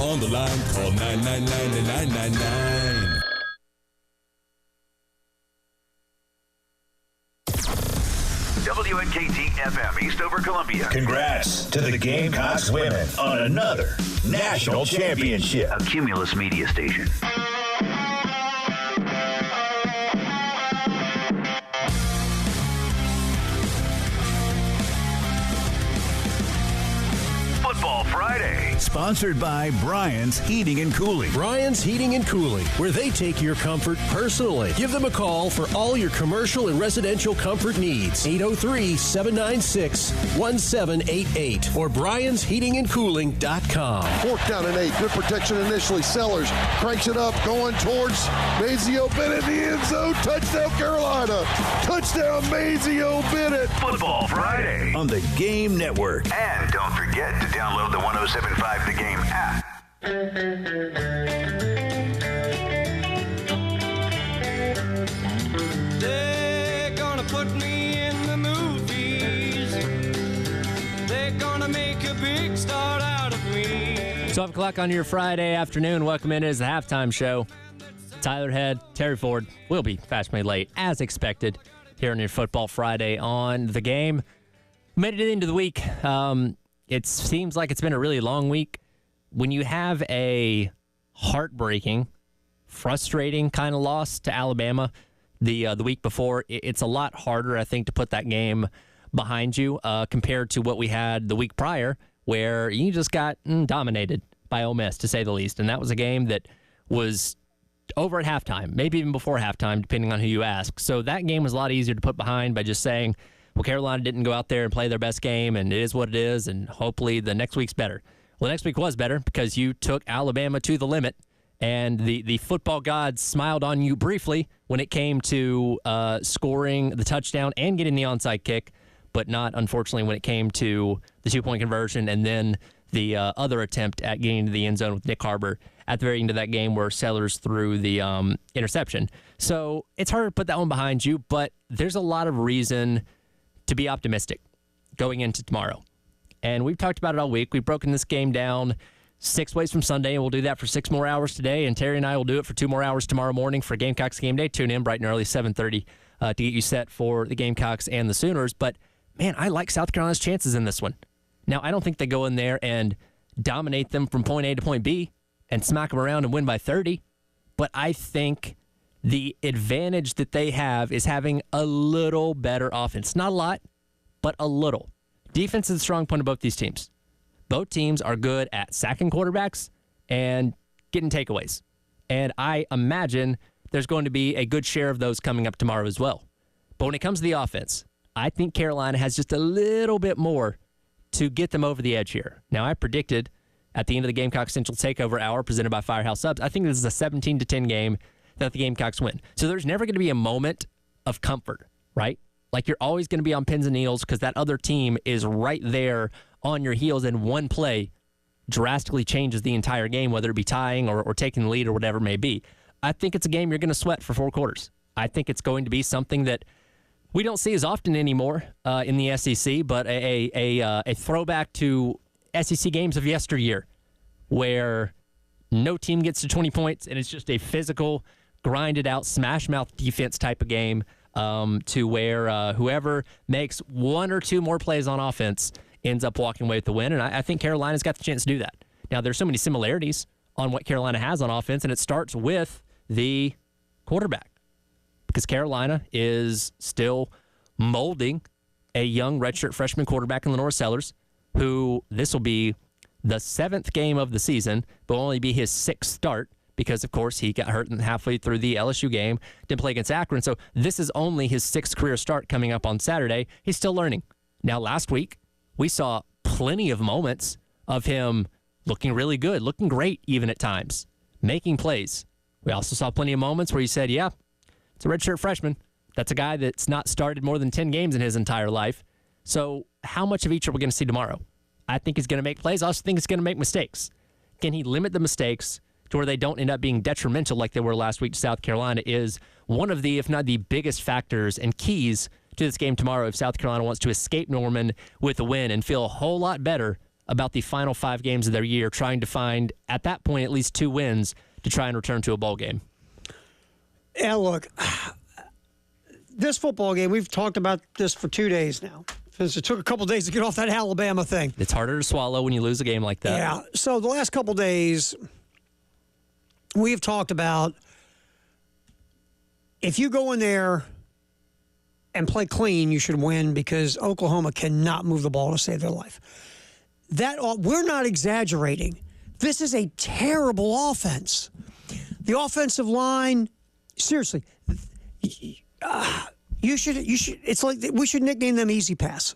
on the line. Call 999-9999. WNKT FM Eastover, Columbia. Congrats to the Gamecocks women on another national championship. A Cumulus media station. Football Friday. Sponsored by Brian's Heating and Cooling. Brian's Heating and Cooling, where they take your comfort personally. Give them a call for all your commercial and residential comfort needs. 803-796-1788 or briansheatingandcooling.com. Fourth down and 8. Good protection initially. Sellers cranks it up, going towards Mazio Bennett in the end zone. Touchdown, Carolina. Touchdown, Mazio Bennett. Football Friday. On the Game Network. And don't forget to download the 107.5 The Game app. They're gonna put me in the movies. They're gonna make a big star out of me. 12 o'clock on your Friday afternoon. Welcome in as the halftime show. Tyler Head, Terry Ford will be fashionably late, as expected, here on your Football Friday on The Game. Made it into the week. It seems like it's been a really long week. When you have a heartbreaking, frustrating kind of loss to Alabama the week before, it's a lot harder, I think, to put that game behind you compared to what we had the week prior, where you just got dominated by Ole Miss, to say the least. And that was a game that was over at halftime, maybe even before halftime, depending on who you ask. So that game was a lot easier to put behind by just saying, well, Carolina didn't go out there and play their best game, and it is what it is, and hopefully the next week's better. Well, next week was better because you took Alabama to the limit, and the football gods smiled on you briefly when it came to scoring the touchdown and getting the onside kick, but not, unfortunately, when it came to the two-point conversion and then the other attempt at getting into the end zone with Nick Harbor at the very end of that game where Sellers threw the interception. So it's hard to put that one behind you, but there's a lot of reason to be optimistic going into tomorrow. And we've talked about it all week. We've broken this game down 6 ways from Sunday, and we'll do that for 6 more hours today. And Terry and I will do it for 2 more hours tomorrow morning for Gamecocks Game Day. Tune in bright and early, 7:30, to get you set for the Gamecocks and the Sooners. But, man, I like South Carolina's chances in this one. Now, I don't think they go in there and dominate them from point A to point B and smack them around and win by 30. But I think the advantage that they have is having a little better offense. Not a lot, but a little. Defense is a strong point of both these teams. Both teams are good at sacking quarterbacks and getting takeaways. And I imagine there's going to be a good share of those coming up tomorrow as well. But when it comes to the offense, I think Carolina has just a little bit more to get them over the edge here. Now, I predicted at the end of the Gamecock Central Takeover Hour presented by Firehouse Subs, I think this is a 17-10 game that the Gamecocks win. So there's never going to be a moment of comfort, right? Like you're always going to be on pins and needles because that other team is right there on your heels, and one play drastically changes the entire game, whether it be tying or taking the lead or whatever it may be. I think it's a game you're going to sweat for 4 quarters. I think it's going to be something that we don't see as often anymore in the SEC, but a throwback to SEC games of yesteryear where no team gets to 20 points and it's just a physical, grinded out, smash mouth defense type of game to where whoever makes 1 or 2 more plays on offense ends up walking away with the win. And I think Carolina's got the chance to do that. Now, there's so many similarities on what Carolina has on offense, and it starts with the quarterback. Because Carolina is still molding a young redshirt freshman quarterback in Lenore Sellers, who this will be the 7th game of the season, but will only be his 6th start because, of course, he got hurt halfway through the LSU game, didn't play against Akron. So this is only his 6th career start coming up on Saturday. He's still learning. Now, last week, we saw plenty of moments of him looking really good, looking great even at times, making plays. We also saw plenty of moments where he said, yeah, it's a redshirt freshman. That's a guy that's not started more than 10 games in his entire life. So how much of each are we going to see tomorrow? I think he's going to make plays. I also think he's going to make mistakes. Can he limit the mistakes to where they don't end up being detrimental like they were last week to South Carolina is one of the, if not the biggest factors and keys to this game tomorrow if South Carolina wants to escape Norman with a win and feel a whole lot better about the final 5 games of their year, trying to find, at that point, at least 2 wins to try and return to a bowl game? Yeah, look, this football game, we've talked about this for 2 days now, since it took a couple days to get off that Alabama thing. It's harder to swallow when you lose a game like that. Yeah, so the last couple days, we've talked about if you go in there and play clean, you should win because Oklahoma cannot move the ball to save their life. We're not exaggerating. This is a terrible offense. The offensive line, seriously, you should. It's like we should nickname them Easy Pass.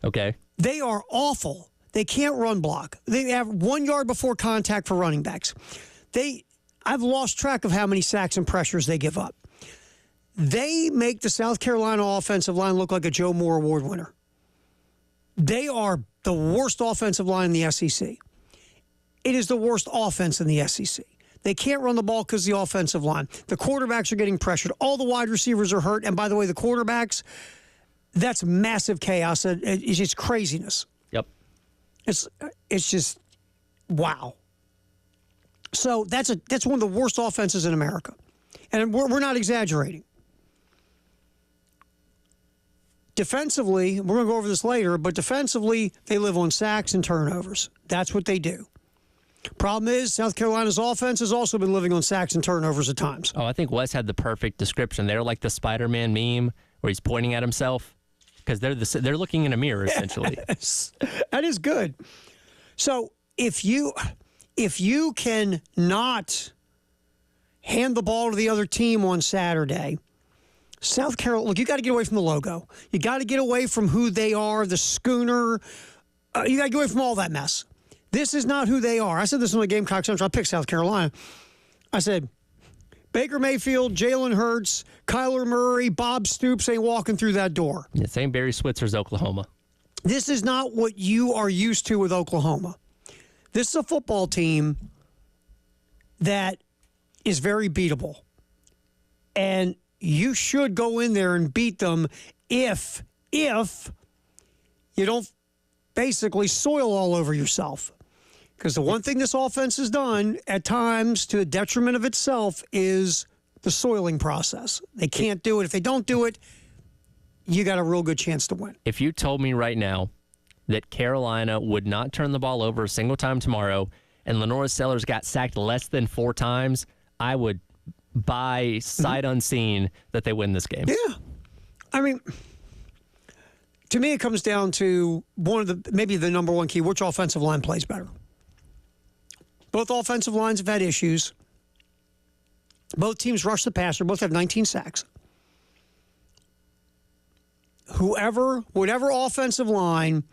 Okay. They are awful. They can't run block. They have 1 yard before contact for running backs. I've lost track of how many sacks and pressures they give up. They make the South Carolina offensive line look like a Joe Moore Award winner. They are the worst offensive line in the SEC. It is the worst offense in the SEC. They can't run the ball because of the offensive line. The quarterbacks are getting pressured. All the wide receivers are hurt. And by the way, the quarterbacks, that's massive chaos. It's just craziness. Yep. It's just, wow. So that's one of the worst offenses in America. And we're not exaggerating. Defensively, we're going to go over this later, but defensively, they live on sacks and turnovers. That's what they do. Problem is, South Carolina's offense has also been living on sacks and turnovers at times. Oh, I think Wes had the perfect description. They're like the Spider-Man meme where he's pointing at himself because they're looking in a mirror, essentially. Yes. That is good. So if you can not hand the ball to the other team on Saturday, South Carolina, look, you got to get away from the logo. You got to get away from who they are, the schooner. You got to get away from all that mess. This is not who they are. I said this on the Gamecock Central. I picked South Carolina. I said, Baker Mayfield, Jalen Hurts, Kyler Murray, Bob Stoops ain't walking through that door. Yeah, same Barry Switzer's Oklahoma. This is not what you are used to with Oklahoma. This is a football team that is very beatable. And you should go in there and beat them if you don't basically soil all over yourself. Because the one thing this offense has done at times to the detriment of itself is the soiling process. They can't do it. If they don't do it, you got a real good chance to win. If you told me right now that Carolina would not turn the ball over a single time tomorrow and Lenora Sellers got sacked less than 4 times, I would buy sight unseen that they win this game. Yeah. I mean, to me, it comes down to maybe the number one key, which offensive line plays better. Both offensive lines have had issues. Both teams rush the passer. Both have 19 sacks. Whatever offensive line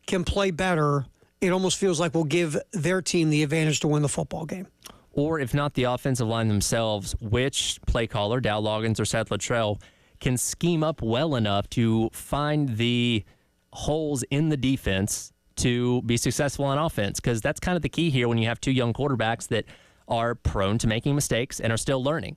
can play better, it almost feels like will give their team the advantage to win the football game. Or if not the offensive line themselves, which play caller, Dow Loggins or Seth Luttrell, can scheme up well enough to find the holes in the defense to be successful on offense, because that's kind of the key here when you have 2 young quarterbacks that are prone to making mistakes and are still learning.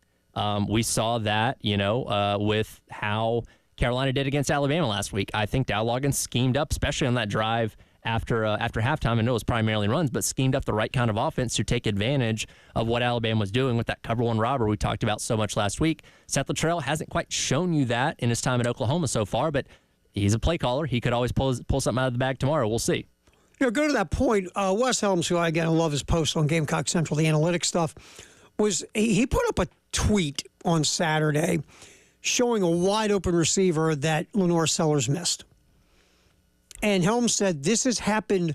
We saw that, with how Carolina did against Alabama last week. I think Dow Loggins schemed up, especially on that drive after halftime. I know it was primarily runs, but schemed up the right kind of offense to take advantage of what Alabama was doing with that cover 1 robber we talked about so much last week. Seth Luttrell hasn't quite shown you that in his time at Oklahoma so far, but he's a play caller. He could always pull something out of the bag tomorrow. We'll see. Go to that point. Wes Helms, who I love his post on Gamecock Central, the analytics stuff, he put up a tweet on Saturday showing a wide open receiver that Lenora Sellers missed. And Helms said this has happened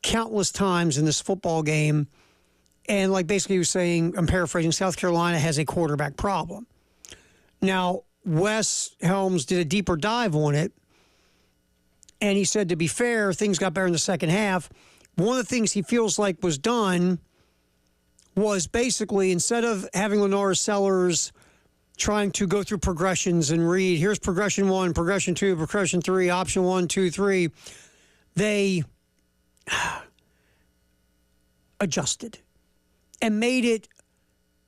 countless times in this football game. And basically he was saying, I'm paraphrasing, South Carolina has a quarterback problem. Now, Wes Helms did a deeper dive on it. And he said, to be fair, things got better in the second half. One of the things he feels like was done was basically, instead of having Lenora Sellers trying to go through progressions and read, here's progression 1, progression 2, progression 3, option 1, 2, 3, they adjusted and made it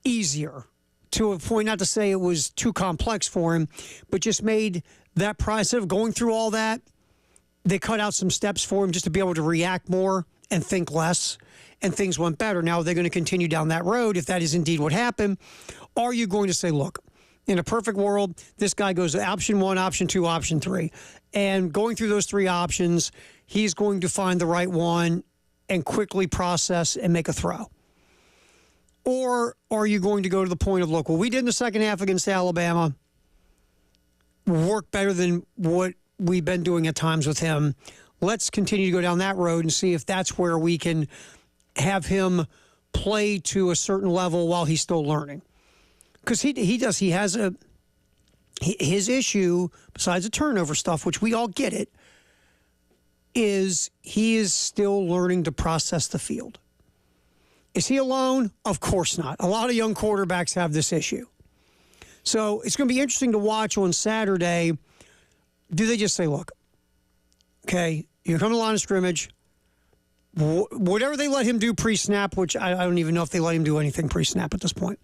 easier to a point, not to say it was too complex for him, but just made that process of going through all that they cut out some steps for him just to be able to react more and think less, and things went better. Now, they're going to continue down that road if that is indeed what happened. Are you going to say, look, in a perfect world, this guy goes to option 1, option 2, option 3. And going through those 3 options, he's going to find the right one and quickly process and make a throw? Or are you going to go to the point of, look, what we did in the second half against Alabama worked better than what we've been doing at times with him. Let's continue to go down that road and see if that's where we can have him play to a certain level while he's still learning. Because he has his issue, besides the turnover stuff, which we all get it, is he is still learning to process the field. Is he alone? Of course not. A lot of young quarterbacks have this issue. So it's going to be interesting to watch on Saturday. Do they just say, look, okay, you come to the line of scrimmage, whatever they let him do pre-snap, which I don't even know if they let him do anything pre-snap at this point.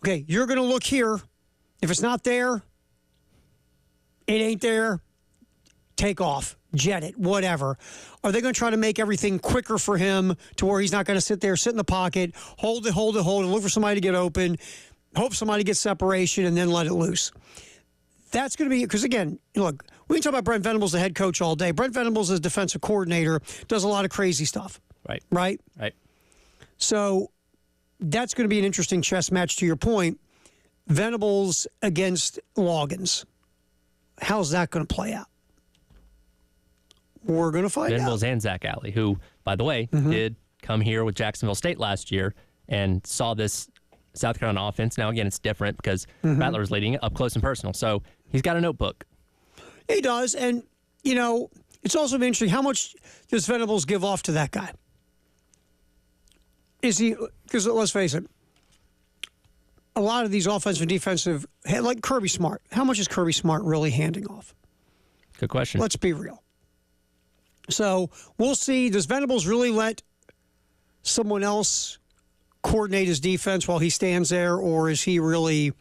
Okay, you're going to look here. If it's not there, it ain't there, take off, jet it, whatever. Are they going to try to make everything quicker for him to where he's not going to sit there, sit in the pocket, hold it, look for somebody to get open, hope somebody gets separation, and then let it loose? That's going to be, because again, look, we can talk about Brent Venables, the head coach, all day. Brent Venables, as defensive coordinator, does a lot of crazy stuff. Right? So that's going to be an interesting chess match, to your point. Venables against Loggins. How's that going to play out? We're going to find Venables out. and Zach Alley, who, by the way, did come here with Jacksonville State last year and saw this South Carolina offense. Now, again, it's different because Rattler's leading it up close and personal. So he's got a notebook. He does. And, you know, it's also interesting, how much does Venables give off to that guy? Is he, because let's face it, a lot of these offensive and defensive, like Kirby Smart, how much is Kirby Smart really handing off? Good question. Let's be real. So we'll see. Does Venables really let someone else coordinate his defense while he stands there, or is he really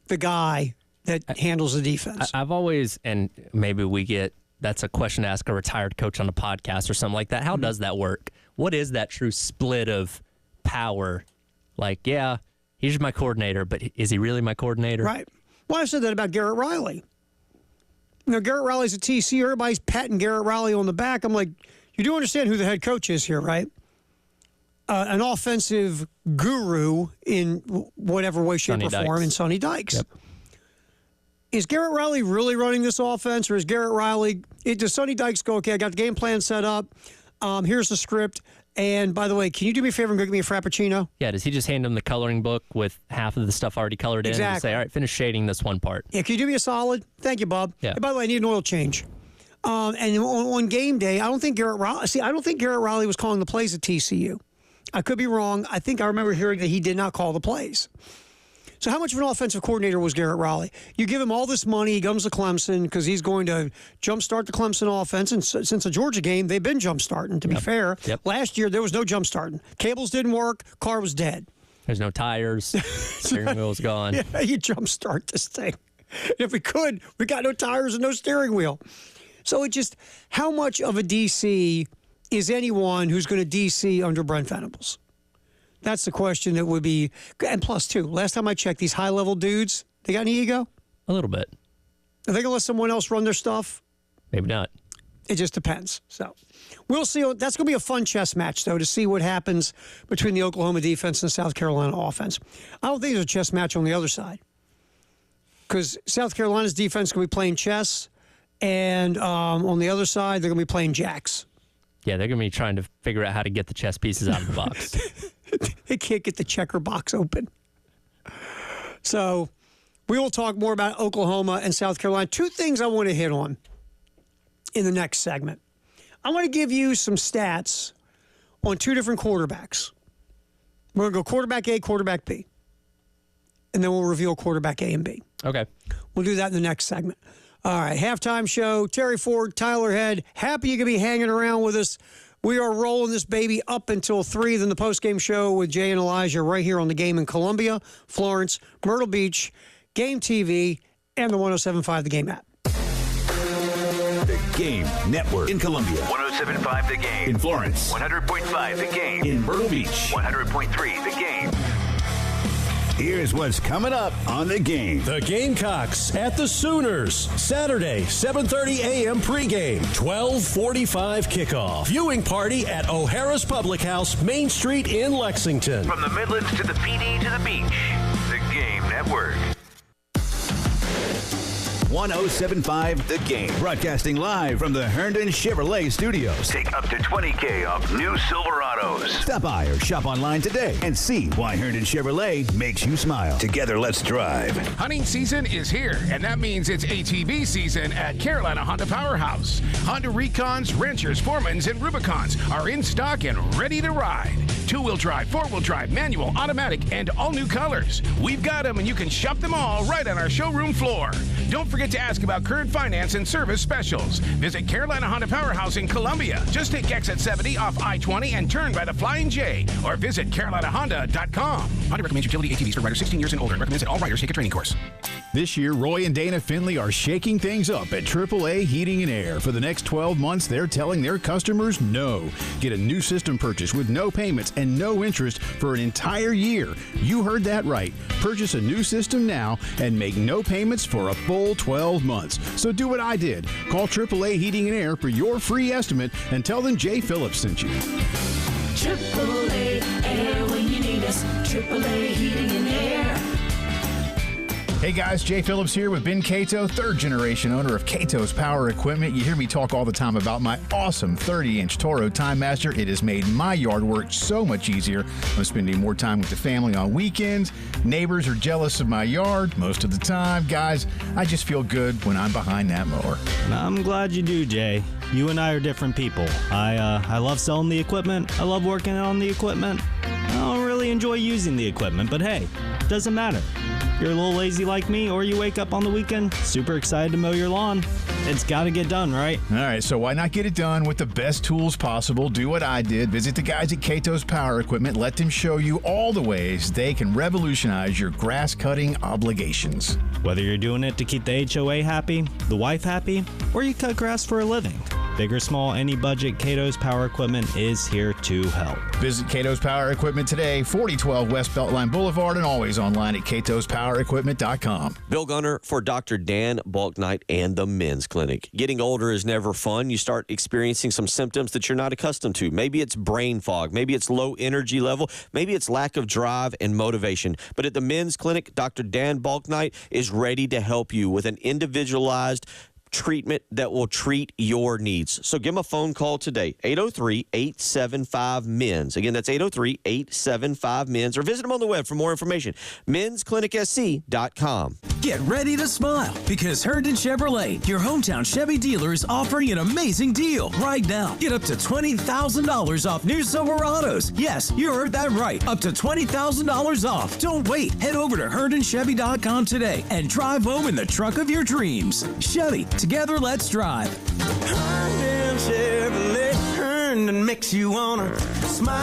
the guy that handles the defense? I've always, and maybe that's a question to ask a retired coach on a podcast or something like that. How does that work? What is that true split of power? Like, yeah, he's my coordinator, but is he really my coordinator? Right. Well, I said that about Garrett Riley. You know, Garrett Riley's at TCU. Everybody's patting Garrett Riley on the back. I'm like, you do understand who the head coach is here, right? An offensive guru in whatever way, shape, or form, in Sonny Dykes. Yep. Is Garrett Riley really running this offense, or is Garrett Riley, does Sonny Dykes go, okay, I got the game plan set up, here's the script, and by the way, can you do me a favor and go get me a Frappuccino? Yeah, does he just hand him the coloring book with half of the stuff already colored in and say, all right, finish shading this one part? Yeah, can you do me a solid? Thank you, Bob. Yeah. Hey, by the way, I need an oil change. And on game day, I don't think Garrett Riley was calling the plays at TCU. I could be wrong. I think I remember hearing that he did not call the plays. So how much of an offensive coordinator was Garrett Riley? You give him all this money, he comes to Clemson because he's going to jumpstart the Clemson offense. And since the Georgia game, they've been jumpstarting, to be fair. Yep. Last year, there was no jumpstarting. Cables didn't work. Car was dead. There's no tires. Steering wheel's gone. Yeah, you jumpstart this thing. If we could, we got no tires and no steering wheel. So it just, how much of a DC is anyone who's going to DC under Brent Venables? That's the question that would be. And plus, too, last time I checked, these high-level dudes, they got any ego? A little bit. Are they going to let someone else run their stuff? Maybe not. It just depends. So we'll see. That's going to be a fun chess match, though, to see what happens between the Oklahoma defense and the South Carolina offense. I don't think there's a chess match on the other side because South Carolina's defense is going to be playing chess, and on the other side, they're going to be playing jacks. Yeah, they're going to be trying to figure out how to get the chess pieces out of the box. They can't get the checker box open. So we will talk more about Oklahoma and South Carolina. Two things I want to hit on in the next segment. I want to give you some stats on two different quarterbacks. We're going to go quarterback A, quarterback B. And then we'll reveal quarterback A and B. Okay. We'll do that in the next segment. All right, halftime show. Terry Ford, Tyler Head. Happy you can be hanging around with us. We are rolling this baby up until 3. Then the postgame show with Jay and Elijah right here on the Game in Columbia, Florence, Myrtle Beach, Game TV, and the 107.5 The Game app. The Game Network. In Columbia. 107.5 The Game. In Florence. 100.5 The Game. In Myrtle Beach. 100.3 The Game. Here's what's coming up on The Game. The Gamecocks at the Sooners. Saturday, 7:30 a.m. pregame, 12:45 kickoff. Viewing party at O'Hara's Public House, Main Street in Lexington. From the Midlands to the PD to the beach. The Game Network. 107.5 The Game. Broadcasting live from the Herndon Chevrolet Studios. Take up to $20,000 off new Silverados. Stop by or shop online today and see why Herndon Chevrolet makes you smile. Together, let's drive. Hunting season is here, and that means it's ATV season at Carolina Honda Powerhouse. Honda Recons, Rangers, Foremans, and Rubicons are in stock and ready to ride. Two-wheel drive, four-wheel drive, manual, automatic, and all new colors. We've got them, and you can shop them all right on our showroom floor. Don't forget to ask about current finance and service specials. Visit Carolina Honda Powerhouse in Columbia. Just take exit 70 off I-20 and turn by the Flying J, or visit carolinahonda.com. Honda recommends utility ATVs for riders 16 years and older and recommends that all riders take a training course. This year, Roy and Dana Finley are shaking things up at AAA Heating and Air. For the next 12 months, they're telling their customers no. Get a new system purchase with no payments and no interest for an entire year. You heard that right. Purchase a new system now and make no payments for a full 12 months. So do what I did. Call AAA Heating and Air for your free estimate and tell them Jay Phillips sent you. AAA Air when you need us. AAA Heating and Air. Hey guys, Jay Phillips here with Ben Cato, third generation owner of Cato's Power Equipment. You hear me talk all the time about my awesome 30-inch Toro Time Master. It has made my yard work so much easier. I'm spending more time with the family on weekends. Neighbors are jealous of my yard most of the time. Guys, I just feel good when I'm behind that mower. I'm glad you do, Jay. You and I are different people. I love selling the equipment. I love working on the equipment. I don't really enjoy using the equipment, but hey, doesn't matter. You're a little lazy like me, or you wake up on the weekend super excited to mow your lawn. It's got to get done, right? All right, so why not get it done with the best tools possible? Do what I did. Visit the guys at Cato's Power Equipment. Let them show you all the ways they can revolutionize your grass cutting obligations. Whether you're doing it to keep the HOA happy, the wife happy, or you cut grass for a living. Big or small, any budget, Cato's Power Equipment is here to help. Visit Cato's Power Equipment today, 4012 West Beltline Boulevard, and always online at catospowerequipment.com. Bill Gunner for Dr. Dan Balknight and the Men's Clinic. Getting older is never fun. You start experiencing some symptoms that you're not accustomed to. Maybe it's brain fog. Maybe it's low energy level. Maybe it's lack of drive and motivation. But at the Men's Clinic, Dr. Dan Balknight is ready to help you with an individualized treatment that will treat your needs. So give them a phone call today, 803-875-MENS. Again, that's 803-875-MENS, or visit them on the web for more information, mensclinicsc.com. Get ready to smile because Herndon Chevrolet, your hometown Chevy dealer, is offering an amazing deal right now. Get up to $20,000 off new Silverados. Yes, you heard that right. Up to $20,000 off. Don't wait. Head over to HerndonChevy.com today and drive home in the truck of your dreams. Chevy, together let's drive. Herndon Chevrolet, Herndon makes you wanna smile.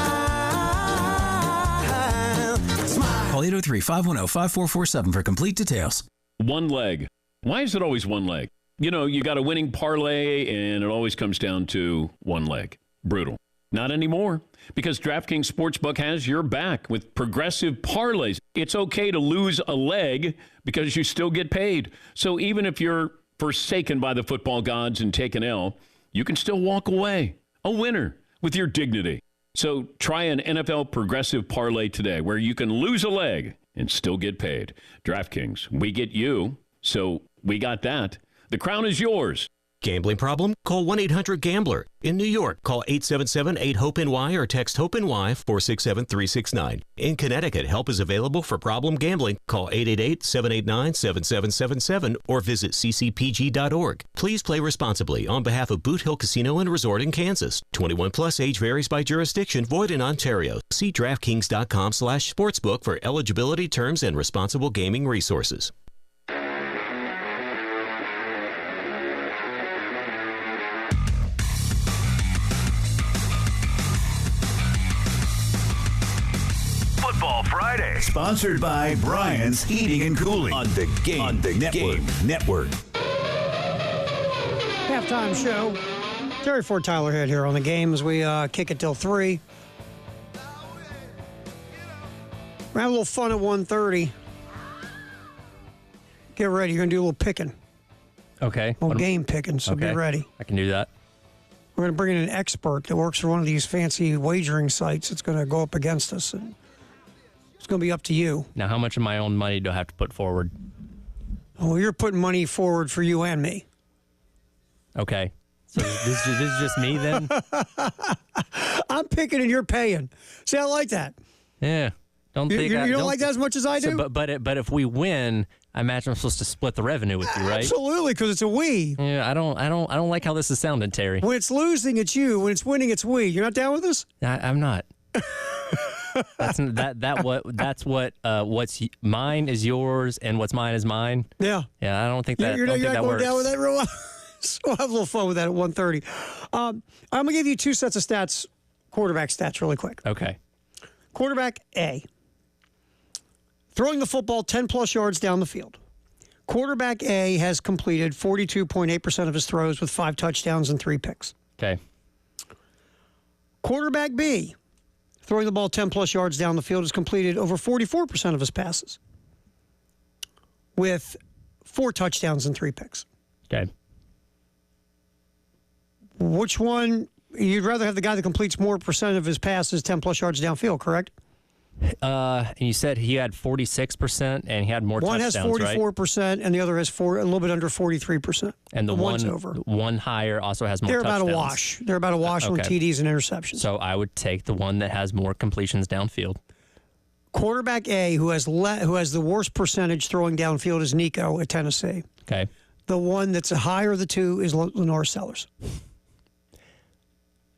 Smile. Call 803-510-5447 for complete details. One leg. Why is it always one leg? You know, you got a winning parlay, and it always comes down to one leg. Brutal. Not anymore, because DraftKings Sportsbook has your back with progressive parlays. It's okay to lose a leg because you still get paid. So even if you're forsaken by the football gods and take an L, you can still walk away a winner with your dignity. So try an NFL progressive parlay today where you can lose a leg and still get paid. DraftKings, we get you, so we got that. The crown is yours. Gambling problem? Call 1-800-GAMBLER. In New York, call 877-8-HOPE-NY or text HOPE-NY 467-369. In Connecticut, help is available for problem gambling. Call 888-789-7777 or visit ccpg.org. Please play responsibly on behalf of Boot Hill Casino and Resort in Kansas. 21 plus, age varies by jurisdiction, void in Ontario. See DraftKings.com/sportsbook for eligibility, terms, and responsible gaming resources. Friday. Sponsored by Brian's Heating and Cooling on the Game Network. Halftime show. Terry Ford, Tyler Head here on the game as we kick it till 3. We're having a little fun at 1:30. Get ready. You're going to do a little picking. Okay. A little game picking, so be ready. I can do that. We're going to bring in an expert that works for one of these fancy wagering sites that's going to go up against us. And it's going to be up to you. Now, how much of my own money do I have to put forward? Oh, you're putting money forward for you and me. Okay. So this is just me then? I'm picking and you're paying. See, I like that. Yeah. You don't like that as much as I do? But if we win, I imagine I'm supposed to split the revenue with you, right? Absolutely, because it's a we. Yeah, I don't like how this is sounding, Terry. When it's losing, it's you. When it's winning, it's we. You're not down with this? I'm not. That's what's mine is yours and what's mine is mine. Yeah. Yeah, I don't think that. You're not going works. down with that real. So we'll have a little fun with that at 1:30. I'm going to give you two sets of stats, quarterback stats, really quick. Okay. Quarterback A, throwing the football 10-plus yards down the field. Quarterback A has completed 42.8% of his throws with 5 touchdowns and 3 picks. Okay. Quarterback B, throwing the ball 10-plus yards down the field, has completed over 44% of his passes with 4 touchdowns and 3 picks. Okay. Which one? You'd rather have the guy that completes more percent of his passes 10-plus yards downfield, correct? And you said he had 46% and he had more touchdowns, right? One has 44% and the other has a little bit under 43%. And the one's over. One higher also has more They're touchdowns. about a wash. They're about a wash on TDs and interceptions. So I would take the one that has more completions downfield. Quarterback A, who has the worst percentage throwing downfield, is Nico at Tennessee. Okay. The one that's a higher of the two is Lenore Sellers.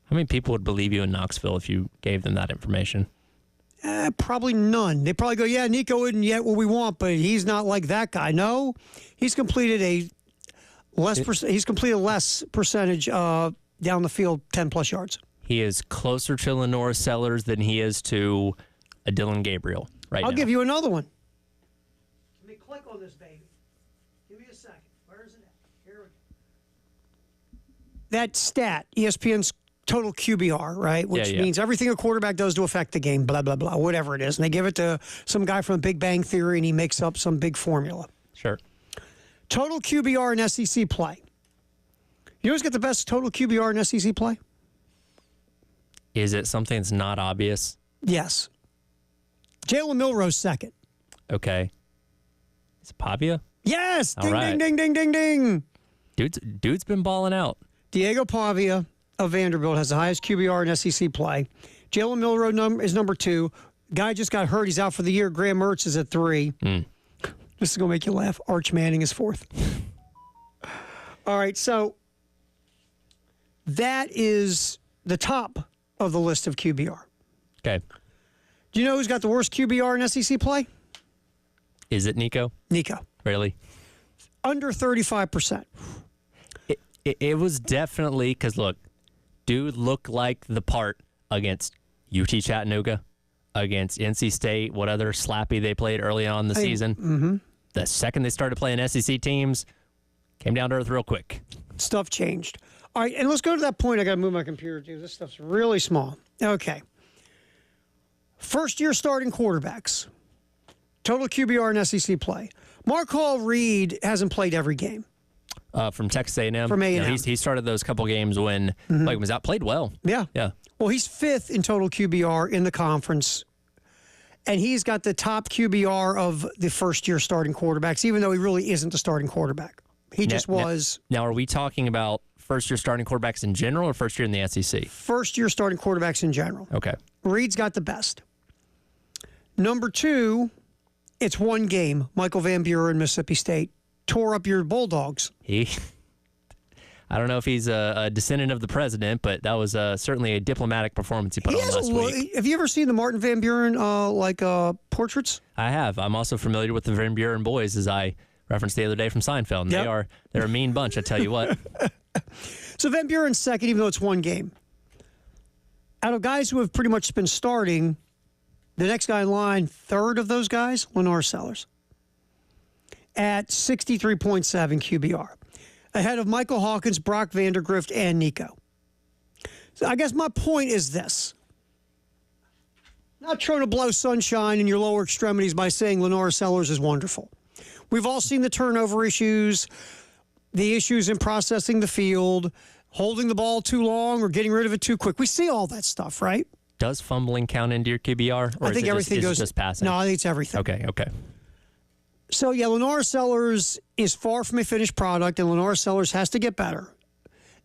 How many people would believe you in Knoxville if you gave them that information? Probably none. They probably go, yeah, Nico isn't yet what we want, but he's not like that guy. No, he's completed less percentage down the field, 10-plus yards. He is closer to Lenore Sellers than he is to a Dylan Gabriel right now. I'll give you another one. Let me click on this, baby. Give me a second. Where is it at? Here we go. That stat, ESPN's total QBR, right? Which means everything a quarterback does to affect the game, blah, blah, blah, whatever it is. And they give it to some guy from Big Bang Theory, and he makes up some big formula. Sure. Total QBR in SEC play. You know who's got the best total QBR in SEC play? Is it something that's not obvious? Yes. Jalen Milroe's second. Okay. Is it Pavia? Yes! All right. Ding, ding, ding, ding, ding. Dude's been balling out. Diego Pavia of Vanderbilt has the highest QBR in SEC play. Jalen Milroe is number 2. Guy just got hurt. He's out for the year. Graham Mertz is at 3. This is going to make you laugh. Arch Manning is 4th. All right, so that is the top of the list of QBR. Okay. Do you know who's got the worst QBR in SEC play? Is it Nico? Nico. Really? Under 35%. It was definitely, because look, dude looked like the part against UT Chattanooga, against NC State, what other slappy they played early on in the season. Mm-hmm. The second they started playing SEC teams, came down to earth real quick. Stuff changed. All right, and let's go to that point. I got to move my computer, too. This stuff's really small. Okay. First-year starting quarterbacks. Total QBR in SEC play. Marquel Reed hasn't played every game. From Texas A&M. From A&M. He started those couple games when Blake was out. Played well. Yeah. Yeah. Well, he's 5th in total QBR in the conference, and he's got the top QBR of the first-year starting quarterbacks, even though he really isn't the starting quarterback. He just was. Now, are we talking about first-year starting quarterbacks in general or first year in the SEC? First-year starting quarterbacks in general. Okay. Reed's got the best. Number 2, it's one game. Michael Van Buren, Mississippi State, tore up your Bulldogs. I don't know if he's a descendant of the president, but that was certainly a diplomatic performance he put on last week. Have you ever seen the Martin Van Buren portraits? I have. I'm also familiar with the Van Buren boys, as I referenced the other day from Seinfeld. And they're a mean bunch, I tell you what. So Van Buren's second, even though it's one game. Out of guys who have pretty much been starting, the next guy in line, third of those guys, Lenore Sellers, at 63.7 QBR. ahead of Michael Hawkins, Brock Vandagriff, and Nico. So I guess my point is this. Not trying to blow sunshine in your lower extremities by saying Lenora Sellers is wonderful. We've all seen the turnover issues, the issues in processing the field, holding the ball too long or getting rid of it too quick. We see all that stuff, right? Does fumbling count into your QBR? Or I think everything goes just passing? No, I think it's everything. Okay. So, yeah, Lenora Sellers is far from a finished product, and Lenora Sellers has to get better.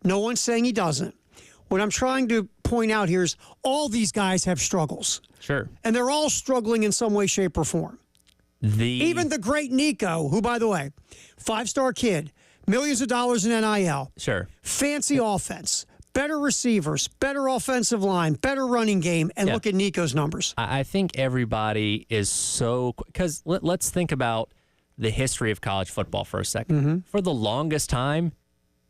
No one's saying he doesn't. What I'm trying to point out here is all these guys have struggles. Sure. And they're all struggling in some way, shape, or form. Even the great Nico, who, by the way, 5-star kid, millions of dollars in NIL. Sure. Fancy offense, better receivers, better offensive line, better running game, and look at Nico's numbers. I think everybody is so... Because let's think about the history of college football for a second. For the longest time,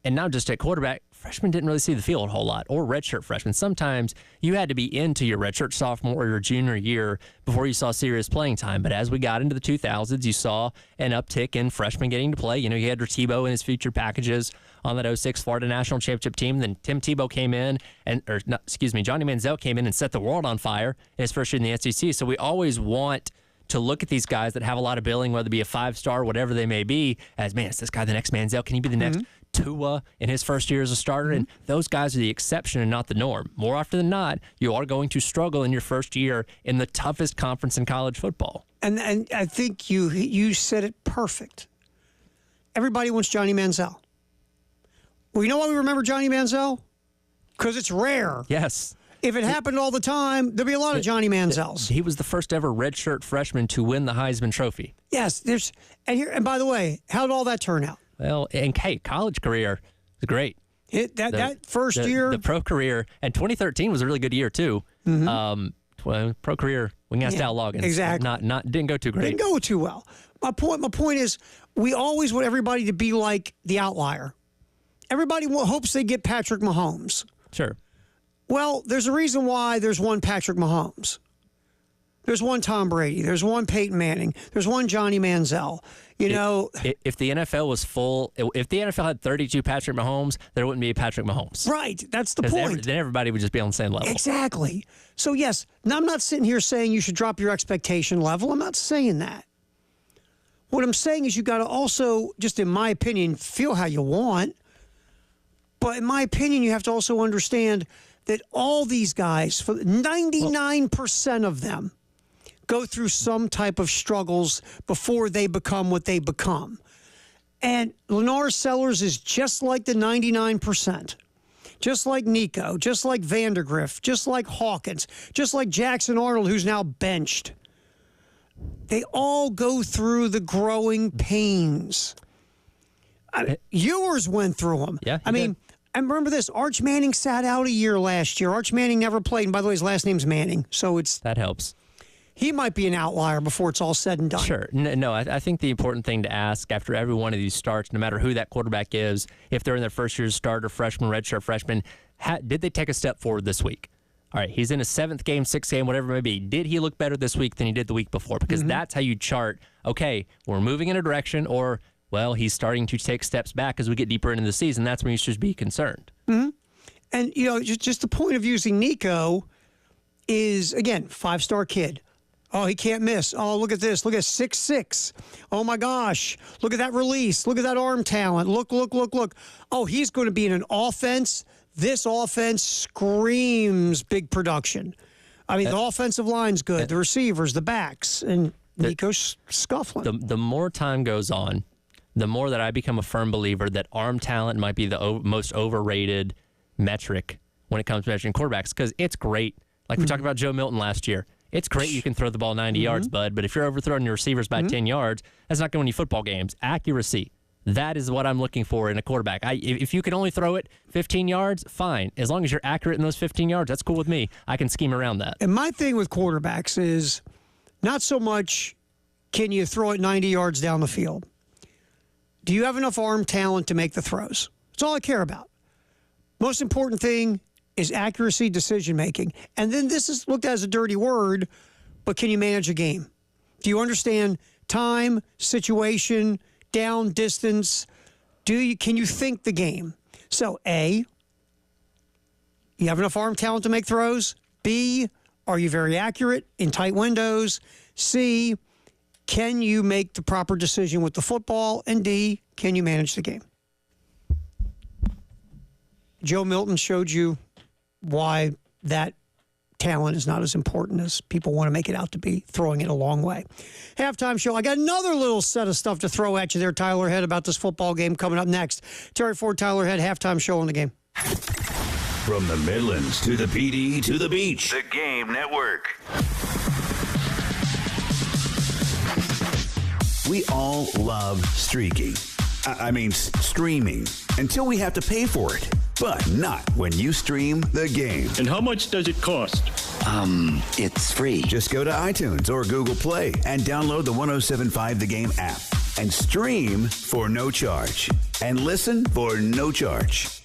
and not just at quarterback, freshmen didn't really see the field a whole lot, or redshirt freshmen. Sometimes you had to be into your redshirt sophomore or your junior year before you saw serious playing time. But as we got into the 2000s, you saw an uptick in freshmen getting to play. You know, you had Tebow in his featured packages on that 06 Florida National Championship team. Then Tim Tebow came in, Johnny Manziel came in and set the world on fire in his first year in the SEC. So we always want to look at these guys that have a lot of billing, whether it be a 5-star, whatever they may be, as, man, is this guy the next Manziel? Can he be the next Tua in his first year as a starter? And those guys are the exception and not the norm. More often than not, you are going to struggle in your first year in the toughest conference in college football. And I think you said it perfect. Everybody wants Johnny Manziel. Well, you know why we remember Johnny Manziel? Because it's rare. Yes. If it happened all the time, there'd be a lot of Johnny Manziels. He was the first ever redshirt freshman to win the Heisman Trophy. Yes, and by the way, how did all that turn out? Well, and college career was great. That first year, the pro career, and 2013 was a really good year too. Pro career, we got Al Loggins. Exactly. Didn't go too great. Didn't go too well. My point is, we always want everybody to be like the outlier. Everybody hopes they get Patrick Mahomes. Sure. Well, there's a reason why there's one Patrick Mahomes. There's one Tom Brady. There's one Peyton Manning. There's one Johnny Manziel. If the NFL was full, if the NFL had 32 Patrick Mahomes, there wouldn't be a Patrick Mahomes. Right. That's the point. Then everybody would just be on the same level. Exactly. So, yes, now I'm not sitting here saying you should drop your expectation level. I'm not saying that. What I'm saying is you got to also, just in my opinion, feel how you want. But in my opinion, you have to also understand that all these guys, for 99% of them, go through some type of struggles before they become what they become. And Lenora Sellers is just like the 99%. Just like Nico, just like Vandagriff, just like Hawkins, just like Jackson Arnold, who's now benched. They all go through the growing pains. Ewers went through them. Yeah, I mean, and remember this, Arch Manning sat out a year last year. Arch Manning never played. And by the way, his last name's Manning. So that helps. He might be an outlier before it's all said and done. Sure. No, I think the important thing to ask after every one of these starts, no matter who that quarterback is, if they're in their first year as starter, freshman, redshirt freshman, did they take a step forward this week? All right, he's in his 7th game, 6th game, whatever it may be. Did he look better this week than he did the week before? Because that's how you chart, okay, we're moving in a direction, or, well, he's starting to take steps back as we get deeper into the season. That's when you should be concerned. And, just the point of using Nico is, again, 5-star kid. Oh, he can't miss. Oh, look at this. Look at 6'6". Oh, my gosh. Look at that release. Look at that arm talent. Look. Oh, he's going to be in an offense. This offense screams big production. I mean, the offensive line's good. The receivers, the backs, and Nico's scuffling. The more time goes on, the more that I become a firm believer that arm talent might be the most overrated metric when it comes to measuring quarterbacks, because it's great. Like we talked about Joe Milton last year. It's great you can throw the ball 90 yards, bud, but if you're overthrowing your receivers by 10 yards, that's not going to win you football games. Accuracy, that is what I'm looking for in a quarterback. If you can only throw it 15 yards, fine. As long as you're accurate in those 15 yards, that's cool with me. I can scheme around that. And my thing with quarterbacks is not so much can you throw it 90 yards down the field. Do you have enough arm talent to make the throws? That's all I care about. Most important thing is accuracy, decision-making. And then this is looked at as a dirty word, but can you manage a game? Do you understand time, situation, down, distance? Can you think the game? So, A, you have enough arm talent to make throws? B, are you very accurate in tight windows? C, can you make the proper decision with the football? And D, can you manage the game? Joe Milton showed you why that talent is not as important as people want to make it out to be, throwing it a long way. Halftime show. I got another little set of stuff to throw at you there, Tyler Head, about this football game coming up next. Terry Ford, Tyler Head, halftime show on the game. From the Midlands to the PD to the beach. The Game Network. We all love streaking. I mean, streaming. Until we have to pay for it. But not when you stream the game. And how much does it cost? It's free. Just go to iTunes or Google Play and download the 107.5 The Game app. And stream for no charge. And listen for no charge.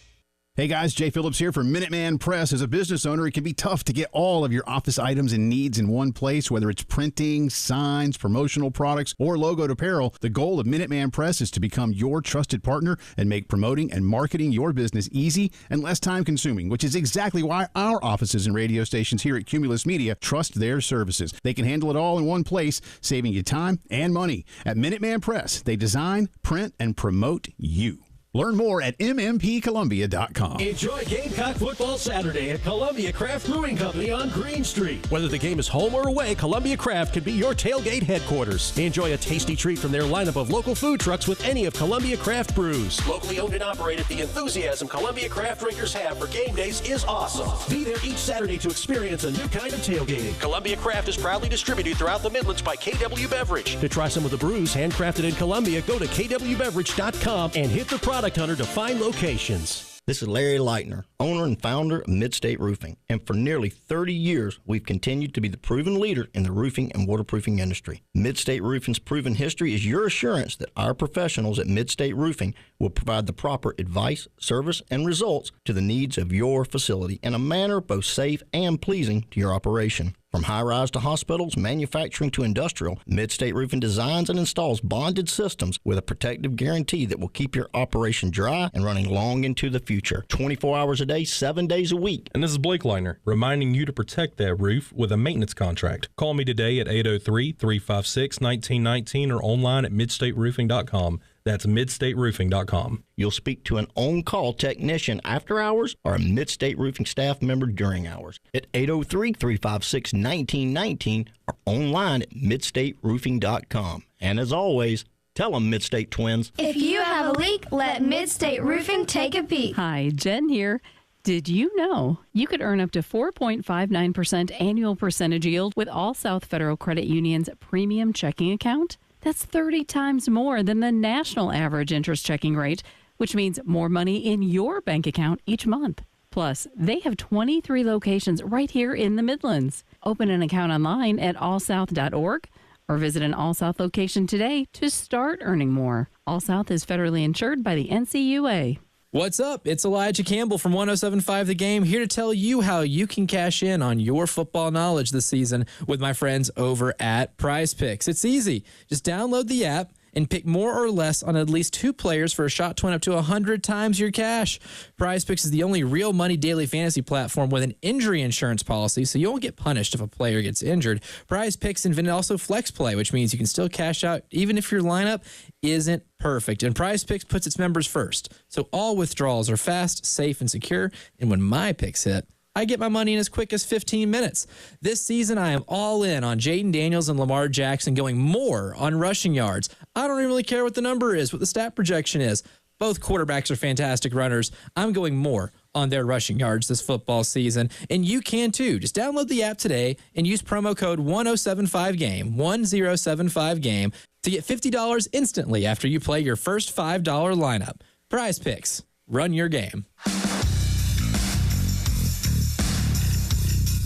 Hey guys, Jay Phillips here from Minuteman Press. As a business owner, it can be tough to get all of your office items and needs in one place, whether it's printing, signs, promotional products, or logoed apparel. The goal of Minuteman Press is to become your trusted partner and make promoting and marketing your business easy and less time-consuming, which is exactly why our offices and radio stations here at Cumulus Media trust their services. They can handle it all in one place, saving you time and money. At Minuteman Press, they design, print, and promote you. Learn more at mmpcolumbia.com. Enjoy Gamecock football Saturday at Columbia Craft Brewing Company on Green Street. Whether the game is home or away, Columbia Craft can be your tailgate headquarters. Enjoy a tasty treat from their lineup of local food trucks with any of Columbia Craft brews. Locally owned and operated, the enthusiasm Columbia Craft drinkers have for game days is awesome. Be there each Saturday to experience a new kind of tailgating. Columbia Craft is proudly distributed throughout the Midlands by KW Beverage. To try some of the brews handcrafted in Columbia, go to kwbeverage.com and hit the product hunter to find locations. This is Larry Leitner, owner and founder of Midstate Roofing, and for nearly 30 years, we've continued to be the proven leader in the roofing and waterproofing industry. Midstate Roofing's proven history is your assurance that our professionals at Midstate Roofing will provide the proper advice, service, and results to the needs of your facility in a manner both safe and pleasing to your operation. From high-rise to hospitals, manufacturing to industrial, Midstate Roofing designs and installs bonded systems with a protective guarantee that will keep your operation dry and running long into the future. 24 hours a day, 7 days a week. And this is Blake Leitner, reminding you to protect that roof with a maintenance contract. Call me today at 803-356-1919 or online at midstateroofing.com. That's midstateroofing.com. You'll speak to an on-call technician after hours or a Midstate Roofing staff member during hours at 803-356-1919 or online at midstateroofing.com. And as always, tell them Midstate Twins. If you have a leak, let Midstate Roofing take a peek. Hi, Jen here. Did you know you could earn up to 4.59% annual percentage yield with All South Federal Credit Union's premium checking account? That's 30 times more than the national average interest checking rate, which means more money in your bank account each month. Plus, they have 23 locations right here in the Midlands. Open an account online at allsouth.org or visit an All South location today to start earning more. All South is federally insured by the NCUA. What's up? It's Elijah Campbell from 107.5 The Game, here to tell you how you can cash in on your football knowledge this season with my friends over at Prize Picks. It's easy. Just download the app and pick more or less on at least 2 players for a shot to win up to 100 times your cash. Prize Picks is the only real money daily fantasy platform with an injury insurance policy, so you won't get punished if a player gets injured. Prize Picks invented also Flex Play, which means you can still cash out even if your lineup isn't perfect. And Prize Picks puts its members first, so all withdrawals are fast, safe, and secure. And when my picks hit, I get my money in as quick as 15 minutes. This season, I am all in on Jaden Daniels and Lamar Jackson, going more on rushing yards. I don't even really care what the number is, what the stat projection is. Both quarterbacks are fantastic runners. I'm going more on their rushing yards this football season, and you can too. Just download the app today and use promo code 1075GAME, 1075GAME, to get $50 instantly after you play your first $5 lineup. Prize Picks. Run your game.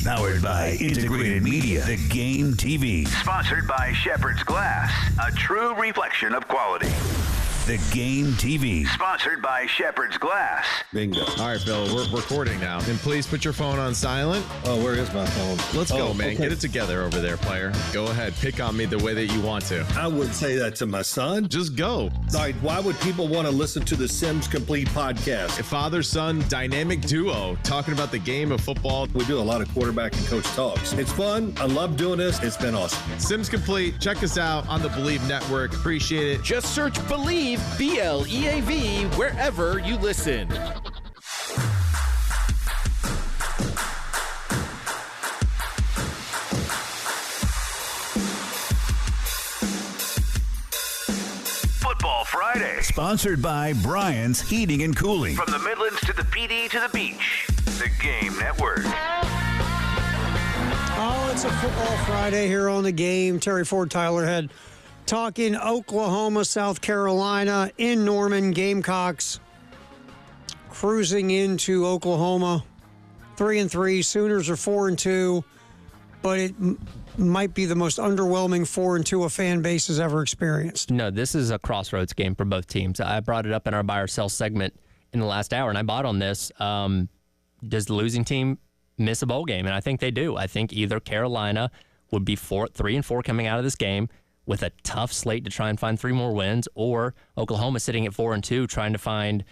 Powered by Integrated Media, The Game TV. Sponsored by Shepherd's Glass, a true reflection of quality. The Game TV. Sponsored by Shepherd's Glass. Bingo. All right, Bill, we're recording now. And please put your phone on silent. Oh, where is my phone? Let's go, man. Okay. Get it together over there, player. Go ahead. Pick on me the way that you want to. I wouldn't say that to my son. Just go. All right, why would people want to listen to the Sims Complete podcast? A father-son dynamic duo talking about the game of football. We do a lot of quarterback and coach talks. It's fun. I love doing this. It's been awesome. Sims Complete. Check us out on the Believe Network. Appreciate it. Just search Believe, BLEAV, wherever you listen. Football Friday. Sponsored by Brian's Heating and Cooling. From the Midlands to the PD to the beach. The Game Network. Oh, it's a Football Friday here on The Game. Terry Ford, Tyler Head, talking Oklahoma, South Carolina, in Norman. Gamecocks cruising into Oklahoma, 3-3. Sooners are 4-2, but it might be the most underwhelming 4-2 a fan base has ever experienced. No, this is a crossroads game for both teams. I brought it up in our buy or sell segment in the last hour, and I bought on this. Does the losing team miss a bowl game? And I think they do. I think either Carolina would be 3-4 coming out of this game with a tough slate to try and find 3 more wins, or Oklahoma sitting at 4-2 trying to find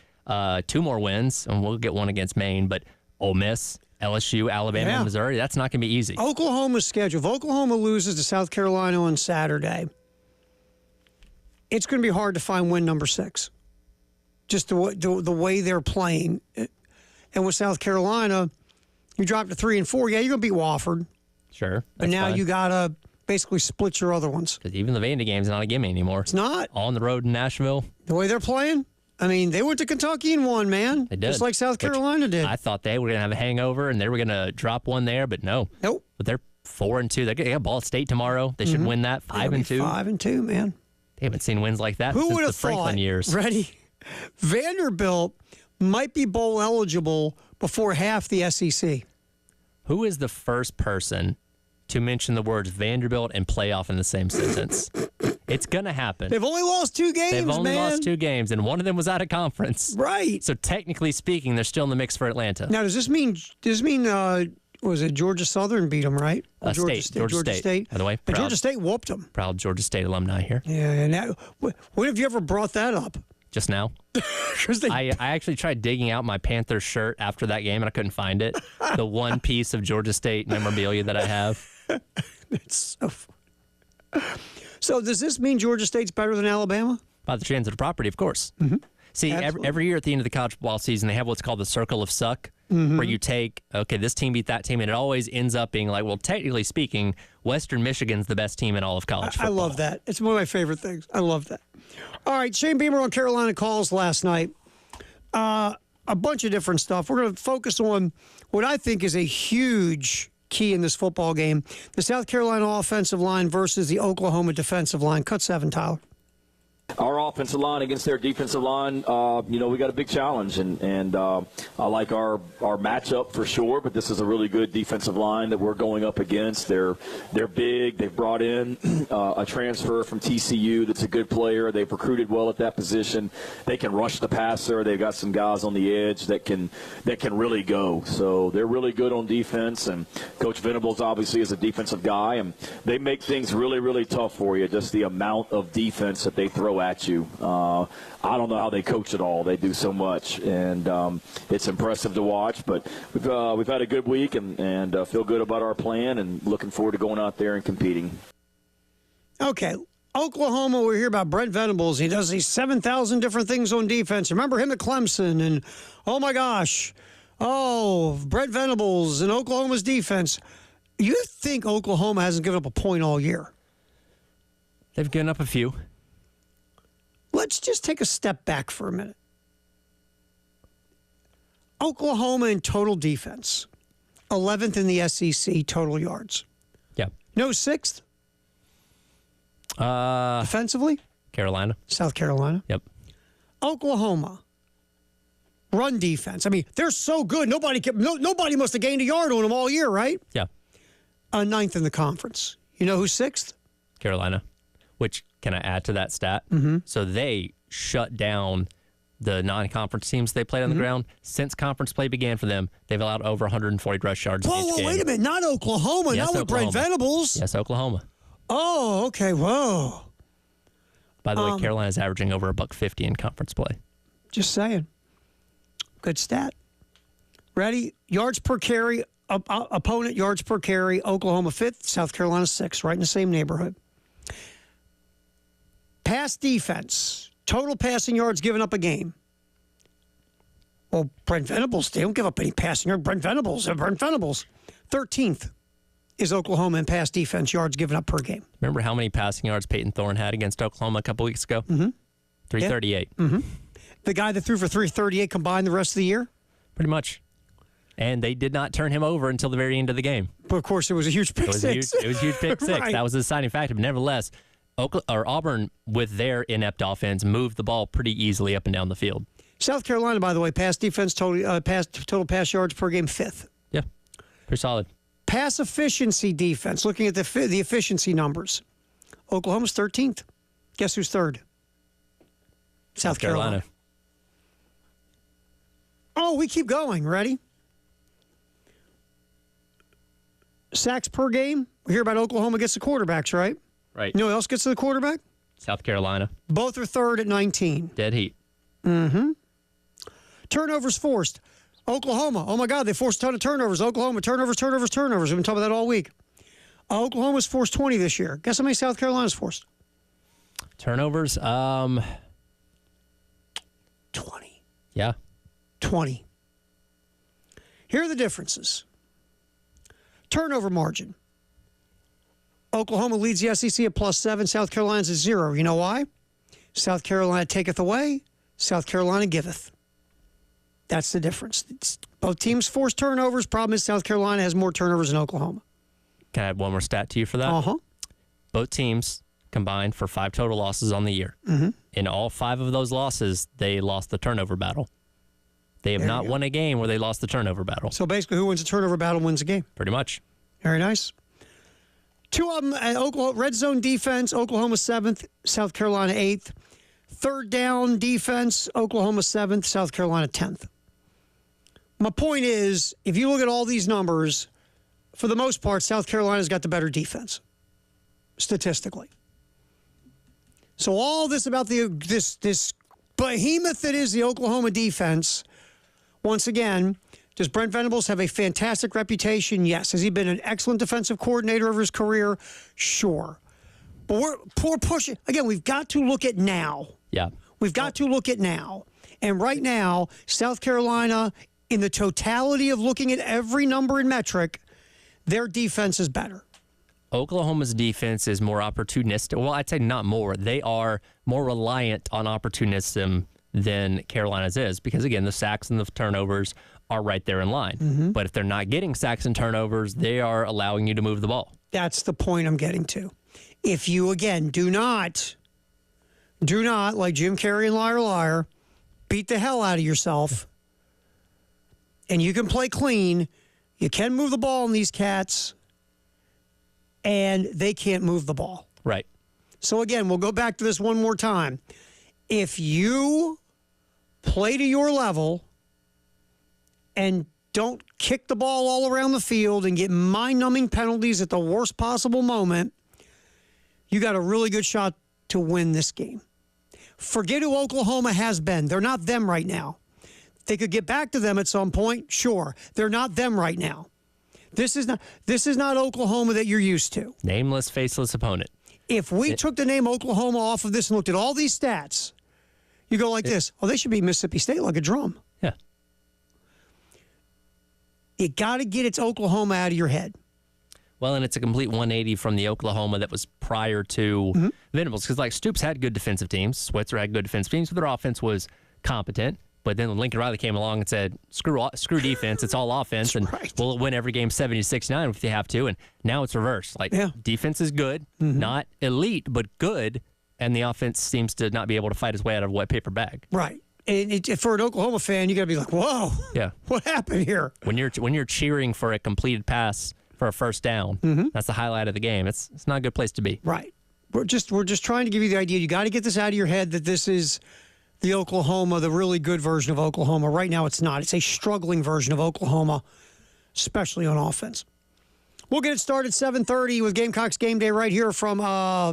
2 more wins, and we'll get one against Maine. But Ole Miss, LSU, Alabama, and Missouri, that's not going to be easy. Oklahoma's schedule. If Oklahoma loses to South Carolina on Saturday, it's going to be hard to find win number 6. Just the way they're playing. And with South Carolina, you drop to 3-4. Yeah, you're going to beat Wofford. Sure. But now you got to basically split your other ones. Because even the Vandy game's not a gimme anymore. It's not. On the road in Nashville. The way they're playing, I mean, they went to Kentucky and won, man. They did. Just like South Carolina did. I thought they were going to have a hangover and they were going to drop one there, but no. Nope. But they're 4-2. They got Ball State tomorrow. They should win that. 5-2. 5-2, man. They haven't seen wins like that Who since would the have Franklin thought, years. Ready? Vanderbilt might be bowl eligible before half the SEC. Who is the first person to mention the words Vanderbilt and playoff in the same sentence? It's going to happen. They've only lost 2 games, They've only man. lost 2 games, and one of them was out of conference. Right. So technically speaking, they're still in the mix for Atlanta. Now, does this mean was it Georgia Southern beat them, right? Or Georgia State. By the way, and Georgia State whooped them. Proud Georgia State alumni here. Yeah, and when have you ever brought that up? Just now. I actually tried digging out my Panthers shirt after that game, and I couldn't find it. The one piece of Georgia State memorabilia that I have. It's so fun. So does this mean Georgia State's better than Alabama? By the transit of property, of course. Mm-hmm. See, every year at the end of the college football season, they have what's called the circle of suck, where you take, okay, this team beat that team, and it always ends up being like, well, technically speaking, Western Michigan's the best team in all of college football. I love that. It's one of my favorite things. I love that. All right, Shane Beamer on Carolina Calls last night. A bunch of different stuff. We're going to focus on what I think is a huge key in this football game, the South Carolina offensive line versus the Oklahoma defensive line. Cut 7, Tyler. Our offensive line against their defensive line, we got a big challenge, and I like our matchup for sure. But this is a really good defensive line that we're going up against. They're big. They've brought in a transfer from TCU that's a good player. They've recruited well at that position. They can rush the passer. They've got some guys on the edge that can really go. So they're really good on defense. And Coach Venables obviously is a defensive guy, and they make things really, really tough for you. Just the amount of defense that they throw at you. I don't know how they coach it all. They do so much, and it's impressive to watch. But we've had a good week and feel good about our plan and looking forward to going out there and competing. Okay. Oklahoma, we hear about Brent Venables. He does these 7,000 different things on defense. Remember him at Clemson, and oh my gosh, Brent Venables and Oklahoma's defense. You think Oklahoma hasn't given up a point all year? They've given up a few. Let's just take a step back for a minute. Oklahoma in total defense, 11th in the SEC total yards. Yeah. No 6th? Defensively? Carolina. South Carolina. Yep. Oklahoma, run defense. I mean, they're so good. Nobody must have gained a yard on them all year, right? Yeah. 9th in the conference. You know who's 6th? Carolina. Which, can I add to that stat? Mm-hmm. So they shut down the non-conference teams they played on the ground. Since conference play began for them, they've allowed over 140 rush yards in each game. Wait a minute. Not Oklahoma. Yes, not with Brent Oklahoma. Venables. Yes, Oklahoma. Oh, okay. Whoa. By the way, Carolina's averaging over $150 in conference play. Just saying. Good stat. Ready? Yards per carry. Opponent yards per carry. Oklahoma 5th. South Carolina 6th. Right in the same neighborhood. Pass defense. Total passing yards given up a game. Well, Brent Venables, they don't give up any passing yards. Brent Venables. 13th is Oklahoma in pass defense yards given up per game. Remember how many passing yards Peyton Thorne had against Oklahoma a couple weeks ago? 338. The guy that threw for 338 combined the rest of the year? Pretty much. And they did not turn him over until the very end of the game. But, of course, it was a huge pick six. It was a huge pick six. Right. That was the deciding factor. But nevertheless, Auburn, with their inept offense, moved the ball pretty easily up and down the field. South Carolina, by the way, pass defense, total pass yards per game, 5th. Yeah, pretty solid. Pass efficiency defense, looking at the efficiency numbers. Oklahoma's 13th. Guess who's 3rd? South Carolina. Oh, we keep going. Ready? Sacks per game. We hear about Oklahoma gets the quarterbacks, right? Right. You know who else gets to the quarterback? South Carolina. Both are 3rd at 19. Dead heat. Turnovers forced. Oklahoma. Oh, my God, they forced a ton of turnovers. Oklahoma, turnovers. We've been talking about that all week. Oklahoma's forced 20 this year. Guess how many South Carolina's forced? Turnovers? 20. Yeah. 20. Here are the differences. Turnover margin. Oklahoma leads the SEC at +7. South Carolina's at 0. You know why? South Carolina taketh away. South Carolina giveth. That's the difference. Both teams force turnovers. Problem is South Carolina has more turnovers than Oklahoma. Can I add one more stat to you for that? Both teams combined for 5 total losses on the year. In all 5 of those losses, they lost the turnover battle. They have not won a game where they lost the turnover battle. So basically, who wins the turnover battle wins the game. Pretty much. Very nice. 2 of them, Oklahoma, red zone defense, Oklahoma 7th, South Carolina 8th. Third down defense, Oklahoma 7th, South Carolina 10th. My point is, if you look at all these numbers, for the most part, South Carolina's got the better defense, statistically. So all this about this behemoth that is the Oklahoma defense, once again, does Brent Venables have a fantastic reputation? Yes. Has he been an excellent defensive coordinator over his career? Sure. But we're pushing. Again, we've got to look at now. Yeah. We've got to look at now. And right now, South Carolina, in the totality of looking at every number and metric, their defense is better. Oklahoma's defense is more opportunistic. Well, I'd say not more. They are more reliant on opportunism than Carolina's is because, again, the sacks and the turnovers are right there in line. But if they're not getting sacks and turnovers, they are allowing you to move the ball. That's the point I'm getting to. If you, again, do not, like Jim Carrey and Liar Liar, beat the hell out of yourself, and you can play clean, you can move the ball in these cats, and they can't move the ball. Right. So, again, we'll go back to this one more time. If you play to your level and don't kick the ball all around the field and get mind-numbing penalties at the worst possible moment, you got a really good shot to win this game. Forget who Oklahoma has been. They're not them right now. They could get back to them at some point, sure. They're not them right now. This is not Oklahoma that you're used to. Nameless, faceless opponent. If we took the name Oklahoma off of this and looked at all these stats, you go like this. Oh, they should be Mississippi State like a drum. Yeah. You got to get its Oklahoma out of your head. Well, and it's a complete 180 from the Oklahoma that was prior to Venables. Because, like, Stoops had good defensive teams. Switzer had good defensive teams. But their offense was competent. But then Lincoln Riley came along and said, screw defense. It's all offense. And we'll win every game 70-69 if you have to. And now it's reversed. Like, defense is good. Not elite, but good. And the offense seems to not be able to fight his way out of a wet paper bag. Right. And for an Oklahoma fan, you got to be like, whoa. Yeah. What happened here? When you're cheering for a completed pass for a first down, that's the highlight of the game. It's not a good place to be. Right. We're just trying to give you the idea. You got to get this out of your head that this is the Oklahoma, the really good version of Oklahoma. Right now, it's not. It's a struggling version of Oklahoma, especially on offense. We'll get it started 7:30 with Gamecocks Game Day right here from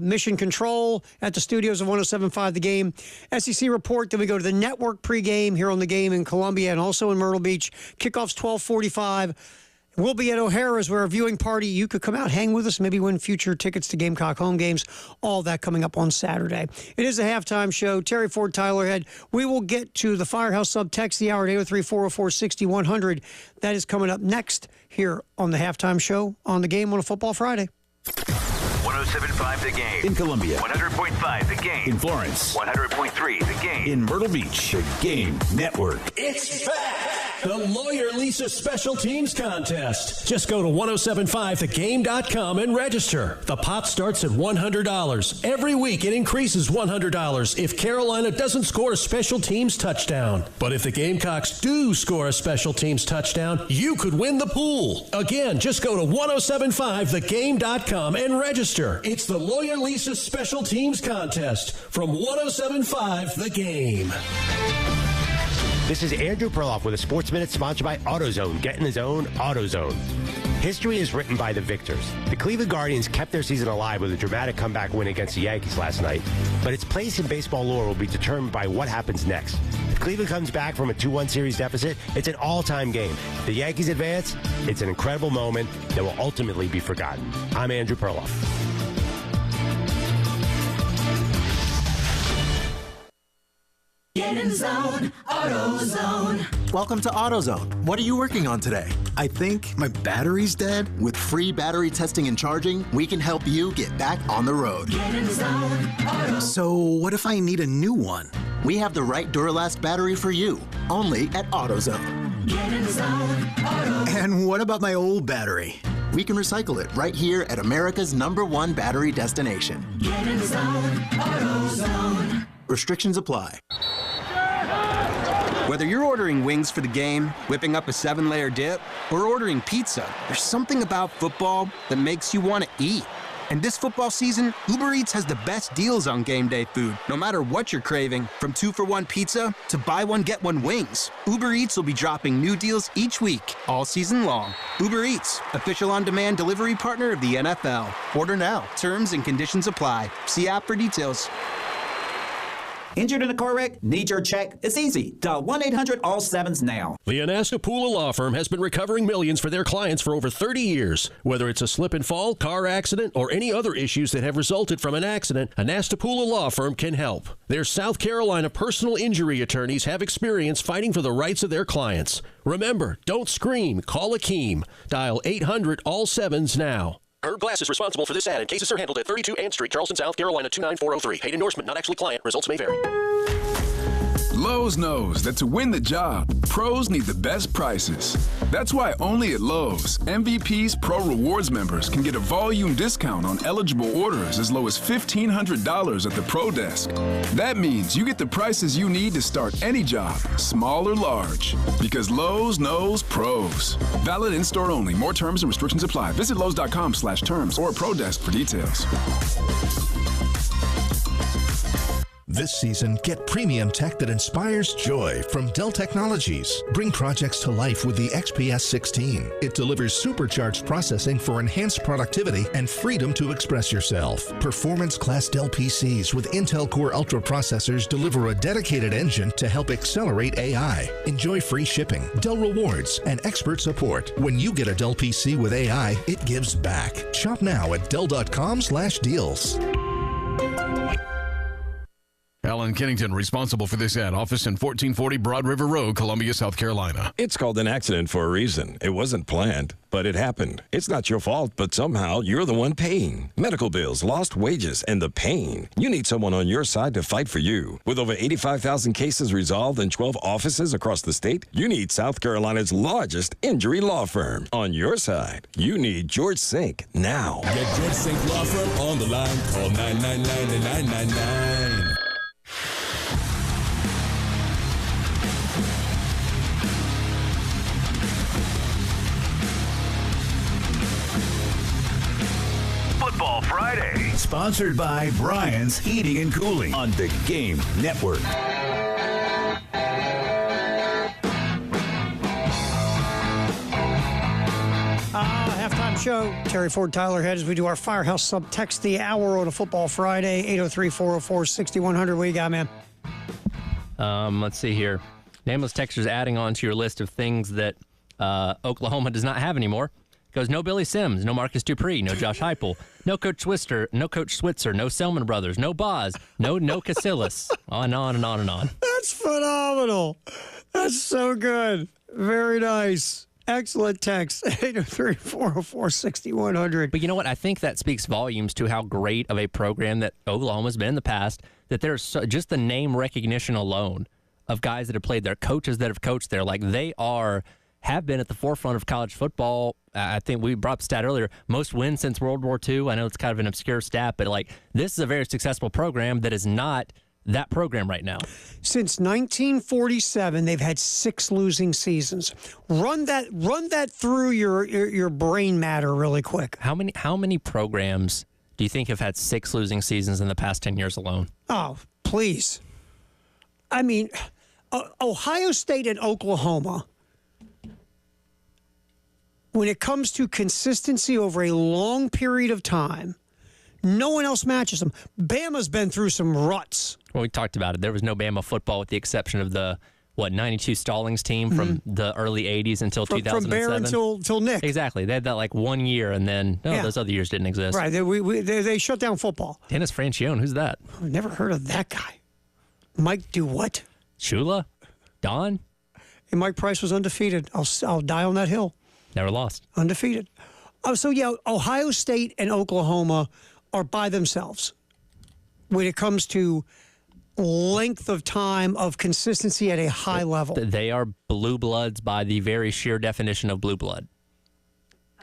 Mission Control at the studios of 107.5 The Game. SEC report, then we go to the network pregame here on The Game in Columbia and also in Myrtle Beach. Kickoff's 12:45. We'll be at O'Hara's where a viewing party. You could come out, hang with us, maybe win future tickets to Gamecock home games. All that coming up on Saturday. It is a halftime show. Terry Ford, Tyler Head. We will get to the Firehouse sub text the hour at 803-404-6100. That is coming up next here on the halftime show on The Game on a Football Friday. 107.5 The Game. In Columbia. 100.5 The Game. In Florence. 100.3 The Game. In Myrtle Beach. The Game Network. It's back! The Lawyer Lisa Special Teams Contest. Just go to 1075thegame.com and register. The pot starts at $100. Every week it increases $100 if Carolina doesn't score a special teams touchdown. But if the Gamecocks do score a special teams touchdown, you could win the pool. Again, just go to 1075thegame.com and register. It's the Lawyer Lisa Special Teams Contest from 1075 The Game. This is Andrew Perloff with a Sports Minute sponsored by AutoZone. Get in the zone, AutoZone. History is written by the victors. The Cleveland Guardians kept their season alive with a dramatic comeback win against the Yankees last night, but its place in baseball lore will be determined by what happens next. If Cleveland comes back from a 2-1 series deficit, it's an all-time game. If the Yankees advance, it's an incredible moment that will ultimately be forgotten. I'm Andrew Perloff. Get in the zone, AutoZone. Welcome to AutoZone. What are you working on today? I think my battery's dead. With free battery testing and charging, we can help you get back on the road. Get in the zone, AutoZone. So what if I need a new one? We have the right Duralast battery for you, only at AutoZone. Get in the zone, AutoZone. And what about my old battery? We can recycle it right here at America's #1 battery destination. Get in the zone, AutoZone. Restrictions apply. Whether you're ordering wings for the game, whipping up a 7-layer dip, or ordering pizza, there's something about football that makes you want to eat. And this football season, Uber Eats has the best deals on game day food, no matter what you're craving, from 2-for-1 pizza to buy one, get one wings. Uber Eats will be dropping new deals each week, all season long. Uber Eats, official on-demand delivery partner of the NFL. Order now. Terms and conditions apply. See app for details. Injured in a car wreck? Need your check? It's easy. Dial 1-800-ALL-7s now. The Anastapula Law Firm has been recovering millions for their clients for over 30 years. Whether it's a slip and fall, car accident, or any other issues that have resulted from an accident, Anastapula Law Firm can help. Their South Carolina personal injury attorneys have experience fighting for the rights of their clients. Remember, don't scream. Call Akeem. Dial 800-ALL-7s now. Herb Glass is responsible for this ad, and cases are handled at 32 Ann Street, Charleston, South Carolina, 29403. Paid endorsement, not actually client. Results may vary. Lowe's knows that to win the job, pros need the best prices. That's why only at Lowe's, MVP's Pro Rewards members can get a volume discount on eligible orders as low as $1,500 at the Pro Desk. That means you get the prices you need to start any job, small or large. Because Lowe's knows pros. Valid in-store only. More terms and restrictions apply. Visit Lowe's.com/terms or Pro Desk for details. This season, get premium tech that inspires joy from Dell Technologies. Bring projects to life with the XPS 16. It delivers supercharged processing for enhanced productivity and freedom to express yourself. Performance-class Dell PCs with Intel Core Ultra processors deliver a dedicated engine to help accelerate AI. Enjoy free shipping, Dell rewards, and expert support. When you get a Dell PC with AI, it gives back. Shop now at Dell.com/deals. Alan Kennington, responsible for this ad. Office in 1440 Broad River Road, Columbia, South Carolina. It's called an accident for a reason. It wasn't planned, but it happened. It's not your fault, but somehow you're the one paying. Medical bills, lost wages, and the pain. You need someone on your side to fight for you. With over 85,000 cases resolved in 12 offices across the state, you need South Carolina's largest injury law firm. On your side, you need George Sink now. Get George Sink Law Firm on the line. Call 999-9999. Football Friday. Sponsored by Brian's Heating and Cooling on the Game Network. Halftime show. Terry Ford, Tyler Head, as we do our Firehouse Sub Text the Hour on a Football Friday. 803-404-6100. What you got, man? Let's see here. Nameless Texter's adding on to your list of things that Oklahoma does not have anymore. Goes, no Billy Sims, no Marcus Dupree, no Josh Heupel, no Coach Switzer, no Selman Brothers, no Boz, no Casillas. On and on and on and on. That's phenomenal. That's so good. Very nice. Excellent text. 803-404-6100. But you know what? I think that speaks volumes to how great of a program that Oklahoma's been in the past, that there's just the name recognition alone of guys that have played there, coaches that have coached there. Like, they have been at the forefront of college football. I think we brought up the stat earlier, most wins since World War II. I know it's kind of an obscure stat, but like, this is a very successful program that is not that program right now. Since 1947, they've had 6 losing seasons. Run that through your brain matter really quick. How many programs do you think have had 6 losing seasons in the past 10 years alone? Oh, please. I mean, Ohio State and Oklahoma, when it comes to consistency over a long period of time, no one else matches them. Bama's been through some ruts. Well, we talked about it. There was no Bama football with the exception of the, 92 Stallings team from the early 80s until 2007. From Bear until Nick. Exactly. They had that like 1 year, and then those other years didn't exist. Right. They shut down football. Dennis Francione, who's that? I've never heard of that guy. Mike do what? Shula? Don? And Mike Price was undefeated. I'll die on that hill. Never lost. Undefeated. So, yeah, Ohio State and Oklahoma are by themselves when it comes to length of time of consistency at a high level. They are blue bloods by the very sheer definition of blue blood.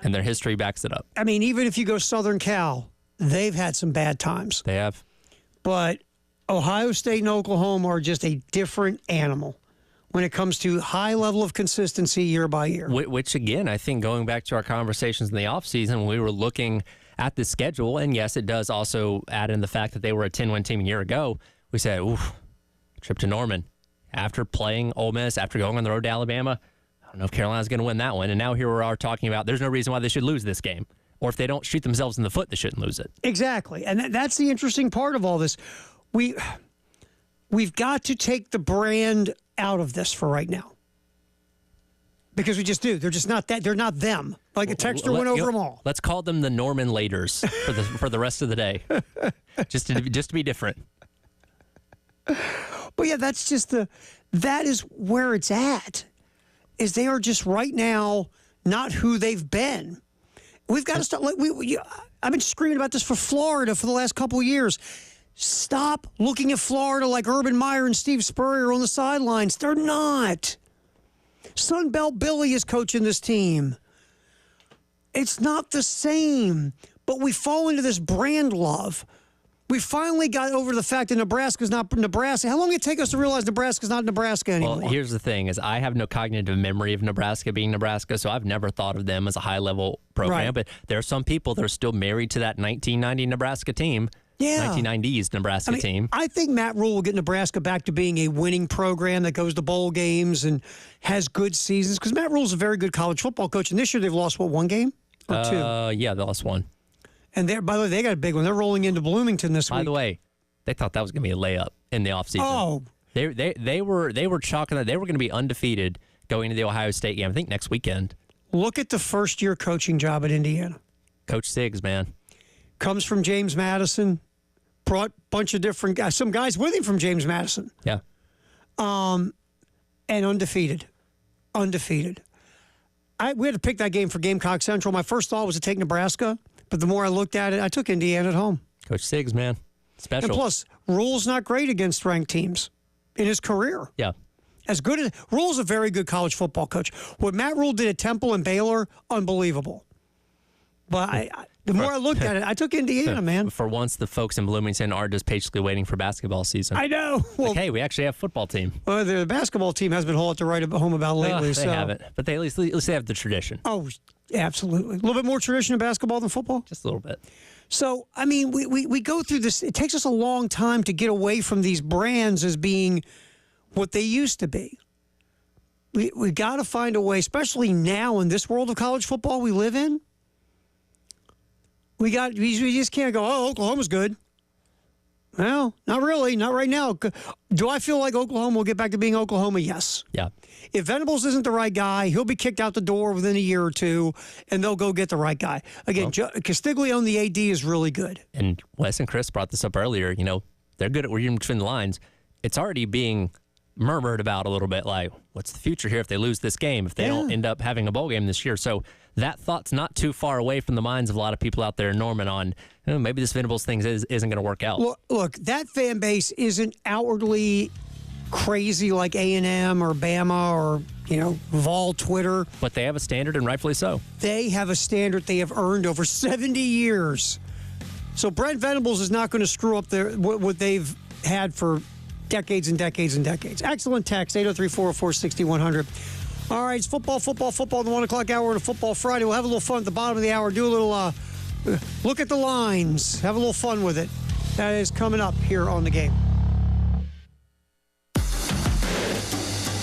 And their history backs it up. I mean, even if you go Southern Cal, they've had some bad times. They have. But Ohio State and Oklahoma are just a different animal when it comes to high level of consistency year by year. Which, again, I think going back to our conversations in the offseason when we were looking at the schedule, and yes, it does also add in the fact that they were a 10-win team a year ago, we said, oof, trip to Norman. After playing Ole Miss, after going on the road to Alabama, I don't know if Carolina's going to win that one. And now here we are talking about there's no reason why they should lose this game. Or if they don't shoot themselves in the foot, they shouldn't lose it. Exactly. And that's the interesting part of all this. We've got to take the brand out of this for right now. Because we just do. They're just not that. They're not them. Like a texter went over them all. Let's call them the Norman Laters for the rest of the day. just to be different. But yeah, that is where it's at. Is they are just right now not who they've been. We've got to start. I've been screaming about this for Florida for the last couple of years. Stop looking at Florida like Urban Meyer and Steve Spurrier on the sidelines. They're not. Sunbelt Billy is coaching this team. It's not the same. But we fall into this brand love. We finally got over the fact that Nebraska's not Nebraska. How long did it take us to realize Nebraska's not Nebraska anymore? Well, here's the thing, is I have no cognitive memory of Nebraska being Nebraska, so I've never thought of them as a high-level program. Right. But there are some people that are still married to that 1990 Nebraska team. Yeah. 1990s Nebraska team. I think Matt Rule will get Nebraska back to being a winning program that goes to bowl games and has good seasons. Because Matt Rule's a very good college football coach. And this year they've lost, one game? Or 2? Yeah, they lost 1. And by the way, they got a big one. They're rolling into Bloomington this week. By the way, they thought that was going to be a layup in the offseason. Oh. They were chalking that they were going to be undefeated going into the Ohio State game, I think next weekend. Look at the first-year coaching job at Indiana. Coach Siggs, man. Comes from James Madison. Brought a bunch of different guys, some guys with him from James Madison. Yeah. And undefeated. Undefeated. We had to pick that game for Gamecock Central. My first thought was to take Nebraska, but the more I looked at it, I took Indiana at home. Coach Siggs, man. Special. And plus, Rule's not great against ranked teams in his career. Yeah. Rule's a very good college football coach. What Matt Rule did at Temple and Baylor, unbelievable. But the more I looked at it, I took Indiana, man. For once, the folks in Bloomington are just patiently waiting for basketball season. I know. Well, hey, we actually have a football team. Well, the basketball team has been hard to write home about lately. They haven't, but at least they have the tradition. Oh, absolutely. A little bit more tradition in basketball than football? Just a little bit. So, I mean, we go through this. It takes us a long time to get away from these brands as being what they used to be. We got to find a way, especially now in this world of college football we live in. We just can't go, oh, Oklahoma's good. Well, not really. Not right now. Do I feel like Oklahoma will get back to being Oklahoma? Yes. Yeah. If Venables isn't the right guy, he'll be kicked out the door within a year or two, and they'll go get the right guy. Again, Castiglione, the AD, is really good. And Wes and Chris brought this up earlier. They're good at reading between the lines. It's already being murmured about a little bit, like, what's the future here if they lose this game, if they don't end up having a bowl game this year? So that thought's not too far away from the minds of a lot of people out there in Norman on maybe this Venables thing isn't going to work out. Look, that fan base isn't outwardly crazy like A&M or Bama or, Vol Twitter. But they have a standard, and rightfully so. They have a standard they have earned over 70 years. So Brent Venables is not going to screw up what they've had for decades and decades and decades. Excellent text, 803-404-6100. All right, it's football, the 1 o'clock hour on a Football Friday. We'll have a little fun at the bottom of the hour. Do a little look at the lines. Have a little fun with it. That is coming up here on The Game.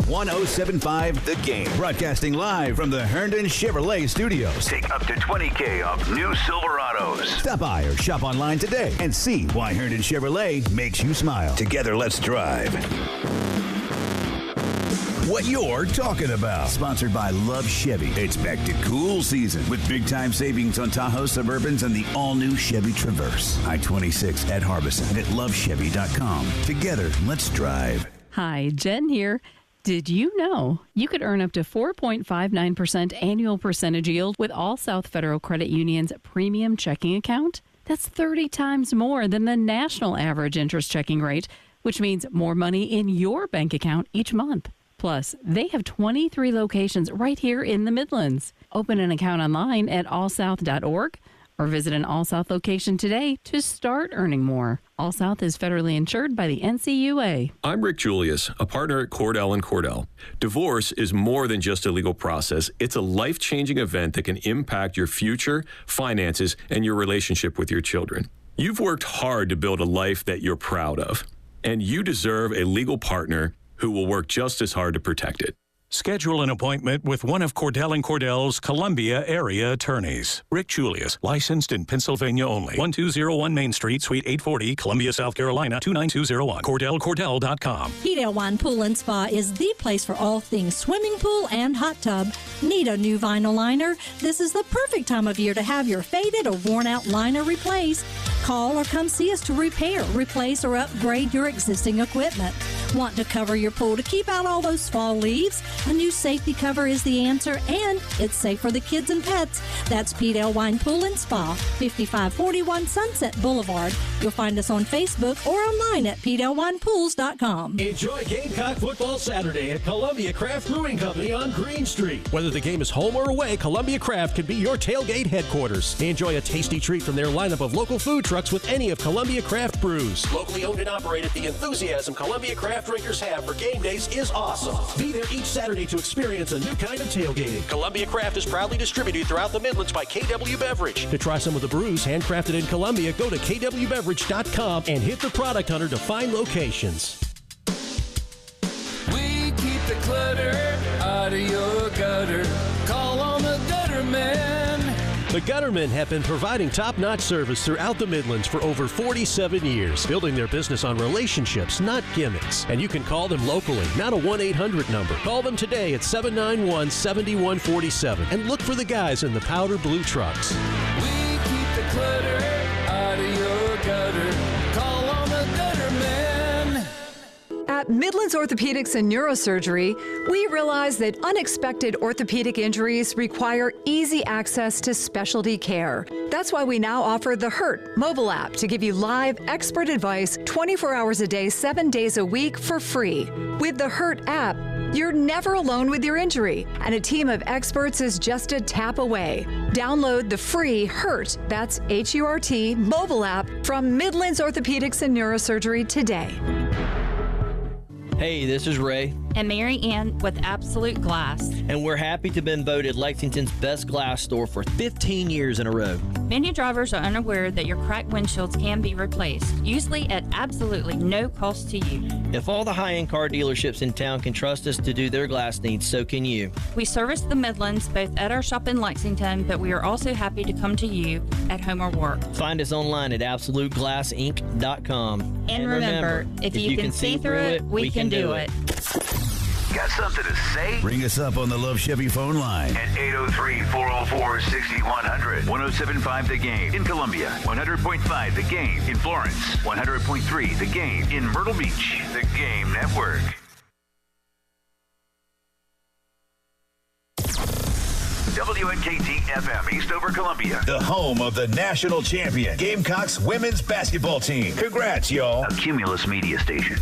107.5 The Game. Broadcasting live from the Herndon Chevrolet Studios. Take up to $20,000 off new Silverados. Stop by or shop online today and see why Herndon Chevrolet makes you smile. Together, let's drive. What you're talking about. Sponsored by Love Chevy. It's back to cool season with big-time savings on Tahoe Suburbans and the all-new Chevy Traverse. I-26 at Harbison and at lovechevy.com. Together, let's drive. Hi, Jen here. Did you know you could earn up to 4.59% annual percentage yield with All South Federal Credit Union's premium checking account? That's 30 times more than the national average interest checking rate, which means more money in your bank account each month. Plus, they have 23 locations right here in the Midlands. Open an account online at allsouth.org or visit an All South location today to start earning more. All South is federally insured by the NCUA. I'm Rick Julius, a partner at Cordell & Cordell. Divorce is more than just a legal process. It's a life-changing event that can impact your future, finances, and your relationship with your children. You've worked hard to build a life that you're proud of, and you deserve a legal partner who will work just as hard to protect it. Schedule an appointment with one of Cordell & Cordell's Columbia area attorneys. Rick Julius, licensed in Pennsylvania only. 1201 Main Street, Suite 840, Columbia, South Carolina, 29201. CordellCordell.com. Pete Elwine Pool and Spa is the place for all things swimming pool and hot tub. Need a new vinyl liner? This is the perfect time of year to have your faded or worn out liner replaced. Call or come see us to repair, replace, or upgrade your existing equipment. Want to cover your pool to keep out all those fall leaves? A new safety cover is the answer, and it's safe for the kids and pets. That's Pete Elwine Pool and Spa, 5541 Sunset Boulevard. You'll find us on Facebook or online at PeteElwinePools.com. Enjoy Gamecock Football Saturday at Columbia Craft Brewing Company on Green Street. Whether the game is home or away, Columbia Craft can be your tailgate headquarters. Enjoy a tasty treat from their lineup of local food trucks with any of Columbia Craft brews. Locally owned and operated, the enthusiasm Columbia Craft drinkers have for game days is awesome. Be there each Saturday to experience a new kind of tailgating. Columbia Craft is proudly distributed throughout the Midlands by KW Beverage. To try some of the brews handcrafted in Columbia, go to kwbeverage.com and hit the product hunter to find locations. We keep the clutter out of your gutter. Call on the gutter man. The Guttermen have been providing top-notch service throughout the Midlands for over 47 years, building their business on relationships, not gimmicks. And you can call them locally, not a 1-800 number. Call them today at 791-7147 and look for the guys in the powder blue trucks. We keep the clutter out of your gutter. Call on the gutter man. At Midlands Orthopedics and Neurosurgery, we realize that unexpected orthopedic injuries require easy access to specialty care. That's why we now offer the HURT mobile app to give you live expert advice 24 hours a day, 7 days a week for free. With the HURT app, you're never alone with your injury, and a team of experts is just a tap away. Download the free HURT, that's H-U-R-T, mobile app from Midlands Orthopedics and Neurosurgery today. Hey, this is Ray. And Mary Ann with Absolute Glass. And we're happy to have been voted Lexington's best glass store for 15 years in a row. Many drivers are unaware that your cracked windshields can be replaced, usually at absolutely no cost to you. If all the high-end car dealerships in town can trust us to do their glass needs, so can you. We service the Midlands both at our shop in Lexington, but we are also happy to come to you at home or work. Find us online at AbsoluteGlassInc.com. And remember, if you can see through it, we can do it. Got something to say? Ring us up on the Love Chevy phone line at 803-404-6100. 107.5 The Game in Columbia. 100.5 The Game in Florence. 100.3 The Game in Myrtle Beach. The Game Network. WNKT FM, Eastover, Columbia. The home of the national champion Gamecocks women's basketball team. Congrats, y'all. A Cumulus media station.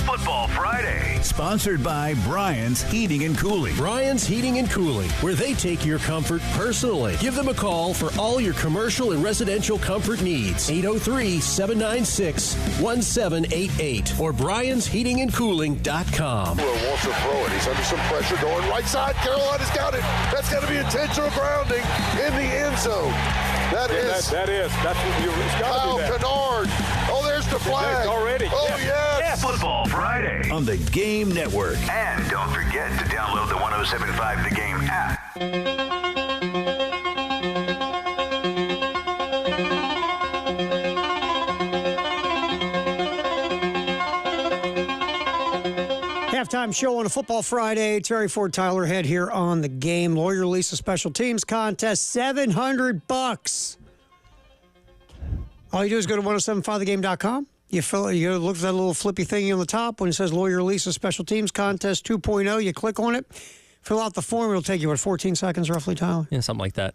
Football Friday. Sponsored by Brian's Heating and Cooling. Brian's Heating and Cooling, where they take your comfort personally. Give them a call for all your commercial and residential comfort needs. 803-796-1788 or briansheatingandcooling.com. Wants to throw it. He's under some pressure going right side. Carolina's got it. That's got to be intentional grounding in the end zone. That is. It's got to be that. Kennard. Oh, there's the flag. Already. Oh, yes. Football Friday on the Game Network. And don't forget to download the 107.5 The Game app. Halftime show on a Football Friday. Terry Ford, Tyler Head here on The Game. Lawyer Lisa Special Teams Contest, $700. All you do is go to 1075thegame.com. You look at that little flippy thingy on the top when it says Lawyer Lisa Special Teams Contest 2.0. You click on it, fill out the form. It'll take you, 14 seconds roughly, Tyler? Yeah, something like that.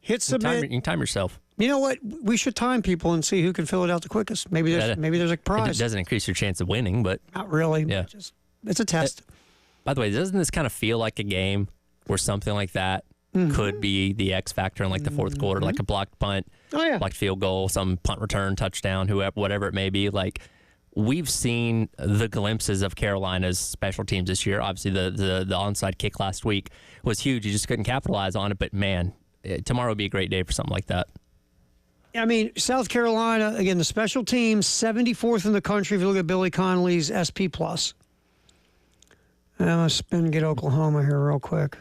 Hit submit. You can time yourself. You know what? We should time people and see who can fill it out the quickest. Maybe there's a prize. It doesn't increase your chance of winning, but... Not really. Yeah. It's a test. By the way, doesn't this kind of feel like a game where something like that could be the X factor in like the fourth quarter, like a blocked punt, blocked field goal, some punt return, touchdown, whatever it may be? Like, we've seen the glimpses of Carolina's special teams this year. Obviously, the onside kick last week was huge. You just couldn't capitalize on it. But, man, tomorrow would be a great day for something like that. I mean, South Carolina, again, the special teams, 74th in the country if you look at Billy Connolly's SP+. Let's spin and get Oklahoma here real quick.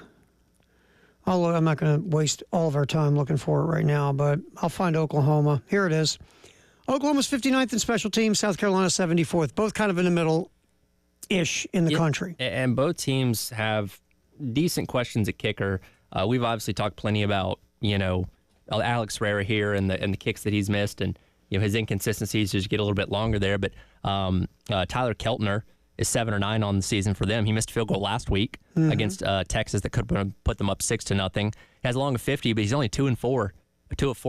I'm not going to waste all of our time looking for it right now, but I'll find Oklahoma. Here it is. Oklahoma's 59th in special teams, South Carolina 74th, both kind of in the middle-ish in the country. And both teams have decent questions at kicker. We've obviously talked plenty about, Alex Herrera here and the kicks that he's missed and, his inconsistencies just get a little bit longer there. But Tyler Keltner is 7 or 9 on the season for them. He missed a field goal last week against Texas that could put them up 6-0. He has a long of 50, but he's only 2 of 4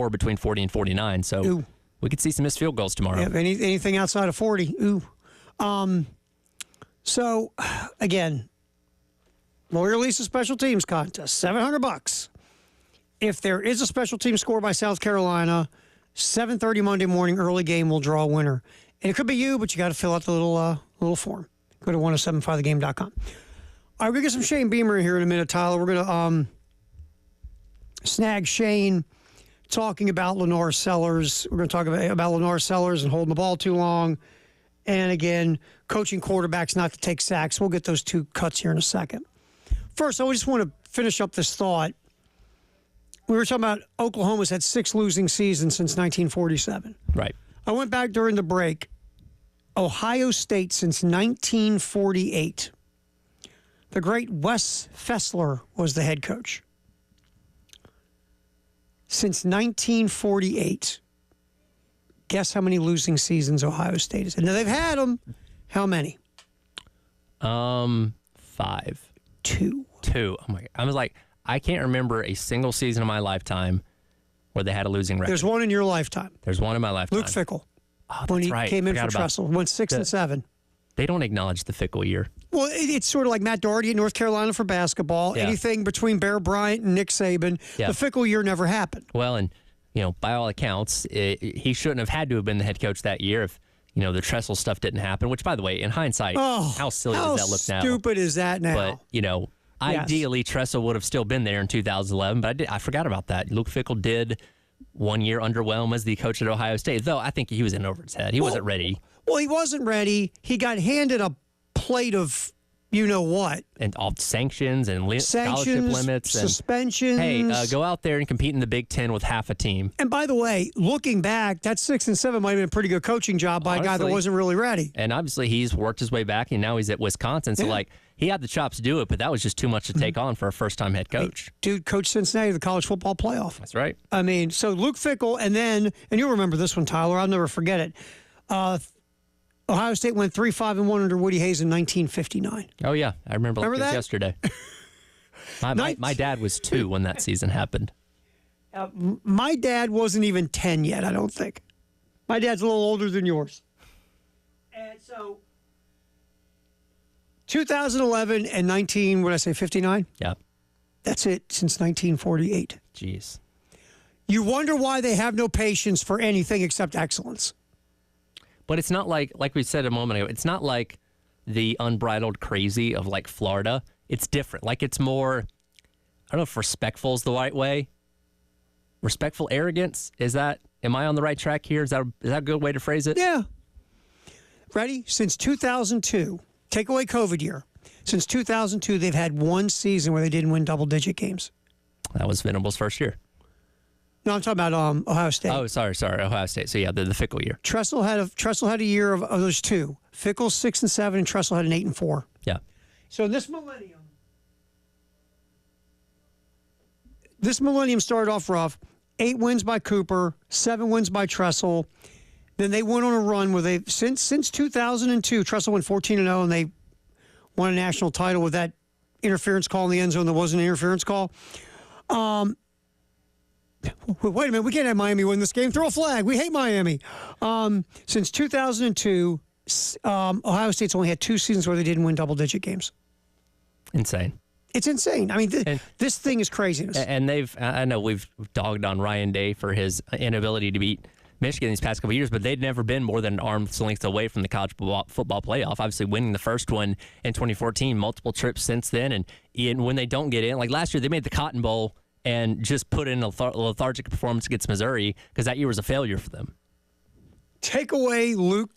between 40 and 49. So we could see some missed field goals tomorrow. Yeah, anything outside of 40. Ooh. So again, Lawyer Lisa Special Teams Contest, $700. If there is a special team score by South Carolina, 7:30 Monday morning, early game, we'll draw a winner. And it could be you, but you got to fill out the little form. Go to 1075thegame.com. All right, we're going to get some Shane Beamer in here in a minute, Tyler. We're going to snag Shane talking about Lenore Sellers. We're going to talk about Lenore Sellers and holding the ball too long. And, again, coaching quarterbacks not to take sacks. We'll get those two cuts here in a second. First, I just want to finish up this thought. We were talking about Oklahoma's had 6 losing seasons since 1947. Right. I went back during the break. Ohio State since 1948. The great Wes Fessler was the head coach. Since 1948. Guess how many losing seasons Ohio State has had? Now, they've had them. How many? 5. 2. Oh, my God. I was like, I can't remember a single season of my lifetime where they had a losing record. There's one in your lifetime. There's one in my lifetime. Luke Fickell. Oh, when he right. came in for Tressel. Went 6 and 7. They don't acknowledge the Fickell year. Well, it's sort of like Matt Doherty at North Carolina for basketball. Yeah. Anything between Bear Bryant and Nick Saban, Yeah. the Fickell year never happened. Well, and, by all accounts, he shouldn't have had to have been the head coach that year if, the Tressel stuff didn't happen, which, by the way, in hindsight, how silly does that look now? How stupid is that now? But, ideally, Tressel would have still been there in 2011, but I forgot about that. Luke Fickell did 1 year underwhelm as the coach at Ohio State, though I think he was in over his head. He wasn't ready. Well, he wasn't ready. He got handed a plate of what. And all sanctions and scholarship limits. And, suspensions. hey, go out there and compete in the Big Ten with half a team. And by the way, looking back, that 6 and 7 might have been a pretty good coaching job by a guy that wasn't really ready. And obviously he's worked his way back, and now he's at Wisconsin. So, he had the chops to do it, but that was just too much to take on for a first-time head coach. Dude, coach Cincinnati, the college football playoff. That's right. I mean, so Luke Fickell, and you'll remember this one, Tyler. I'll never forget it. Ohio State went 3-5-1 under Woody Hayes in 1959. Oh, yeah. I remember like that? Yesterday. my dad was 2 when that season happened. My dad wasn't even 10 yet, I don't think. My dad's a little older than yours. And so 2011 and 59? Yeah. That's it since 1948. Jeez. You wonder why they have no patience for anything except excellence. But it's not like we said a moment ago, it's not like the unbridled crazy of like Florida. It's different. Like it's more, I don't know if respectful is the right way. Respectful arrogance. Am I on the right track here? Is that a good way to phrase it? Yeah. Ready? Since 2002, take away COVID year. Since 2002, they've had one season where they didn't win double-digit games. That was Venable's first year. No, I'm talking about Ohio State. Oh, sorry, Ohio State. So yeah, the Fickell year. Tressel had a year of those two. Fickell 6 and 7, and Tressel had an 8 and 4. Yeah. So this millennium started off rough. 8 wins by Cooper, 7 wins by Tressel. Then they went on a run where they since 2002, Tressel went 14-0, and they won a national title with that interference call in the end zone that wasn't an interference call. Wait a minute, we can't have Miami win this game. Throw a flag. We hate Miami. Since 2002, Ohio State's only had 2 seasons where they didn't win double-digit games. Insane. It's insane. I mean, this thing is craziness. And I know we've dogged on Ryan Day for his inability to beat Michigan these past couple of years, but they'd never been more than an arm's length away from the college football playoff. Obviously, winning the first one in 2014, multiple trips since then. And when they don't get in, like last year, they made the Cotton Bowl and just put in a lethargic performance against Missouri because that year was a failure for them. Take away the Luke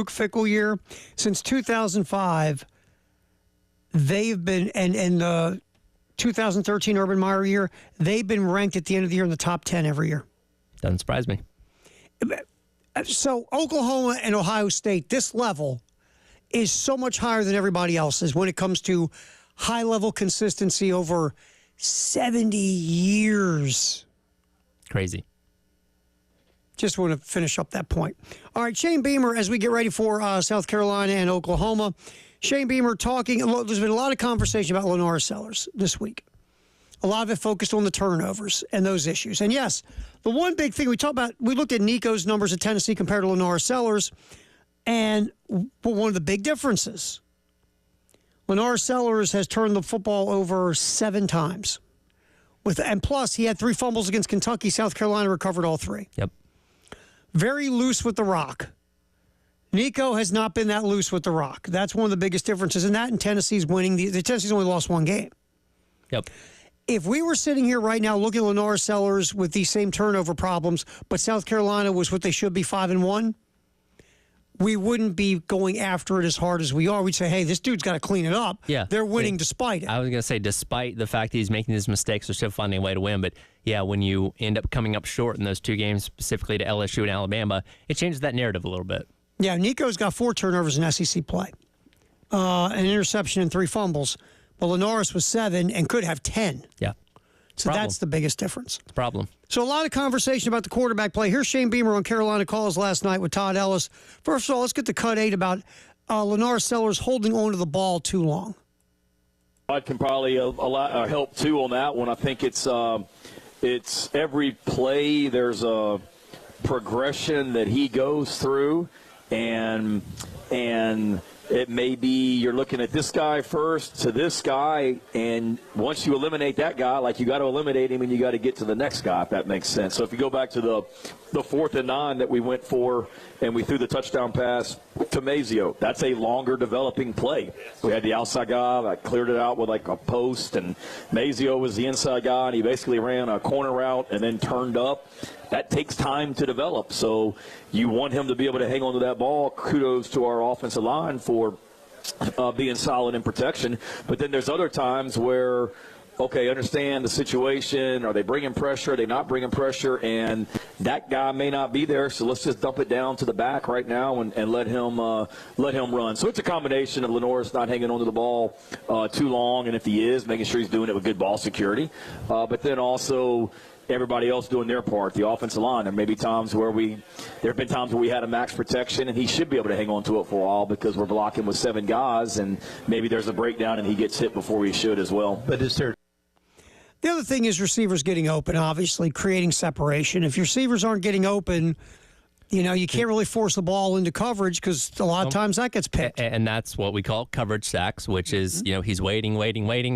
Fickell year. Since 2005, they've been, and the 2013 Urban Meyer year, they've been ranked at the end of the year in the top 10 every year. Doesn't surprise me. So Oklahoma and Ohio State, this level is so much higher than everybody else's when it comes to high-level consistency over 70 years. Crazy. Just want to finish up that point. All right, Shane Beamer, as we get ready for South Carolina and Oklahoma. Shane Beamer talking, there's been a lot of conversation about Lenora Sellers this week. A lot of it focused on the turnovers and those issues. And yes, the one big thing we looked at Nico's numbers at Tennessee compared to Lenora Sellers, and one of the big differences, Lenora Sellers has turned the football over 7 times. And plus, he had 3 fumbles against Kentucky. South Carolina recovered all 3. Yep. Very loose with the rock. Nico has not been that loose with the rock. That's one of the biggest differences. And that and Tennessee's winning. The Tennessee's only lost 1 game. Yep. If we were sitting here right now looking at Lenora Sellers with these same turnover problems, but South Carolina was what they should be 5-1, we wouldn't be going after it as hard as we are. We'd say, hey, this dude's got to clean it up. Yeah. They're winning despite it. I was going to say, despite the fact that he's making these mistakes, they're still finding a way to win. But, yeah, when you end up coming up short in those 2 games, specifically to LSU and Alabama, it changes that narrative a little bit. Yeah, Nico's got 4 turnovers in SEC play. An interception and 3 fumbles. But Lenoris was 7 and could have 10. Yeah. So that's the biggest difference. It's a problem. So a lot of conversation about the quarterback play. Here's Shane Beamer on Carolina Calls last night with Todd Ellis. First of all, let's get to cut 8 about Lenora Sellers holding on to the ball too long. I can probably help too on that one. I think it's every play there's a progression that he goes through, and it may be you're looking at this guy first to this guy, and once you eliminate that guy, like you got to eliminate him and you got to get to the next guy, if that makes sense. So if you go back to the 4th and 9 that we went for and we threw the touchdown pass to Mazio, that's a longer developing play. We had the outside guy that cleared it out with like a post, and Mazio was the inside guy, and he basically ran a corner route and then turned up. That takes time to develop. So you want him to be able to hang on to that ball. Kudos to our offensive line for being solid in protection. But then there's other times where, okay, understand the situation. Are they bringing pressure? Are they not bringing pressure? And that guy may not be there, so let's just dump it down to the back right now and let him run. So it's a combination of Lenoris not hanging onto the ball too long, and if he is, making sure he's doing it with good ball security. But then also everybody else doing their part, the offensive line. There may be times where there have been times where we had a max protection, and he should be able to hang on to it for a while because we're blocking with 7 guys, and maybe there's a breakdown and he gets hit before he should as well. But is there? The other thing is receivers getting open, obviously, creating separation. If your receivers aren't getting open, you can't really force the ball into coverage because a lot of times that gets picked. And that's what we call coverage sacks, which is, he's waiting,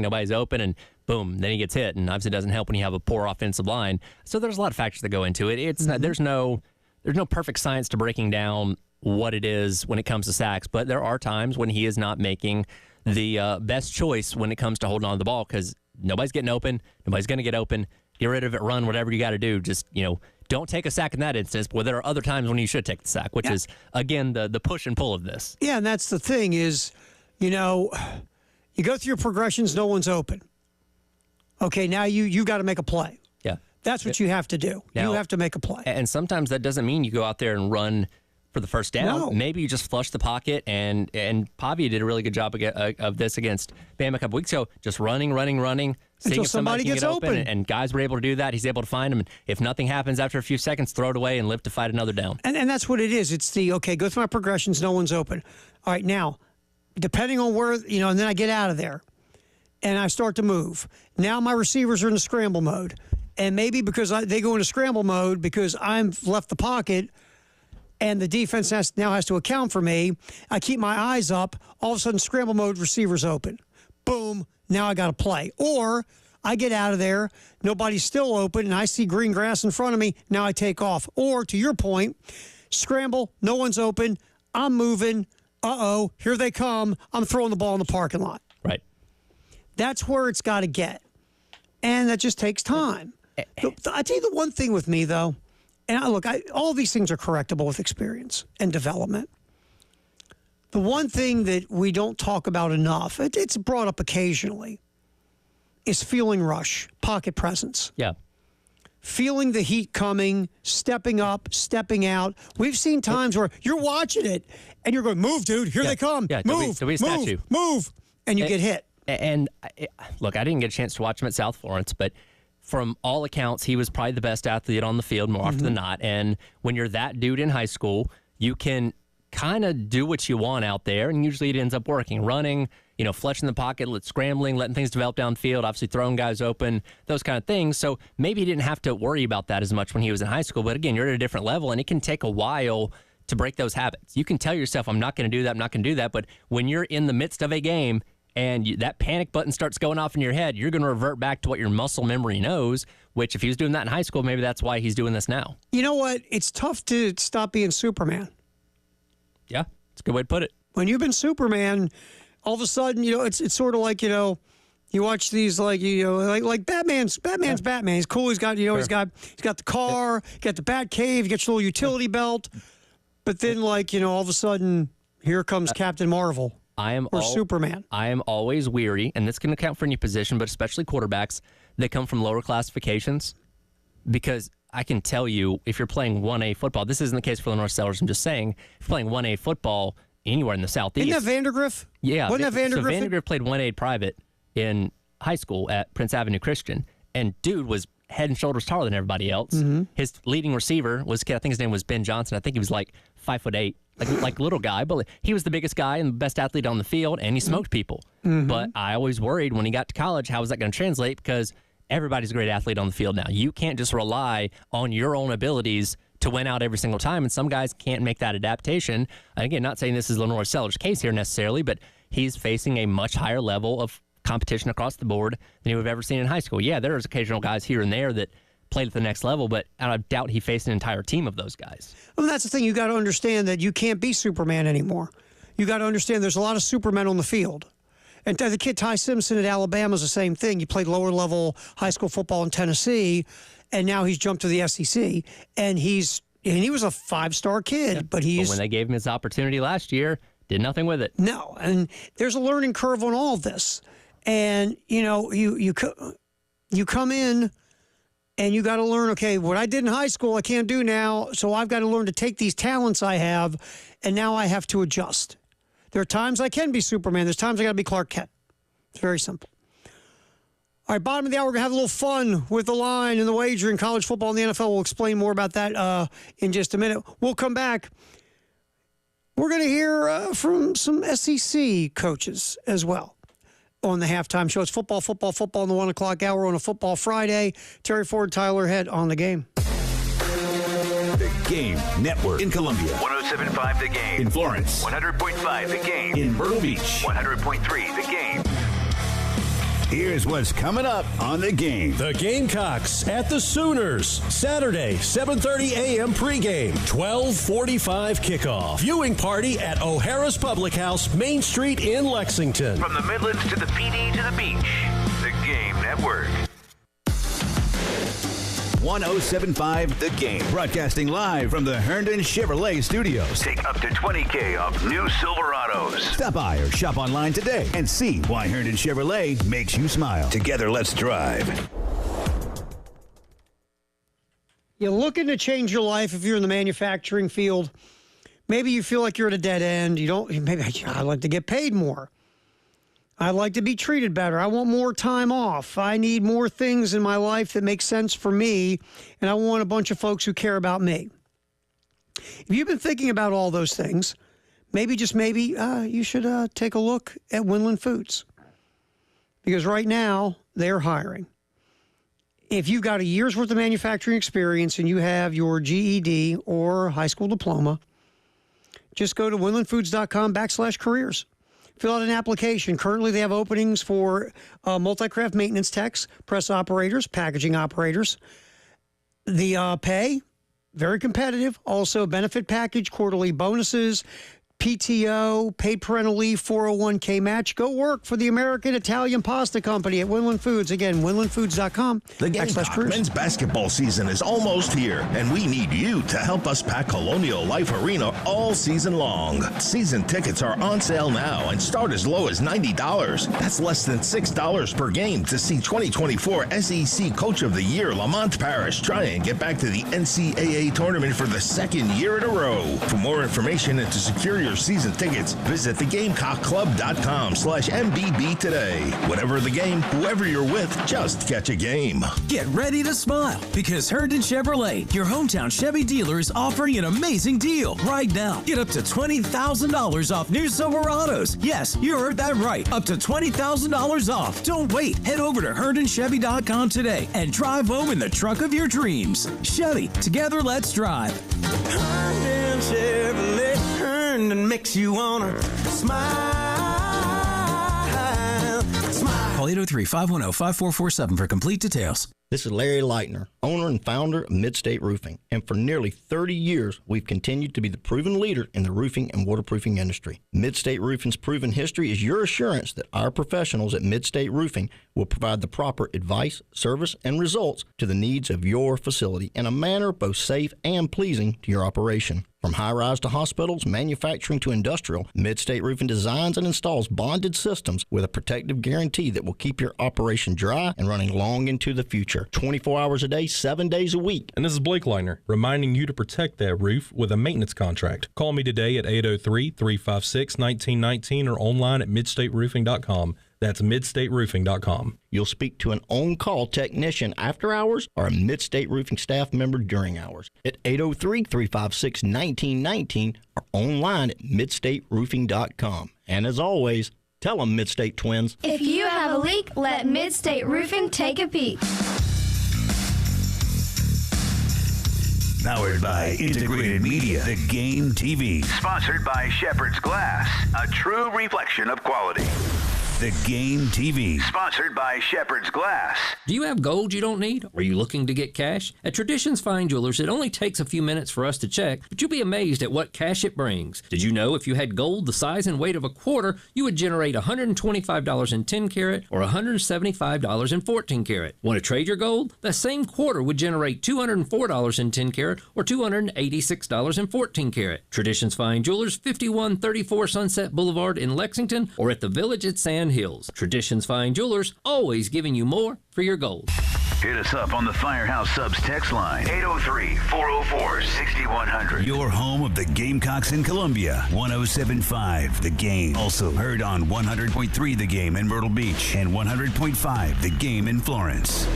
nobody's open, and boom, then he gets hit. And obviously it doesn't help when you have a poor offensive line. So there's a lot of factors that go into it. It's not, there's no perfect science to breaking down what it is when it comes to sacks, but there are times when he is not making the best choice when it comes to holding on to the ball because nobody's getting open, nobody's going to get open. Get rid of it, run, whatever you got to do. Just, don't take a sack in that instance, but there are other times when you should take the sack, which is, again, the push and pull of this. Yeah, and that's the thing is, you go through your progressions, no one's open. Okay, now you got to make a play. Yeah. That's what you have to do. Now, you have to make a play. And sometimes that doesn't mean you go out there and run for the first down. No. Maybe you just flush the pocket, and Pavia did a really good job of this against Bama a couple weeks ago, just running, seeing until if somebody can gets get open. open. And guys were able to do that. He's able to find them. And if nothing happens after a few seconds, throw it away and live to fight another down. And that's what it is. It's go through my progressions, no one's open. All right, now, depending on where, and then I get out of there, and I start to move. Now my receivers are in the scramble mode. And maybe because they go into scramble mode because I've left the pocket and the defense now has to account for me, I keep my eyes up, all of a sudden scramble mode, receivers open. Boom, now I got to play. Or I get out of there, nobody's still open, and I see green grass in front of me, now I take off. Or, to your point, scramble, no one's open, I'm moving, here they come, I'm throwing the ball in the parking lot. Right. That's where it's got to get. And that just takes time. I tell you the one thing with me, though, and all these things are correctable with experience and development. The one thing that we don't talk about enough, it's brought up occasionally, is feeling rush, pocket presence. Yeah. Feeling the heat coming, stepping up, stepping out. We've seen times where you're watching it and you're going, move, dude, here they come. Yeah, move, don't be a statue. Move, and you get hit. And look, I didn't get a chance to watch him at South Florence, but from all accounts, he was probably the best athlete on the field more often than not. And when you're that dude in high school, you can kind of do what you want out there, and usually it ends up working. Running, flushing the pocket, scrambling, letting things develop downfield, obviously throwing guys open, those kind of things. So maybe he didn't have to worry about that as much when he was in high school. But again, you're at a different level, and it can take a while to break those habits. You can tell yourself, I'm not going to do that, I'm not going to do that. But when you're in the midst of a game, and that panic button starts going off in your head, you're going to revert back to what your muscle memory knows, which if he was doing that in high school, maybe that's why he's doing this now. You know what? It's tough to stop being Superman. Yeah, it's a good way to put it. When you've been Superman, all of a sudden, it's sort of like, you watch these like Batman's Batman. He's cool. He's got, he's got the car, got the Bat Cave, you got your little utility belt. But then all of a sudden, here comes Captain Marvel. Superman. I am always weary, and this can account for any position, but especially quarterbacks that come from lower classifications, because I can tell you, if you're playing 1A football, this isn't the case for the North Sellers, I'm just saying, if you're playing 1A football anywhere in the Southeast. Isn't that Vandergriff? Yeah. Wasn't that Vandergriff? So Vandergriff played 1A private in high school at Prince Avenue Christian, and dude was head and shoulders taller than everybody else. Mm-hmm. His leading receiver was, I think his name was Ben Johnson. I think he was like 5'8", like little guy, but he was the biggest guy and the best athlete on the field, and he smoked people. Mm-hmm. But I always worried when he got to college, how was that going to translate? Because everybody's a great athlete on the field now. You can't just rely on your own abilities to win out every single time, and some guys can't make that adaptation. And again, not saying this is Lenore Seller's case here necessarily, but he's facing a much higher level of competition across the board than you've ever seen in high school. Yeah, there's occasional guys here and there that played at the next level, but I doubt he faced an entire team of those guys. Well, that's the thing. You got to understand that you can't be Superman anymore. You got to understand there's a lot of Supermen on the field. And the kid Ty Simpson at Alabama is the same thing. He played lower level high school football in Tennessee, and now he's jumped to the SEC. And he was a 5-star kid, but when they gave him his opportunity last year, did nothing with it. No, and there's a learning curve on all of this. And you come in and you got to learn. Okay, what I did in high school, I can't do now. So I've got to learn to take these talents I have, and now I have to adjust. There are times I can be Superman. There's times I got to be Clark Kent. It's very simple. All right, bottom of the hour, we're going to have a little fun with the line and the wager in college football and the NFL. We'll explain more about that in just a minute. We'll come back. We're going to hear from some SEC coaches as well on the halftime show. It's football in the 1 o'clock hour on a Football Friday. Terry Ford, Tyler Head on the game. The Game Network in Columbia. 107.5 The Game. In Florence. 100.5 The Game. In Myrtle Beach. 100.3 The Game. Here's what's coming up on The Game. The Gamecocks at the Sooners. Saturday, 7:30 a.m. pregame. 12:45 kickoff. Viewing party at O'Hara's Public House, Main Street in Lexington. From the Midlands to the PD to the beach. The Game Network. 107.5 The Game. Broadcasting live from the Herndon Chevrolet Studios. Take up to $20,000 off new Silverados. Stop by or shop online today and see why Herndon Chevrolet makes you smile. Together, let's drive. You're looking to change your life if you're in the manufacturing field. Maybe you feel like you're at a dead end. Maybe I'd like to get paid more. I'd like to be treated better. I want more time off. I need more things in my life that make sense for me, and I want a bunch of folks who care about me. If you've been thinking about all those things, maybe, just maybe, you should take a look at Winland Foods. Because right now, they're hiring. If you've got a year's worth of manufacturing experience and you have your GED or high school diploma, just go to winlandfoods.com/careers. Fill out an application. Currently, they have openings for multi-craft maintenance techs, press operators, packaging operators. The pay, very competitive. Also, benefit package, quarterly bonuses, PTO, paid parental leave, 401k match. Go work for the American Italian Pasta Company at Winland Foods. Again, winlandfoods.com. The Gamecock men's basketball season is almost here, and we need you to help us pack Colonial Life Arena all season long. Season tickets are on sale now and start as low as $90. That's less than $6 per game to see 2024 SEC Coach of the Year Lamont Parrish try and get back to the NCAA tournament for the second year in a row. For more information and to secure your season tickets, visit thegamecockclub.com/MBB today. Whatever the game, whoever you're with, just catch a game. Get ready to smile because Herndon Chevrolet, your hometown Chevy dealer, is offering an amazing deal right now. Get up to $20,000 off new Silverados. Yes, you heard that right. Up to $20,000 off. Don't wait. Head over to HerndonChevy.com today and drive home in the truck of your dreams. Chevy, together let's drive. Herndon Chevrolet, Herndon makes you wanna smile. Smile. Call 803-510-5447 for complete details. This is Larry Leitner, owner and founder of Midstate Roofing, and for nearly 30 years, we've continued to be the proven leader in the roofing and waterproofing industry. Midstate Roofing's proven history is your assurance that our professionals at Midstate Roofing will provide the proper advice, service, and results to the needs of your facility in a manner both safe and pleasing to your operation. From high-rise to hospitals, manufacturing to industrial, Midstate Roofing designs and installs bonded systems with a protective guarantee that will keep your operation dry and running long into the future. 24 hours a day, 7 days a week. And this is Blake Leitner, reminding you to protect that roof with a maintenance contract. Call me today at 803-356-1919 or online at midstateroofing.com. That's midstateroofing.com. You'll speak to an on-call technician after hours or a Midstate Roofing staff member during hours at 803-356-1919 or online at midstateroofing.com. And as always, tell them Midstate Twins. If you have a leak, let Midstate Roofing take a peek. Powered by Integrated Media, The Game TV. Sponsored by Shepherd's Glass, a true reflection of quality. The Game TV. Sponsored by Shepherd's Glass. Do you have gold you don't need? Are you looking to get cash? At Traditions Fine Jewelers, it only takes a few minutes for us to check, but you'll be amazed at what cash it brings. Did you know if you had gold the size and weight of a quarter, you would generate $125 in 10 karat or $175 in 14 karat? Want to trade your gold? That same quarter would generate $204 in 10 karat or $286 in 14 karat. Traditions Fine Jewelers, 5134 Sunset Boulevard in Lexington, or at the Village at Sand Hills. Traditions Fine Jewelers, always giving you more for your gold. Hit us up on the Firehouse Subs text line, 803-404-6100. Your home of the Gamecocks in Columbia, 107.5 The Game. Also heard on 100.3 The Game in Myrtle Beach and 100.5 The Game in Florence.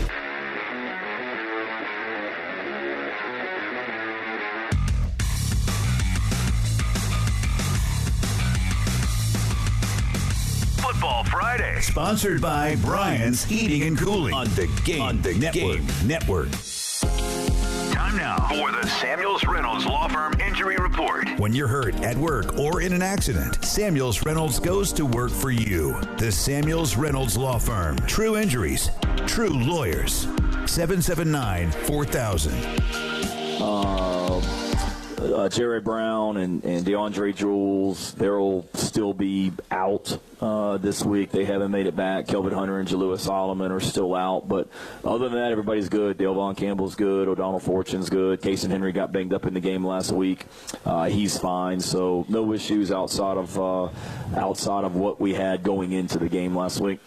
Football Friday. Sponsored by Brian's Heating and Cooling on the Game Network. Time now for the Samuels Reynolds Law Firm Injury Report. When you're hurt at work or in an accident, Samuels Reynolds goes to work for you. The Samuels Reynolds Law Firm. True injuries, true lawyers. 779-4000. Jared Brown and DeAndre Jules, they'll still be out this week. They haven't made it back. Kelvin Hunter and Jalewis Solomon are still out. But other than that, everybody's good. Dale Von Campbell's good. O'Donnell Fortune's good. Casey Henry got banged up in the game last week. He's fine. So no issues outside of what we had going into the game last week.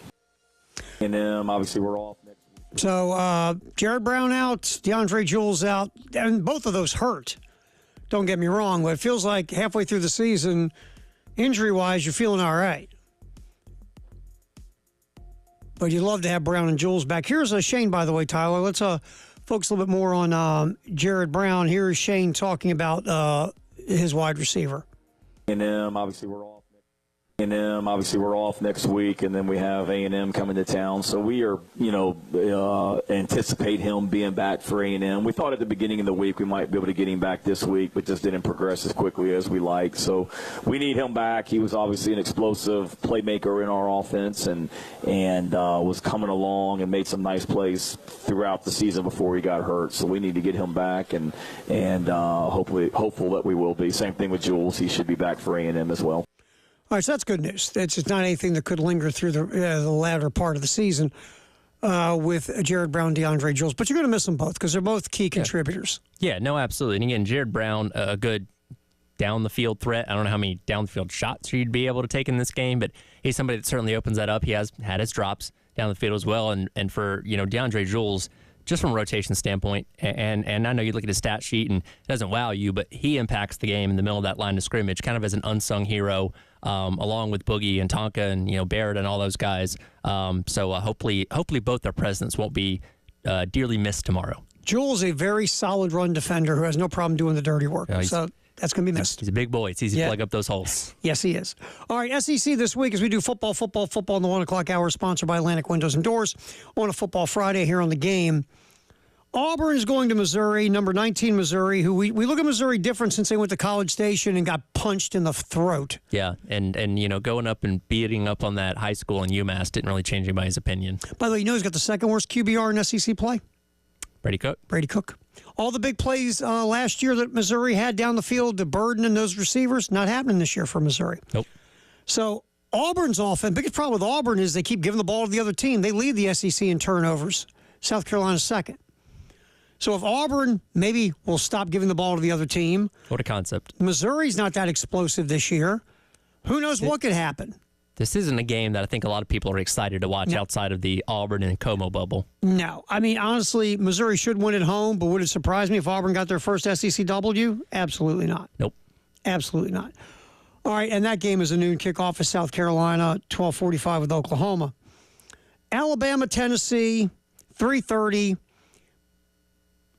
And then obviously we're off next week. So Jared Brown out, DeAndre Jules out, and both of those hurt. Don't get me wrong, but it feels like halfway through the season, injury-wise, you're feeling all right. But you'd love to have Brown and Jules back. Here's Shane, by the way, Tyler. Let's focus a little bit more on Jared Brown. Here's Shane talking about his wide receiver. And obviously we're off. Next week, and then we have A&M coming to town. So we are, anticipate him being back for A&M. We thought at the beginning of the week we might be able to get him back this week, but just didn't progress as quickly as we liked. So we need him back. He was obviously an explosive playmaker in our offense, and was coming along and made some nice plays throughout the season before he got hurt. So we need to get him back, and hopeful that we will be. Same thing with Jules. He should be back for A&M as well. All right, so that's good news. It's not anything that could linger through the latter part of the season with Jared Brown, DeAndre Jules. But you're going to miss them both because they're both key contributors. Yeah, no, absolutely. And again, Jared Brown, a good down-the-field threat. I don't know how many down-the-field shots you'd be able to take in this game, but he's somebody that certainly opens that up. He has had his drops down the field as well. And for, DeAndre Jules, just from a rotation standpoint, and I know you look at his stat sheet and it doesn't wow you, but he impacts the game in the middle of that line of scrimmage, kind of as an unsung hero, along with Boogie and Tonka and Barrett and all those guys. So hopefully both their presence won't be dearly missed tomorrow. Jules, a very solid run defender who has no problem doing the dirty work. So that's going to be missed. He's a big boy. It's easy to plug up those holes. Yes, he is. All right, SEC this week as we do football in the 1 o'clock hour, sponsored by Atlantic Windows and Doors on a Football Friday here on The Game. Auburn is going to Missouri, number 19 Missouri, who we look at Missouri different since they went to College Station and got punched in the throat. Yeah, and going up and beating up on that high school in UMass didn't really change anybody's opinion. By the way, who's got the second worst QBR in SEC play? Brady Cook. All the big plays last year that Missouri had down the field, the burden and those receivers, not happening this year for Missouri. Nope. So Auburn's offense, biggest problem with Auburn is they keep giving the ball to the other team. They lead the SEC in turnovers. South Carolina's second. So if Auburn maybe will stop giving the ball to the other team. What a concept. Missouri's not that explosive this year. Who knows what could happen? This isn't a game that I think a lot of people are excited to watch outside of the Auburn and Como bubble. No. I mean, honestly, Missouri should win at home, but would it surprise me if Auburn got their first SEC W? Absolutely not. Nope. Absolutely not. All right, and that game is a noon kickoff at South Carolina, 12:45 with Oklahoma. Alabama, Tennessee, 3:30.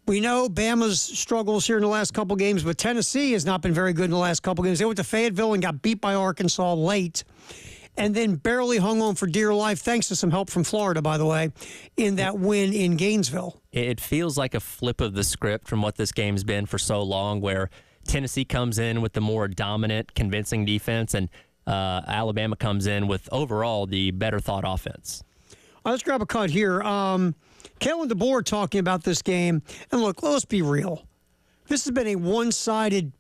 We know Bama's struggles here in the last couple games, but Tennessee has not been very good in the last couple games. They went to Fayetteville and got beat by Arkansas late. and then barely hung on for dear life, thanks to some help from Florida, by the way, in that win in Gainesville. It feels like a flip of the script from what this game's been for so long, where Tennessee comes in with the more dominant, convincing defense, and Alabama comes in with overall the better thought offense. Let's grab a cut here. Kalen DeBoer talking about this game. And look, let's be real. This has been a one-sided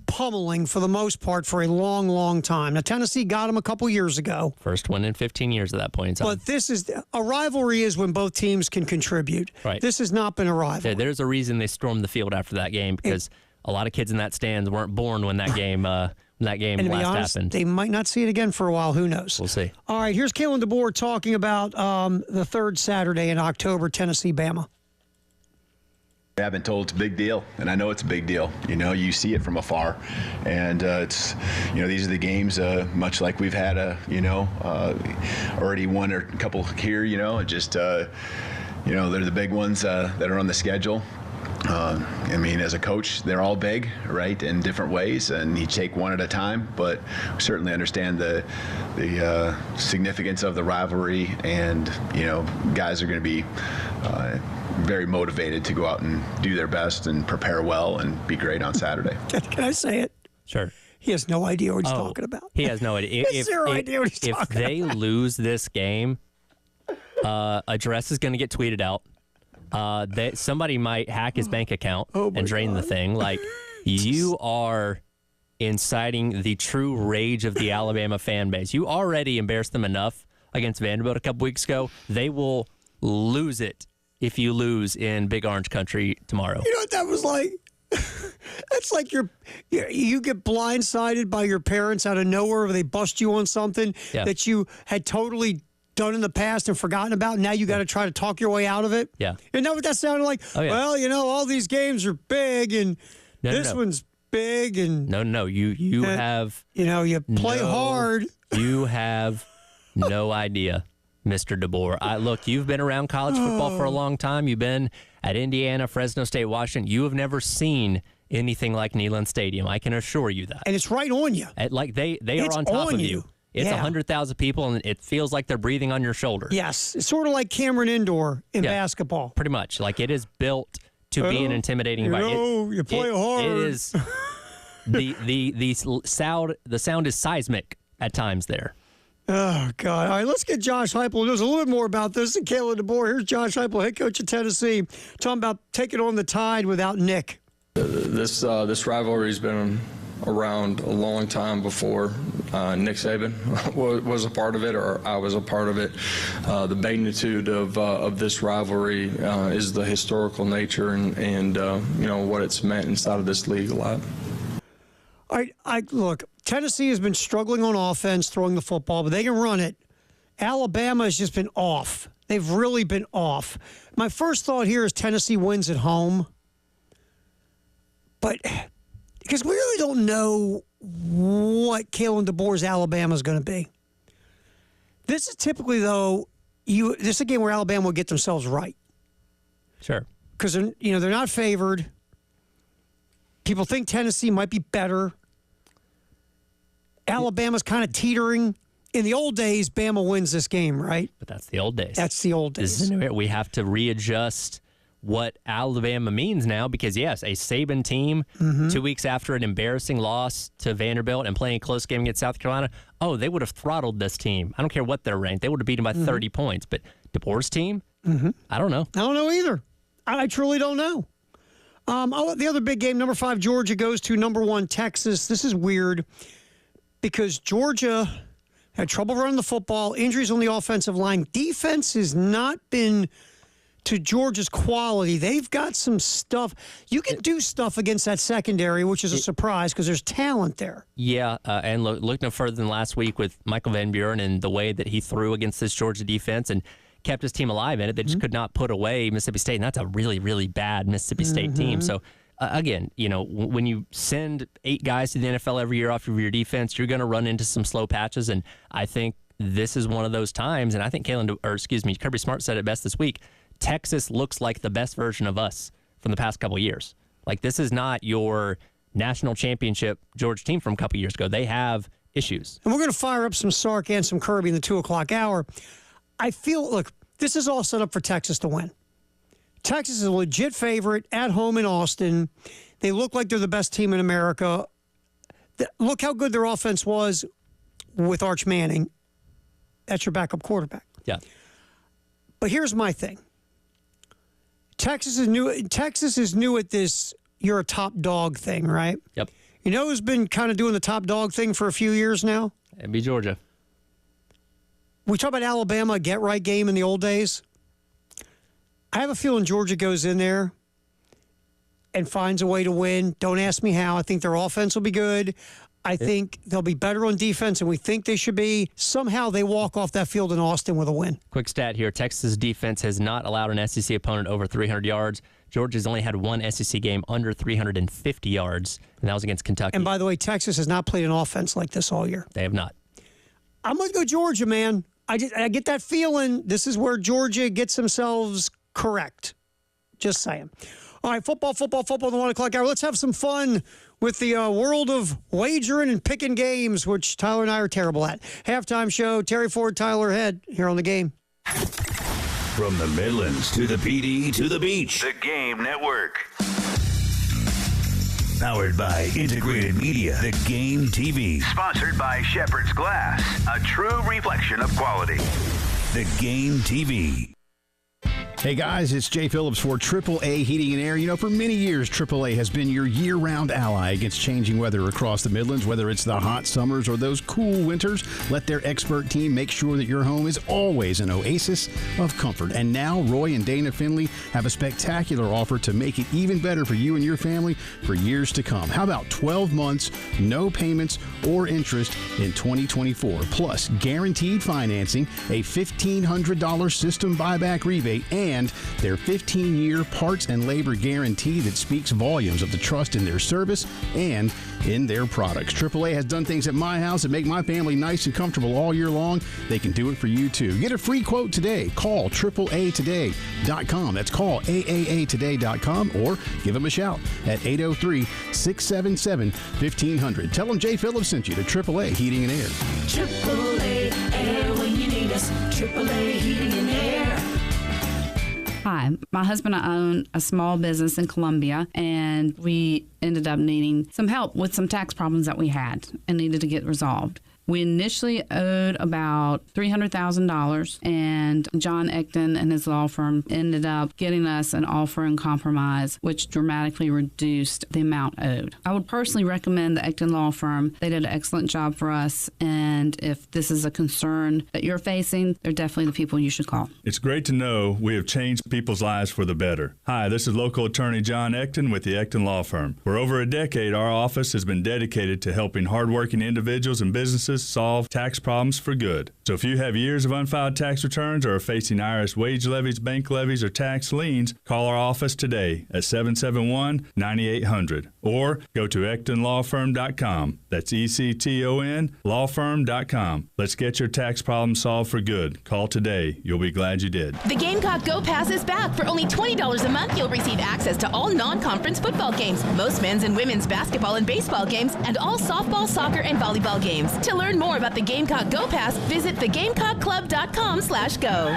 pummeling for the most part for a long, long time. Now, Tennessee got them a couple years ago. First one in 15 years at that point in time. But this is a rivalry is when both teams can contribute. Right. This has not been a rivalry. There's a reason they stormed the field after that game, because a lot of kids in that stands weren't born when that game last happened. They might not see it again for a while. Who knows? We'll see. All right, here's Kalen DeBoer talking about the third Saturday in October, Tennessee-Bama. I've been told it's a big deal, and I know it's a big deal. You know, you see it from afar, and it's, you know, these are the games, much like we've had already won a couple here. You know, just they're the big ones that are on the schedule. I mean, as a coach, they're all big, right, in different ways, and you take one at a time. But we certainly understand the significance of the rivalry, and guys are going to be very motivated to go out and do their best and prepare well and be great on Saturday. Can I say it? Sure. He has no idea what he's talking about. He has no idea. He has zero idea what he's talking about. If they lose this game, address is going to get tweeted out. Somebody might hack his bank account and drain the thing. Like, you are inciting the true rage of the Alabama fan base. You already embarrassed them enough against Vanderbilt a couple weeks ago. They will lose it if you lose in Big Orange Country tomorrow. You know what that was like? That's like you get blindsided by your parents out of nowhere where they bust you on something that you had totally done in the past and forgotten about. Now you got to try to talk your way out of it. Yeah. You know what that sounded like? Oh, yeah. Well, all these games are big, and this one's big, and no. You have you play hard. You have no idea, Mr. DeBoer. Look, you've been around college football for a long time. You've been at Indiana, Fresno State, Washington. You have never seen anything like Neyland Stadium. I can assure you that. And it's right on you. Like they are on top of you. It's 100,000 people, and it feels like they're breathing on your shoulder. Yes. It's sort of like Cameron Indoor in basketball. Pretty much. Like, it is built to be an intimidating environment. You play hard. It is the sound is seismic at times there. Oh, God. All right, let's get Josh Heupel. There's a little bit more about this than Kalen DeBoer. Here's Josh Heupel, head coach of Tennessee, talking about taking on the Tide without Nick. This rivalry's been around a long time before Nick Saban was a part of it, or I was a part of it. The magnitude of this rivalry is the historical nature and what it's meant inside of this league a lot. All right, look, Tennessee has been struggling on offense, throwing the football, but they can run it. Alabama has just been off. They've really been off. My first thought here is Tennessee wins at home. But because we really don't know what Kalen DeBoer's Alabama is going to be. This is typically, though, this is a game where Alabama will get themselves right. Sure. Because they're not favored. People think Tennessee might be better. Alabama's kind of teetering. In the old days, Bama wins this game, right? But that's the old days. That's the old days. We have to readjust what Alabama means now, because, yes, a Saban team 2 weeks after an embarrassing loss to Vanderbilt and playing a close game against South Carolina, they would have throttled this team. I don't care what they're ranked. They would have beaten by 30 points. But DeBoer's team, I don't know. I don't know either. I truly don't know. The other big game, number 5, Georgia goes to number 1, Texas. This is weird because Georgia had trouble running the football, injuries on the offensive line. Defense has not been to Georgia's quality. They've got some stuff. You can do stuff against that secondary, which is a surprise because there's talent there. Yeah, and look no further than last week with Michael Van Buren and the way that he threw against this Georgia defense and kept his team alive in it. They just could not put away Mississippi State, and that's a really, really bad Mississippi State team. So, again, when you send 8 guys to the NFL every year off of your defense, you're going to run into some slow patches, and I think this is one of those times, and I think Kirby Smart said it best this week. Texas looks like the best version of us from the past couple of years. Like, this is not your national championship Georgia team from a couple of years ago. They have issues. And we're going to fire up some Sark and some Kirby in the 2 o'clock hour. I feel, look, this is all set up for Texas to win. Texas is a legit favorite at home in Austin. They look like they're the best team in America. Look how good their offense was with Arch Manning. That's your backup quarterback. Yeah. But here's my thing. Texas is new at this you're a top dog thing, right? Yep. You know who's been kind of doing the top dog thing for a few years now? It'd be Georgia. We talk about Alabama, get-right game in the old days. I have a feeling Georgia goes in there and finds a way to win. Don't ask me how. I think their offense will be good. I think they'll be better on defense than we think they should be. Somehow they walk off that field in Austin with a win. Quick stat here. Texas' defense has not allowed an SEC opponent over 300 yards. Georgia's only had one SEC game under 350 yards, and that was against Kentucky. And by the way, Texas has not played an offense like this all year. They have not. I'm going to go Georgia, man. I get that feeling this is where Georgia gets themselves correct. Just saying. All right, football in the 1 o'clock hour. Let's have some fun with the world of wagering and picking games, which Tyler and I are terrible at. Halftime show, Terry Ford, Tyler Head, here on The Game. From the Midlands to the PD to the beach. The Game Network. Powered by Integrated Media. The Game TV. Sponsored by Shepherd's Glass, a true reflection of quality. The Game TV. Hey guys, it's Jay Phillips for AAA Heating and Air. You know, for many years, AAA has been your year-round ally against changing weather across the Midlands, whether it's the hot summers or those cool winters. Let their expert team make sure that your home is always an oasis of comfort. And now, Roy and Dana Finley have a spectacular offer to make it even better for you and your family for years to come. How about 12 months, no payments or interest in 2024, plus guaranteed financing, a $1,500 system buyback rebate, and their 15-year parts and labor guarantee that speaks volumes of the trust in their service and in their products. AAA has done things at my house that make my family nice and comfortable all year long. They can do it for you, too. Get a free quote today. Call AAAtoday.com. That's call AAAtoday.com or give them a shout at 803-677-1500. Tell them Jay Phillips sent you to AAA Heating and Air. AAA Air when you need us. AAA Heating and Air. Hi, my husband and I own a small business in Columbia, and we ended up needing some help with some tax problems that we had and needed to get resolved. We initially owed about $300,000, and John Ecton and his law firm ended up getting us an offer in compromise, which dramatically reduced the amount owed. I would personally recommend the Ecton law firm. They did an excellent job for us, and if this is a concern that you're facing, they're definitely the people you should call. It's great to know we have changed people's lives for the better. Hi, this is local attorney John Ecton with the Ecton Law Firm. For over a decade, our office has been dedicated to helping hardworking individuals and businesses solve tax problems for good. So if you have years of unfiled tax returns or are facing IRS wage levies, bank levies, or tax liens, call our office today at 771-9800 or go to EctonLawFirm.com. That's ECTON lawfirm.com. Let's get your tax problem solved for good. Call today. You'll be glad you did. The Gamecock Go Pass is back. For only $20 a month, you'll receive access to all non-conference football games, most men's and women's basketball and baseball games, and all softball, soccer, and volleyball games. To learn more about the Gamecock Go Pass, visit thegamecockclub.com/go.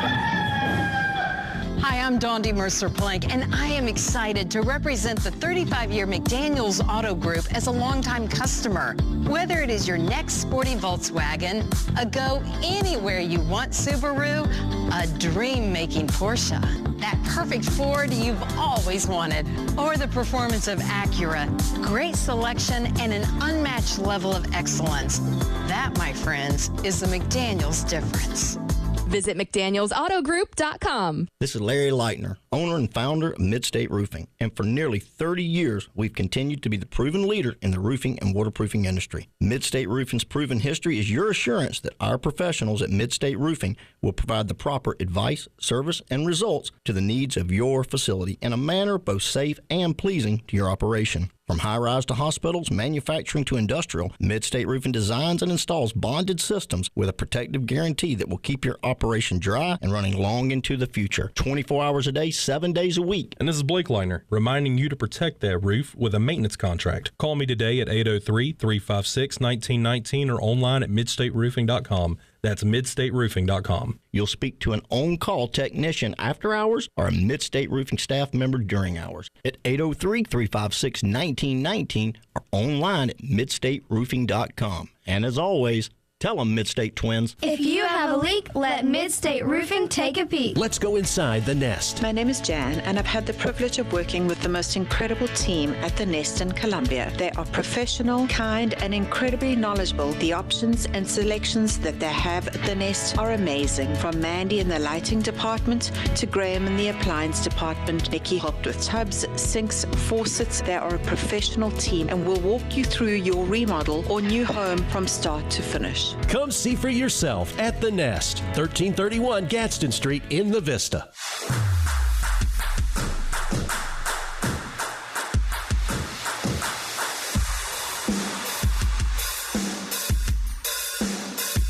Hi, I'm Dondi Mercer-Plank, and I am excited to represent the 35-year McDaniels Auto Group as a longtime customer. Whether it is your next sporty Volkswagen, a go anywhere you want Subaru, a dream-making Porsche, that perfect Ford you've always wanted, or the performance of Acura, great selection and an unmatched level of excellence. That, my friends, is the McDaniels difference. Visit McDanielsAutoGroup.com. This is Larry Leitner, owner and founder of Midstate Roofing, and for nearly 30 years, we've continued to be the proven leader in the roofing and waterproofing industry. Midstate Roofing's proven history is your assurance that our professionals at Midstate Roofing will provide the proper advice, service, and results to the needs of your facility in a manner both safe and pleasing to your operation. From high-rise to hospitals, manufacturing to industrial, Midstate Roofing designs and installs bonded systems with a protective guarantee that will keep your operation dry and running long into the future. 24 hours a day, 7 days a week. And this is Blake Liner, reminding you to protect that roof with a maintenance contract. Call me today at 803-356-1919 or online at midstateroofing.com. That's midstateroofing.com. You'll speak to an on-call technician after hours or a Midstate Roofing staff member during hours at 803-356-1919 or online at midstateroofing.com. And as always, tell them Midstate Twins. If you have a leak, let Midstate Roofing take a peek. Let's go inside the Nest. My name is Jan, and I've had the privilege of working with the most incredible team at the Nest in Columbia. They are professional, kind, and incredibly knowledgeable. The options and selections that they have at the Nest are amazing. From Mandy in the lighting department to Graham in the appliance department. Nikki helped with tubs, sinks, faucets. They are a professional team and will walk you through your remodel or new home from start to finish. Come see for yourself at the Nest, 1331 Gadsden Street in the Vista.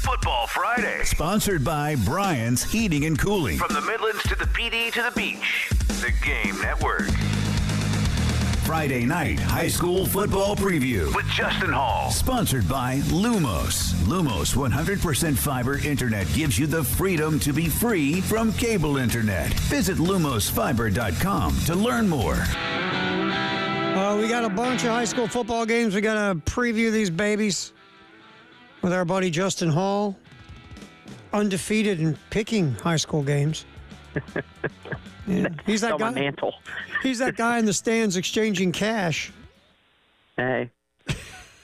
Football Friday. Sponsored by Brian's Heating and Cooling. From the Midlands to the PD to the beach. The Game Network. Friday night high school football preview with Justin Hall. Sponsored by Lumos. Lumos 100% fiber internet gives you the freedom to be free from cable internet. Visit lumosfiber.com to learn more. We got a bunch of high school football games. We got to preview these babies with our buddy Justin Hall, undefeated in picking high school games. Yeah. He's that guy. Mantle. He's that guy in the stands exchanging cash. Hey,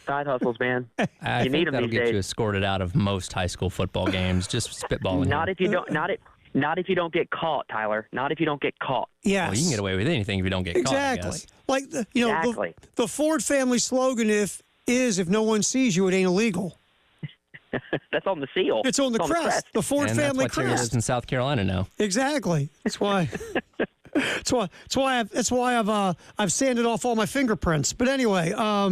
side hustles, man. I think that'll get you escorted out of most high school football games. Just spitballing. Not if you don't. Not if you don't get caught, Tyler. Not if you don't get caught. Yes. Well, you can get away with anything if you don't get caught. Exactly. Like Exactly. the Ford family slogan if no one sees you, it ain't illegal. That's on the seal. It's on the crest. The Ford and family that's why Taylor crest. lives in South Carolina now. Exactly. That's why. That's why I've sanded off all my fingerprints. But anyway, all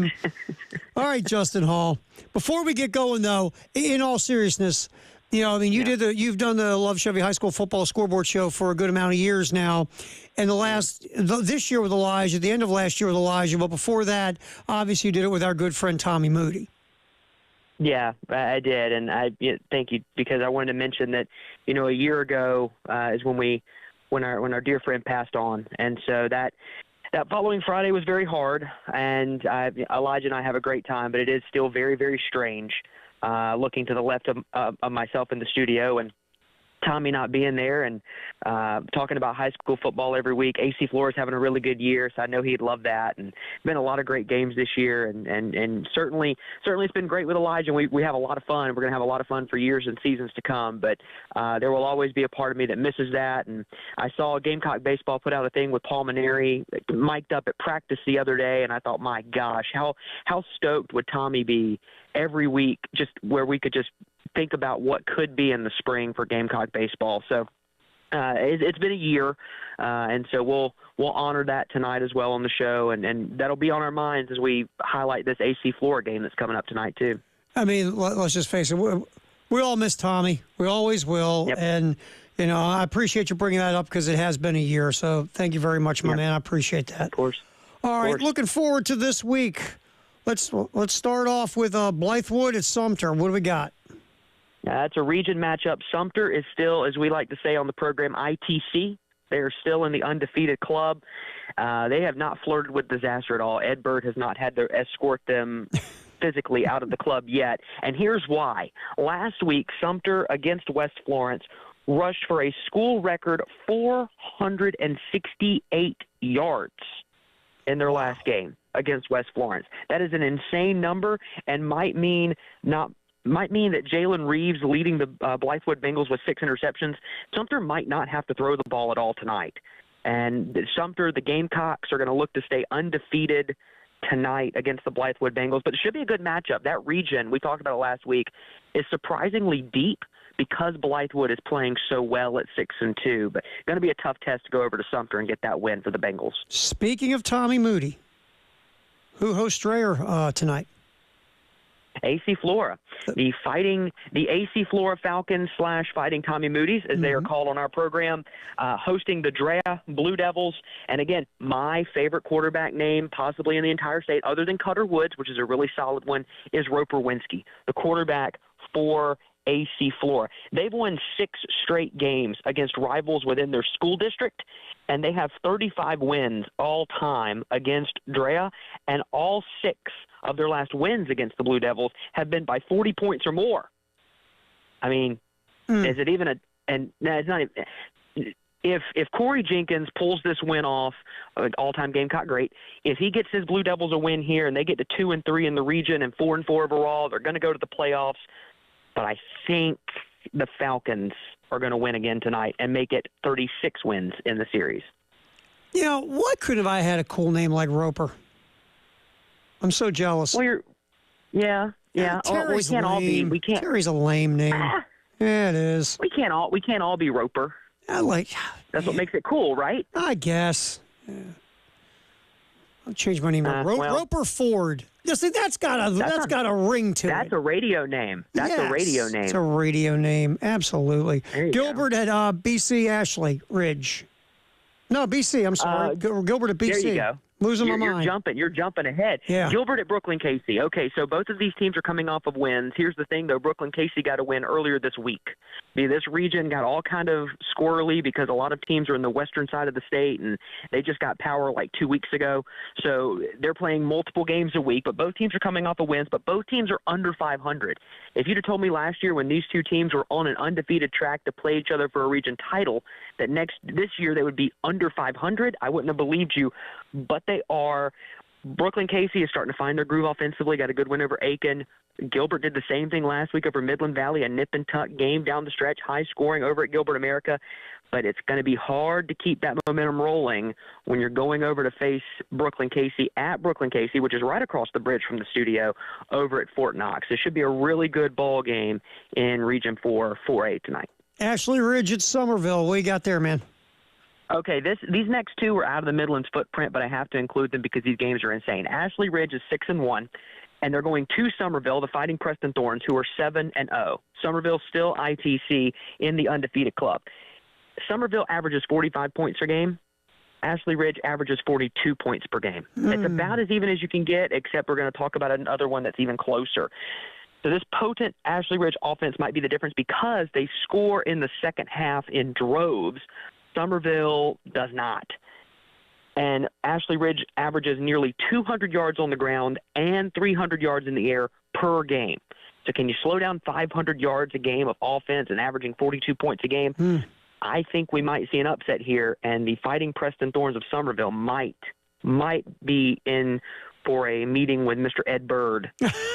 right, Justin Hall. Before we get going, though, in all seriousness, you've done the Love Chevy High School football scoreboard show for a good amount of years now, and this year with Elijah, the end of last year with Elijah, but before that, obviously you did it with our good friend Tommy Moody. Yeah, I did, and I thank you, because I wanted to mention that a year ago is when our dear friend passed on, and so that following Friday was very hard, and Elijah and I have a great time, but it is still very, very strange looking to the left of myself in the studio and Tommy not being there and talking about high school football every week. AC Flores having a really good year, so I know he'd love that. And been a lot of great games this year, and certainly it's been great with Elijah. And we have a lot of fun. We're going to have a lot of fun for years and seasons to come. But there will always be a part of me that misses that. And I saw Gamecock Baseball put out a thing with Paul Maneri mic'd up at practice the other day, and I thought, my gosh, how stoked would Tommy be every week, just where we could just think about what could be in the spring for Gamecock baseball. So it's been a year, and so we'll honor that tonight as well on the show, and that'll be on our minds as we highlight this AC Flora game that's coming up tonight too. I mean, let's just face it, we all miss Tommy. We always will, Yep. and I appreciate you bringing that up because it has been a year. So thank you very much, my man. I appreciate that. Of course. All right, looking forward to this week. Let's start off with Blythewood at Sumter. What do we got? It's a region matchup. Sumter is still, as we like to say on the program, ITC. They are still in the undefeated club. They have not flirted with disaster at all. Ed Bird has not had to escort them physically out of the club yet. And here's why. Last week, Sumter against West Florence rushed for a school record 468 yards in their last game against West Florence. That is an insane number and might mean that Jalen Reeves leading the Blythewood Bengals with 6 interceptions. Sumter might not have to throw the ball at all tonight. And Sumter, the Gamecocks, are going to look to stay undefeated tonight against the Blythewood Bengals. But it should be a good matchup. That region, we talked about it last week, is surprisingly deep because Blythewood is playing so well at 6-2. But going to be a tough test to go over to Sumter and get that win for the Bengals. Speaking of Tommy Moody, Who hosts Strayer tonight? AC Flora, the AC Flora Falcons / Fighting Tommy Moody's, as they are called on our program, hosting the Drea Blue Devils. And again, my favorite quarterback name possibly in the entire state, other than Cutter Woods, which is a really solid one, is Roper Winsky, the quarterback for AC Flora. They've won 6 straight games against rivals within their school district, and they have 35 wins all time against Drea, and all 6 of their last wins against the Blue Devils have been by 40 points or more. I mean, is it even it's not even, if Corey Jenkins pulls this win off, an all-time Gamecock great, if he gets his Blue Devils a win here and they get to 2-3 in the region and 4-4 overall, they're going to go to the playoffs. But I think the Falcons are going to win again tonight and make it 36 wins in the series. You know, why couldn't I had a cool name like Roper? I'm so jealous. Well, yeah. Terry's we can't all be. lame. We can't. Terry's a lame name. Yeah, it is. We can't all be Roper. That's what makes it cool, right? I guess. Yeah. I'll change my name to Roper Ford. You see, that's got a ring to it. That's a radio name. That's a radio name. It's a radio name. Absolutely. Gilbert go. at BC Ashley Ridge. No, BC. I'm sorry. Gilbert at BC. There you go. Losing my mind. You're jumping ahead. Yeah. Gilbert at Brooklyn Casey. Okay, so both of these teams are coming off of wins. Here's the thing, though. Brooklyn Casey got a win earlier this week. This region got all kind of squirrely because a lot of teams are in the western side of the state, and they just got power like 2 weeks ago. So they're playing multiple games a week, but both teams are coming off of wins, but both teams are under 500. If you'd have told me last year when these two teams were on an undefeated track to play each other for a region title that this year they would be under 500, I wouldn't have believed you, but they are. Brooklyn Casey is starting to find their groove offensively, got a good win over Aiken. Gilbert did the same thing last week over Midland Valley, a nip-and-tuck game down the stretch, high scoring over at Gilbert America. But it's going to be hard to keep that momentum rolling when you're going over to face Brooklyn Casey at Brooklyn Casey, which is right across the bridge from the studio over at Fort Knox. It should be a really good ball game in Region 4, 4A tonight. Ashley Ridge at Somerville. What you got there, man? Okay, these next two are out of the Midlands footprint, but I have to include them because these games are insane. Ashley Ridge is 6-1, and they're going to Somerville, the Fighting Preston Thorns, who are 7-0. Somerville still ITC in the undefeated club. Somerville averages 45 points per game. Ashley Ridge averages 42 points per game. It's about as even as you can get, except we're going to talk about another one that's even closer. So this potent Ashley Ridge offense might be the difference because they score in the second half in droves. Somerville does not. And Ashley Ridge averages nearly 200 yards on the ground and 300 yards in the air per game. So can you slow down 500 yards a game of offense and averaging 42 points a game? I think we might see an upset here, and the Fighting Preston Thorns of Somerville might be in for a meeting with Mr. Ed Bird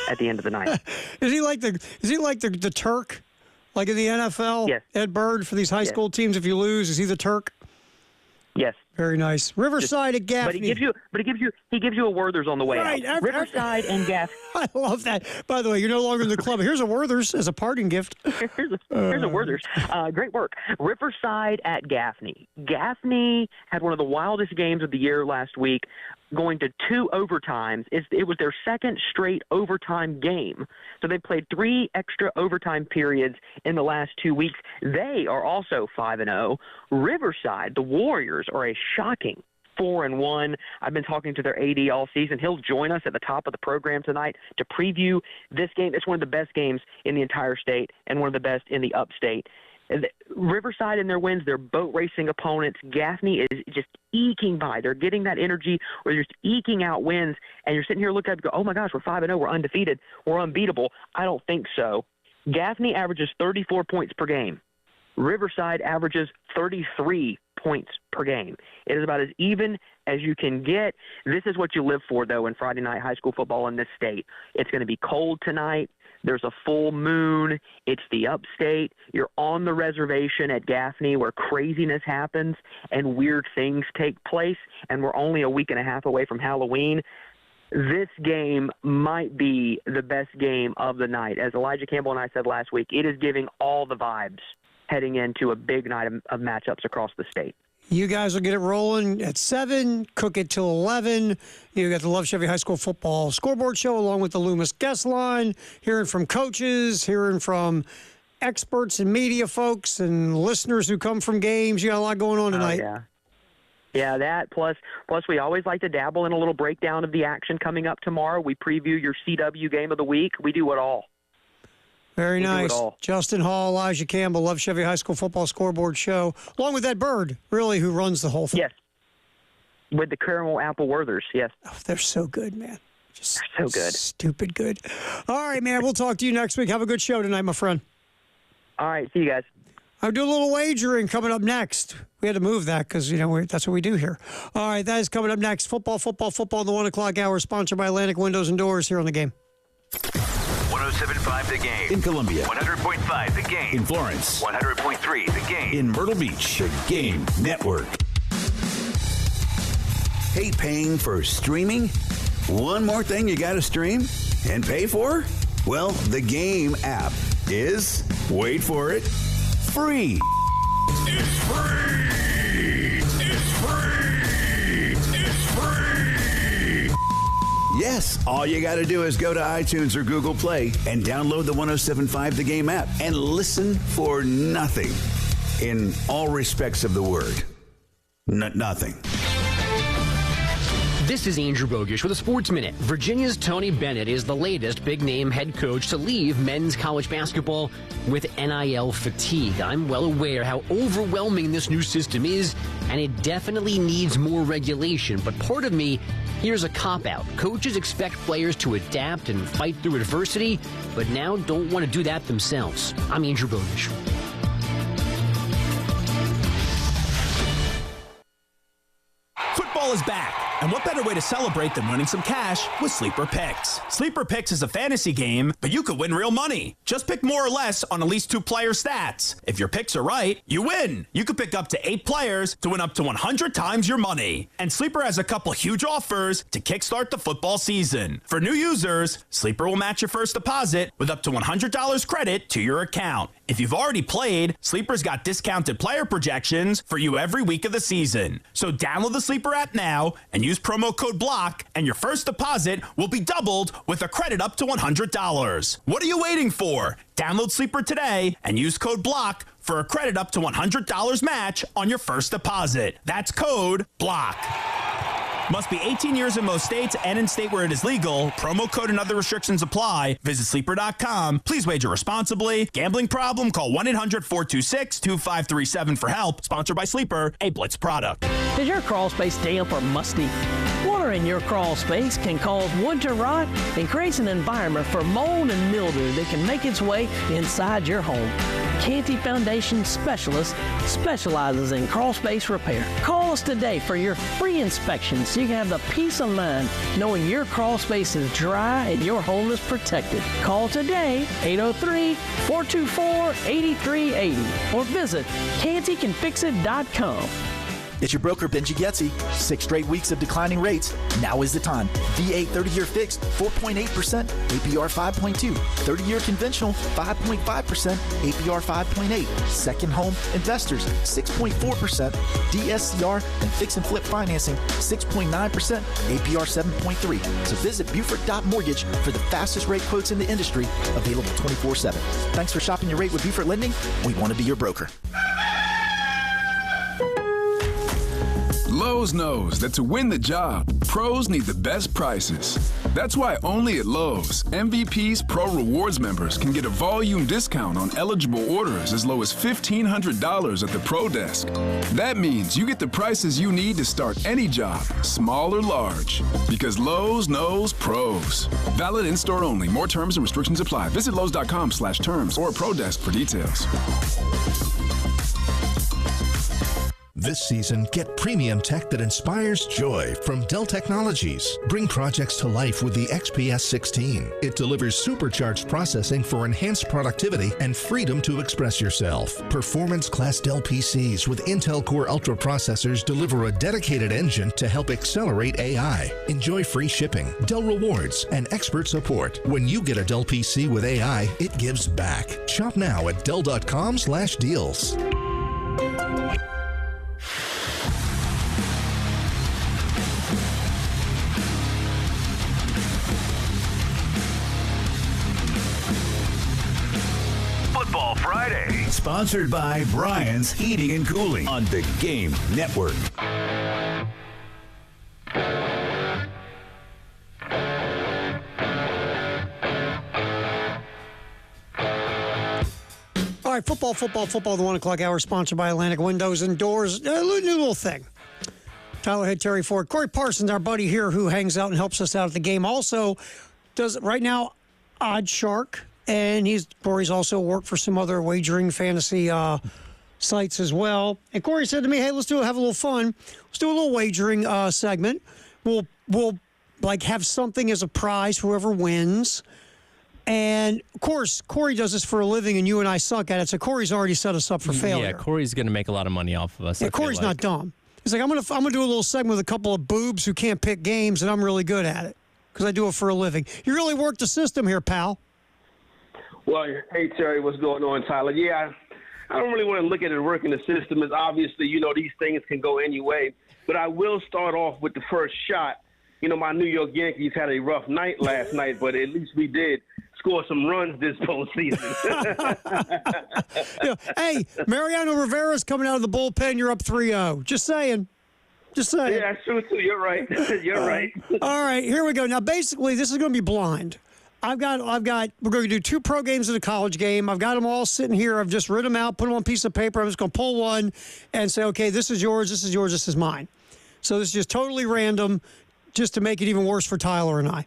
at the end of the night. Is he like the Turk? Like in the NFL, yes. Ed Bird for these high school teams. If you lose, is he the Turk? Yes. Very nice. Riverside at Gaffney. But he gives you a Werther's on the way out. Riverside and Gaffney. I love that. By the way, you're no longer in the club. Here's a Werther's as a parting gift. Here's a Werther's. Great work. Riverside at Gaffney. Gaffney had one of the wildest games of the year last week, going to 2 overtimes. It was their second straight overtime game. So they played 3 extra overtime periods in the last 2 weeks. They are also 5-0. Riverside, the Warriors, are a shocking 4-1. I've been talking to their AD all season. He'll join us at the top of the program tonight to preview this game. It's one of the best games in the entire state and one of the best in the upstate. Riverside in their wins, they're boat racing opponents. Gaffney is just eking by. They're getting that energy where they're just eking out wins, and you're sitting here looking up and go, oh my gosh, we're 5-0, we're undefeated, we're unbeatable. I don't think so. Gaffney averages 34 points per game. Riverside averages 33 points per game. It is about as even as you can get. This is what you live for, though, in Friday night high school football in this state. It's going to be cold tonight. There's a full moon. It's the upstate. You're on the reservation at Gaffney where craziness happens and weird things take place, and we're only a week and a half away from Halloween. This game might be the best game of the night. As Elijah Campbell and I said last week, it is giving all the vibes heading into a big night of matchups across the state. You guys will get it rolling at 7, cook it till 11. You got the Love Chevy High School Football Scoreboard Show along with the Loomis Guest Line, hearing from coaches, hearing from experts and media folks and listeners who come from games. You got a lot going on tonight. Yeah, that plus we always like to dabble in a little breakdown of the action coming up tomorrow. We preview your CW game of the week. We do it all. Very We do it nice. all. Justin Hall, Elijah Campbell, Love Chevy High School Football Scoreboard Show, along with Ed Bird, really, who runs the whole thing. Yes. With the caramel apple Werthers, yes. Oh, they're so good, man. Just so good. Stupid good. All right, man. We'll talk to you next week. Have a good show tonight, my friend. All right. See you guys. I'll do a little wagering coming up next. We had to move that because, that's what we do here. All right, that is coming up next. Football in the 1 o'clock hour, sponsored by Atlantic Windows and Doors here on The Game. 107.5 The Game. In Columbia. 100.5 The Game. In Florence. 100.3 The Game. In Myrtle Beach. The Game Network. Hey, paying for streaming? One more thing you got to stream and pay for? Well, the Game app is, wait for it, free. It's free! It's free! It's free! Yes, all you got to do is go to iTunes or Google Play and download the 107.5 The Game app and listen for nothing. In all respects of the word. Nothing. This is Andrew Bogish with a Sports Minute. Virginia's Tony Bennett is the latest big-name head coach to leave men's college basketball with NIL fatigue. I'm well aware how overwhelming this new system is, and it definitely needs more regulation. But part of me here's a cop-out. Coaches expect players to adapt and fight through adversity, but now don't want to do that themselves. I'm Andrew Bogish. Football is back, and what better way to celebrate than winning some cash with Sleeper Picks? Sleeper Picks is a fantasy game, but you could win real money. Just pick more or less on at least 2 player stats. If your picks are right, you win. You could pick up to 8 players to win up to 100 times your money. And Sleeper has a couple huge offers to kickstart the football season. For new users, Sleeper will match your first deposit with up to $100 credit to your account. If you've already played, Sleeper's got discounted player projections for you every week of the season. So download the Sleeper app now and use promo code BLOCK, and your first deposit will be doubled with a credit up to $100. What are you waiting for? Download Sleeper today and use code BLOCK for a credit up to $100 match on your first deposit. That's code BLOCK. Must be 18 years in most states and in state where it is legal. Promo code and other restrictions apply. Visit sleeper.com. Please wager responsibly. Gambling problem? Call 1-800-426-2537 for help. Sponsored by Sleeper, a Blitz product. Is your crawl space damp or musty? Water in your crawl space can cause wood to rot and creates an environment for mold and mildew that can make its way inside your home. Canty Foundation Specialist specializes in crawl space repair. Call us today for your free inspection so you can have the peace of mind knowing your crawl space is dry and your home is protected. Call today, 803-424-8380, or visit cantycanfixit.com. It's your broker, Benji Getzi. 6 straight weeks of declining rates. Now is the time. V8 30-year fixed, 4.8%, APR 5.2. 30-year conventional, 5.5%, APR 5.8. Second home investors, 6.4%. DSCR and fix and flip financing, 6.9%, APR 7.3. So visit Buford.mortgage for the fastest rate quotes in the industry, available 24/7. Thanks for shopping your rate with Buford Lending. We want to be your broker. Lowe's knows that to win the job, pros need the best prices. That's why only at Lowe's, MVP's Pro Rewards members can get a volume discount on eligible orders as low as $1,500 at the Pro Desk. That means you get the prices you need to start any job, small or large. Because Lowe's knows pros. Valid in-store only. More terms and restrictions apply. Visit Lowe's.com/terms or Pro Desk for details. This season, get premium tech that inspires joy from Dell Technologies. Bring projects to life with the XPS 16. It delivers supercharged processing for enhanced productivity and freedom to express yourself. Performance-class Dell PCs with Intel Core Ultra processors deliver a dedicated engine to help accelerate AI. Enjoy free shipping, Dell rewards, and expert support. When you get a Dell PC with AI, it gives back. Shop now at Dell.com/deals. Sponsored by Brian's Heating and Cooling on the Game Network. All right, football, the 1 o'clock hour, sponsored by Atlantic Windows and Doors. A new little thing. Tyler Head, Terry Ford. Corey Parsons, our buddy here who hangs out and helps us out at the game, also does right now Odd Shark, and Corey's also worked for some other wagering fantasy sites as well. And Corey said to me, hey, let's have a little fun. Let's do a little wagering segment. We'll have something as a prize, whoever wins. And, of course, Corey does this for a living, and you and I suck at it, so Corey's already set us up for failure. Yeah, Corey's going to make a lot of money off of us. Yeah, Corey's not dumb. He's like, I'm gonna do a little segment with a couple of boobs who can't pick games, and I'm really good at it because I do it for a living. You really work the system here, pal. Well, hey, Terry, what's going on, Tyler? Yeah, I don't really want to look at it working the system, as obviously, these things can go any way. But I will start off with the first shot. My New York Yankees had a rough night last night, but at least we did score some runs this postseason. Hey, Mariano Rivera's coming out of the bullpen. You're up 3-0. Just saying. Yeah, that's true, too. You're right. You're right. All right, here we go. Now, basically, this is going to be blind. We're going to do 2 pro games and a college game. I've got them all sitting here. I've just written them out, put them on a piece of paper. I'm just going to pull one and say, okay, this is yours, this is yours, this is mine. So this is just totally random, just to make it even worse for Tyler and I.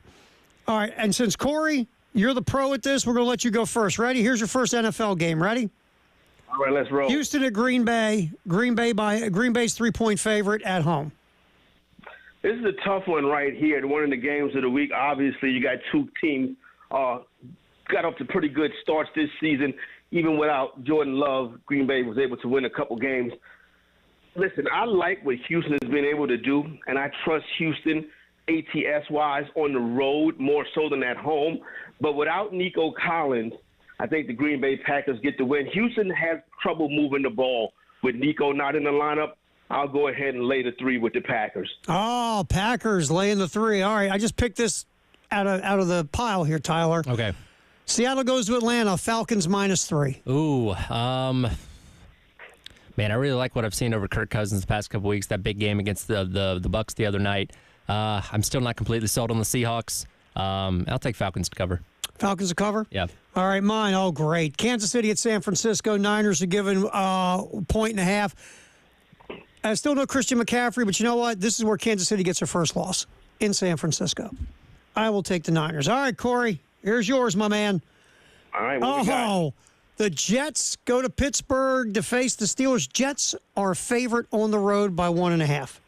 All right, and since Corey, you're the pro at this, we're going to let you go first. Ready? Here's your first NFL game. Ready? All right, let's roll. Houston at Green Bay. Green Bay's 3-point favorite at home. This is a tough one right here. One of the games of the week. Obviously, you got two teams got up to pretty good starts this season. Even without Jordan Love, Green Bay was able to win a couple games. Listen, I like what Houston has been able to do, and I trust Houston ATS-wise on the road more so than at home. But without Nico Collins, I think the Green Bay Packers get the win. Houston has trouble moving the ball. With Nico not in the lineup, I'll go ahead and lay the 3 with the Packers. Oh, Packers laying the 3. All right, I just picked this out of the pile here, Tyler. Okay. Seattle goes to Atlanta. Falcons -3. Ooh, man, I really like what I've seen over Kirk Cousins the past couple weeks. That big game against the Bucs the other night. I'm still not completely sold on the Seahawks. I'll take Falcons to cover. Falcons to cover? Yeah. All right, mine. Oh, great. Kansas City at San Francisco. Niners are given 1.5. Still no Christian McCaffrey, but you know what? This is where Kansas City gets their first loss, in San Francisco. I will take the Niners. All right, Corey, here's yours, my man. All right, what we got? The Jets go to Pittsburgh to face the Steelers. Jets are a favorite on the road by 1.5.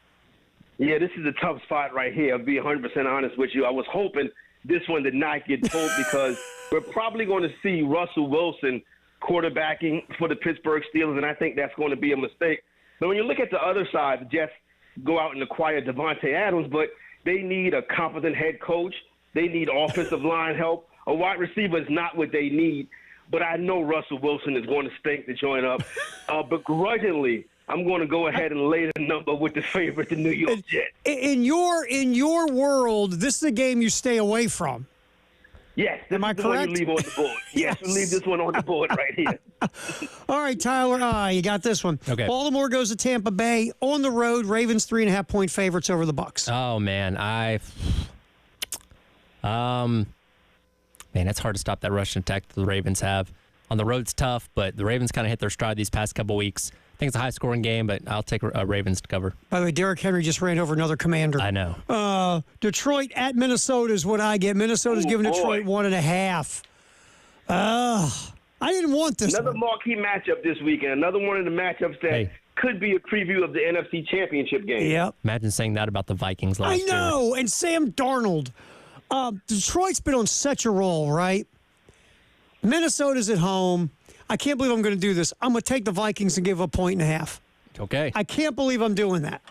Yeah, this is a tough spot right here. I'll be 100% honest with you. I was hoping this one did not get pulled because we're probably going to see Russell Wilson quarterbacking for the Pittsburgh Steelers, and I think that's going to be a mistake. But when you look at the other side, the Jets go out and acquire Devontae Adams, but they need a competent head coach. They need offensive line help. A wide receiver is not what they need, but I know Russell Wilson is going to stink to join up. Begrudgingly, I'm going to go ahead and lay the number with the favorite, the New York Jets. In your world, this is a game you stay away from. Yes. Am I correct? You leave on the board. Yes, we leave this one on the board right here. All right, Tyler, you got this one. Okay. Baltimore goes to Tampa Bay on the road. Ravens 3.5-point favorites over the Bucs. Oh man, man, it's hard to stop that rushing attack that the Ravens have. On the road's tough, but the Ravens kind of hit their stride these past couple weeks. I think it's a high-scoring game, but I'll take Ravens to cover. By the way, Derrick Henry just ran over another commander. I know. Detroit at Minnesota is what I get. Minnesota's giving Detroit 1.5. I didn't want this. Another marquee matchup this weekend. Another one of the matchups that could be a preview of the NFC Championship game. Yep. Imagine saying that about the Vikings last year. I know, and Sam Darnold. Detroit's been on such a roll, right? Minnesota's at home. I can't believe I'm going to do this. I'm going to take the Vikings and give a 1.5. Okay. I can't believe I'm doing that.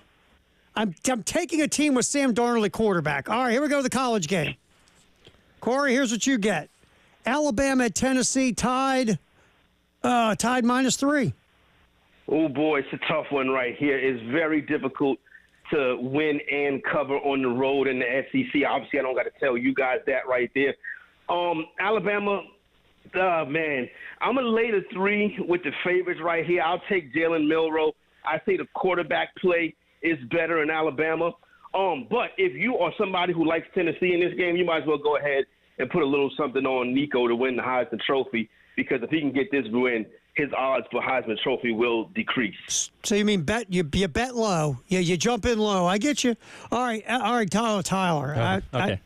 I'm taking a team with Sam Darnold at quarterback. All right, here we go to the college game. Corey, here's what you get. Alabama at Tennessee tied -3. Oh, boy, it's a tough one right here. It's very difficult to win and cover on the road in the SEC. Obviously, I don't got to tell you guys that right there. Alabama Man, I'm going to lay the 3 with the favorites right here. I'll take Jalen Milroe. I think the quarterback play is better in Alabama. But if you are somebody who likes Tennessee in this game, you might as well go ahead and put a little something on Nico to win the Heisman Trophy, because if he can get this win, his odds for Heisman Trophy will decrease. So you mean you bet low? Yeah, you jump in low. I get you. All right, Tyler. Okay.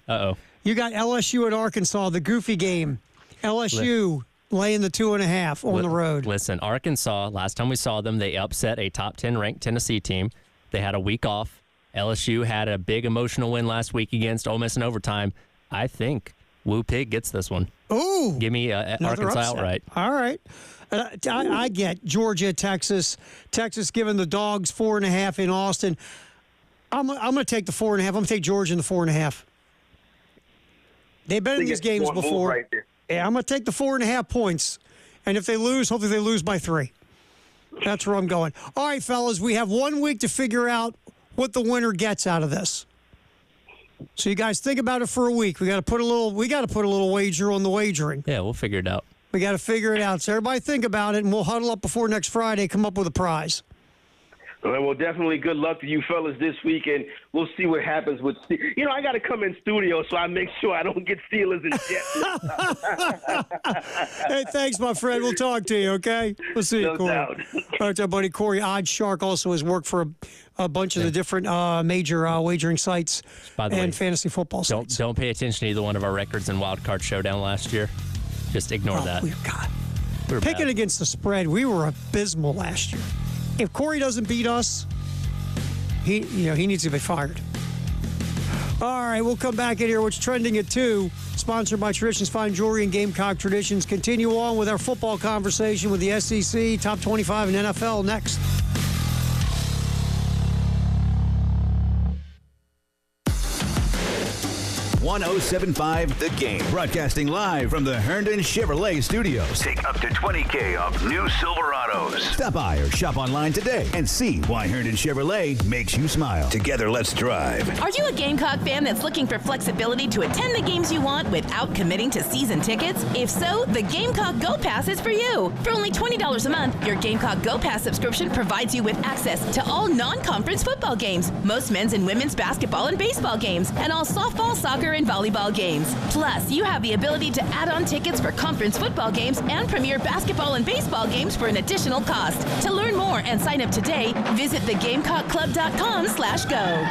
You got LSU at Arkansas, the goofy game. LSU laying the 2.5 on the road. Listen, Arkansas, last time we saw them, they upset a top 10 ranked Tennessee team. They had a week off. LSU had a big emotional win last week against Ole Miss in overtime. I think Woo Pig gets this one. Ooh. Give me Arkansas upset. outright. All right. I get Georgia, Texas. Texas giving the Dogs 4.5 in Austin. I'm going to take the 4.5. I'm going to take Georgia in the 4.5. They've been in these games before. Right there. Yeah, I'm going to take the 4.5 points. And if they lose, hopefully they lose by 3. That's where I'm going. All right, fellas, we have 1 week to figure out what the winner gets out of this. So you guys think about it for a week. We got to put a little wager on the wagering. Yeah, we'll figure it out. We got to figure it out. So everybody think about it, and we'll huddle up before next Friday, come up with a prize. All right, well, definitely good luck to you fellas this week, and we'll see what happens with – I got to come in studio so I make sure I don't get Steelers and Jets. Hey, thanks, my friend. We'll talk to you, okay? We'll see you, No Corey. doubt. All right, our buddy Corey Oddshark also has worked for a bunch of the different major wagering sites and fantasy football sites. Don't pay attention to either one of our records in Wild Card Showdown last year. Just ignore that. We were picking against the spread. We were abysmal last year. If Corey doesn't beat us, he needs to be fired. All right, we'll come back in here. What's trending at 2, sponsored by Traditions Fine Jewelry and Gamecock Traditions. Continue on with our football conversation with the SEC, top 25 in NFL next. .1075 The Game. Broadcasting live from the Herndon Chevrolet Studios. Take up to $20K off new Silverados. Stop by or shop online today and see why Herndon Chevrolet makes you smile. Together, let's drive. Are you a Gamecock fan that's looking for flexibility to attend the games you want without committing to season tickets? If so, the Gamecock Go Pass is for you. For only $20 a month, your Gamecock Go Pass subscription provides you with access to all non-conference football games, most men's and women's basketball and baseball games, and all softball, soccer, and volleyball games. Plus, you have the ability to add on tickets for conference football games and premier basketball and baseball games for an additional cost. To learn more and sign up today, visit thegamecockclub.com/go.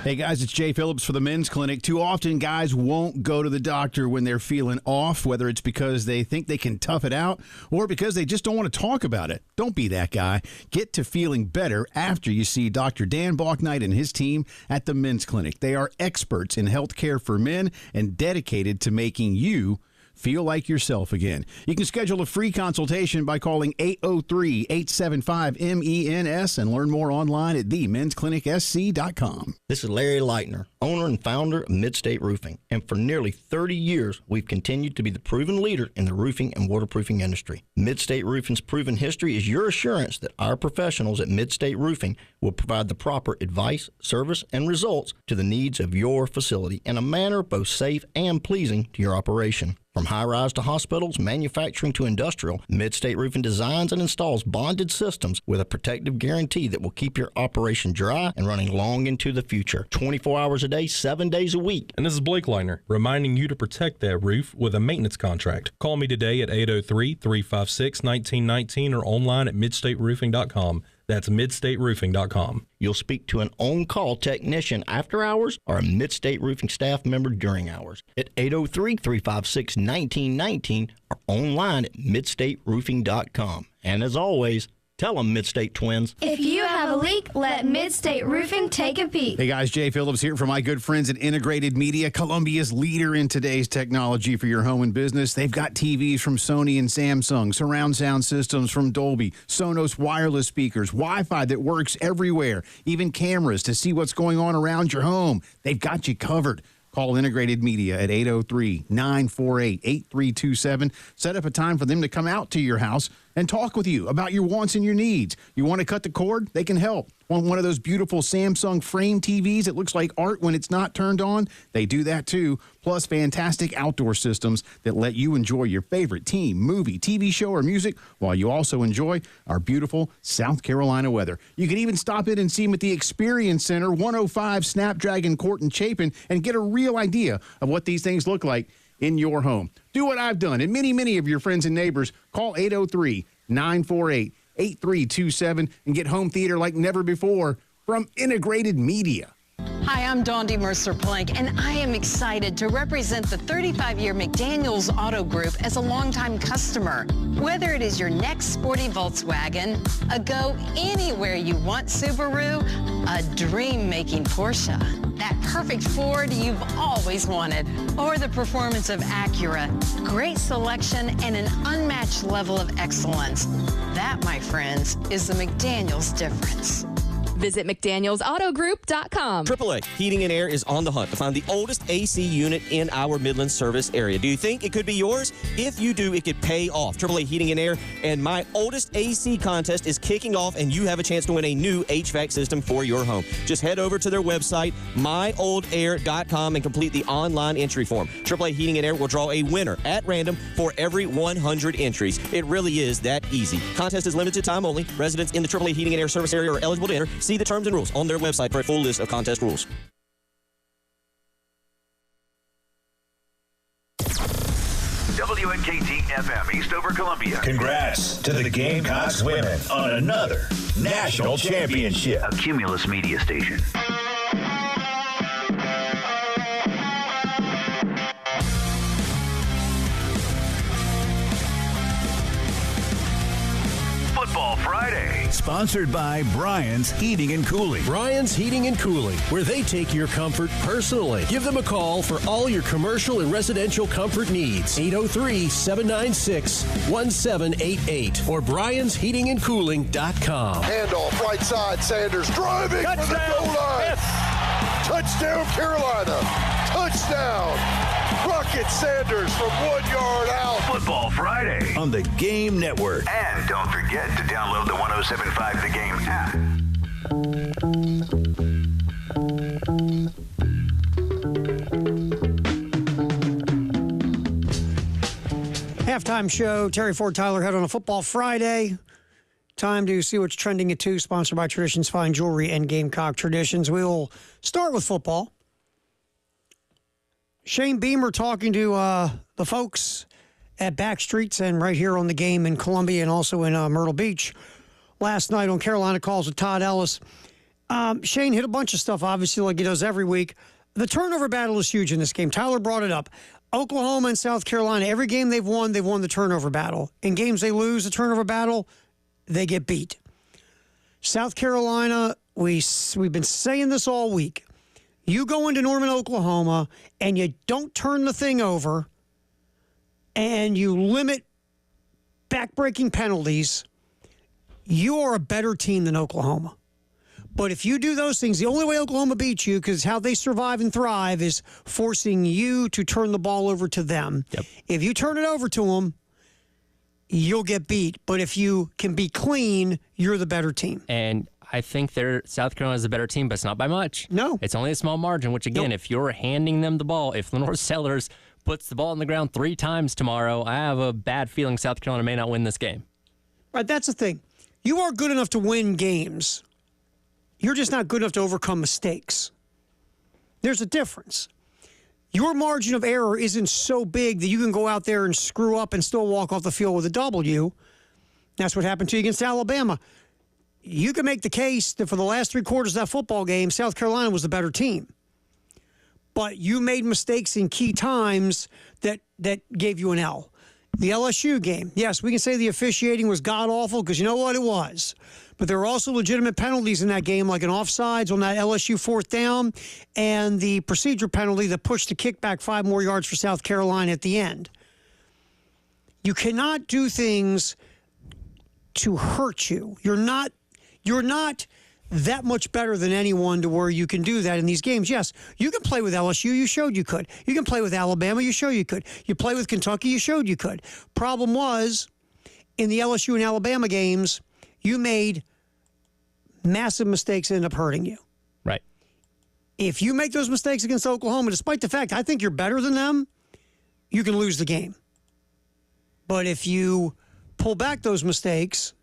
Hey guys, it's Jay Phillips for the Men's Clinic. Too often guys won't go to the doctor when they're feeling off, whether it's because they think they can tough it out or because they just don't want to talk about it. Don't be that guy. Get to feeling better after you see Dr. Dan Balknight and his team at the Men's Clinic. They are experts in health care for men and dedicated to making you feel like yourself again. You can schedule a free consultation by calling 803-875-MENS and learn more online at themensclinicsc.com. This is Larry Leitner, owner and founder of Midstate Roofing. And for nearly 30 years, we've continued to be the proven leader in the roofing and waterproofing industry. Midstate Roofing's proven history is your assurance that our professionals at Midstate Roofing will provide the proper advice, service, and results to the needs of your facility in a manner both safe and pleasing to your operation. From high-rise to hospitals, manufacturing to industrial, Midstate Roofing designs and installs bonded systems with a protective guarantee that will keep your operation dry and running long into the future. 24 hours a day, 7 days a week. And this is Blake Leitner, reminding you to protect that roof with a maintenance contract. Call me today at 803-356-1919 or online at midstateroofing.com. That's midstateroofing.com. You'll speak to an on-call technician after hours or a Midstate Roofing staff member during hours at 803-356-1919 or online at midstateroofing.com. And as always, tell them Midstate Twins. If you have a leak, let Midstate Roofing take a peek. Hey guys, Jay Phillips here for my good friends at Integrated Media, Columbia's leader in today's technology for your home and business. They've got TVs from Sony and Samsung, surround sound systems from Dolby, Sonos wireless speakers, Wi-Fi that works everywhere, even cameras to see what's going on around your home. They've got you covered. Call Integrated Media at 803-948-8327. Set up a time for them to come out to your house. and talk with you about your wants and your needs. You want to cut the cord? They can help. Want one of those beautiful Samsung frame TVs that looks like art when it's not turned on? They do that too. Plus fantastic outdoor systems that let you enjoy your favorite team, movie, TV show, or music while you also enjoy our beautiful South Carolina weather. You can even stop in and see them at the Experience Center, 105 Snapdragon Court in Chapin, and get a real idea of what these things look like in your home. Do what I've done, and many of your friends and neighbors. Call 803-948-8327 and get home theater like never before from Integrated Media. Hi, I'm Dondi Mercer-Plank, and I am excited to represent the 35-year McDaniels Auto Group as a longtime customer. Whether it is your next sporty Volkswagen, a go-anywhere-you-want Subaru, a dream-making Porsche, that perfect Ford you've always wanted, or the performance of Acura, great selection and an unmatched level of excellence. That, my friends, is the McDaniels difference. Visit McDanielsAutoGroup.com. AAA Heating and Air is on the hunt to find the oldest AC unit in our Midland service area. Do you think it could be yours? If you do, it could pay off. AAA Heating and Air and My Oldest AC contest is kicking off, and you have a chance to win a new HVAC system for your home. Just head over to their website, myoldAir.com, and complete the online entry form. AAA Heating and Air will draw a winner at random for every 100 entries. It really is that easy. Contest is limited time only. Residents in the AAA Heating and Air service area are eligible to enter. See the terms and rules on their website for a full list of contest rules. WNKT FM Eastover, Columbia. Congrats to the Gamecocks women on another national championship. A Cumulus media station. Football Friday. Sponsored by Brian's Heating and Cooling. Brian's Heating and Cooling, where they take your comfort personally. Give them a call for all your commercial and residential comfort needs. 803-796-1788 or briansheatingandcooling.com. Handoff right side, Sanders driving for the goal line. Touchdown, Carolina. Touchdown. Rocket Sanders from 1 yard out. Football Friday on the Game Network. And don't forget to download the 107.5 The Game app. Halftime show, Terry Ford, Tyler Head on a Football Friday. Time to see what's trending at 2, sponsored by Traditions Fine Jewelry and Gamecock Traditions. We'll start with football. Shane Beamer talking to the folks at Backstreets and right here on the Game in Columbia and also in Myrtle Beach last night on Carolina Calls with Todd Ellis. Shane hit a bunch of stuff, obviously, like he does every week. The turnover battle is huge in this game. Tyler brought it up. Oklahoma and South Carolina, every game they've won the turnover battle. In games they lose the turnover battle, they get beat. South Carolina, we've been saying this all week. You go into Norman, Oklahoma, and you don't turn the thing over, and you limit backbreaking penalties, you are a better team than Oklahoma. But if you do those things, the only way Oklahoma beats you, because how they survive and thrive, is forcing you to turn the ball over to them. Yep. If you turn it over to them, you'll get beat. But if you can be clean, you're the better team. And I think South Carolina's a better team, but it's not by much. No. It's only a small margin, which, again, if you're handing them the ball, if Lenore Sellers puts the ball on the ground 3 times tomorrow, I have a bad feeling South Carolina may not win this game. Right, that's the thing. You are good enough to win games. You're just not good enough to overcome mistakes. There's a difference. Your margin of error isn't so big that you can go out there and screw up and still walk off the field with a W. That's what happened to you against Alabama. You can make the case that for the last 3 quarters of that football game, South Carolina was the better team. But you made mistakes in key times that gave you an L. The LSU game, yes, we can say the officiating was god-awful because you know what? It was. But there were also legitimate penalties in that game, like an offsides on that LSU 4th down and the procedure penalty that pushed the kickback 5 more yards for South Carolina at the end. You cannot do things to hurt you. You're not that much better than anyone to where you can do that in these games. Yes, you can play with LSU. You showed you could. You can play with Alabama. You showed you could. You play with Kentucky. You showed you could. Problem was, in the LSU and Alabama games, you made massive mistakes that end up hurting you. Right. If you make those mistakes against Oklahoma, despite the fact I think you're better than them, you can lose the game. But if you pull back those mistakes,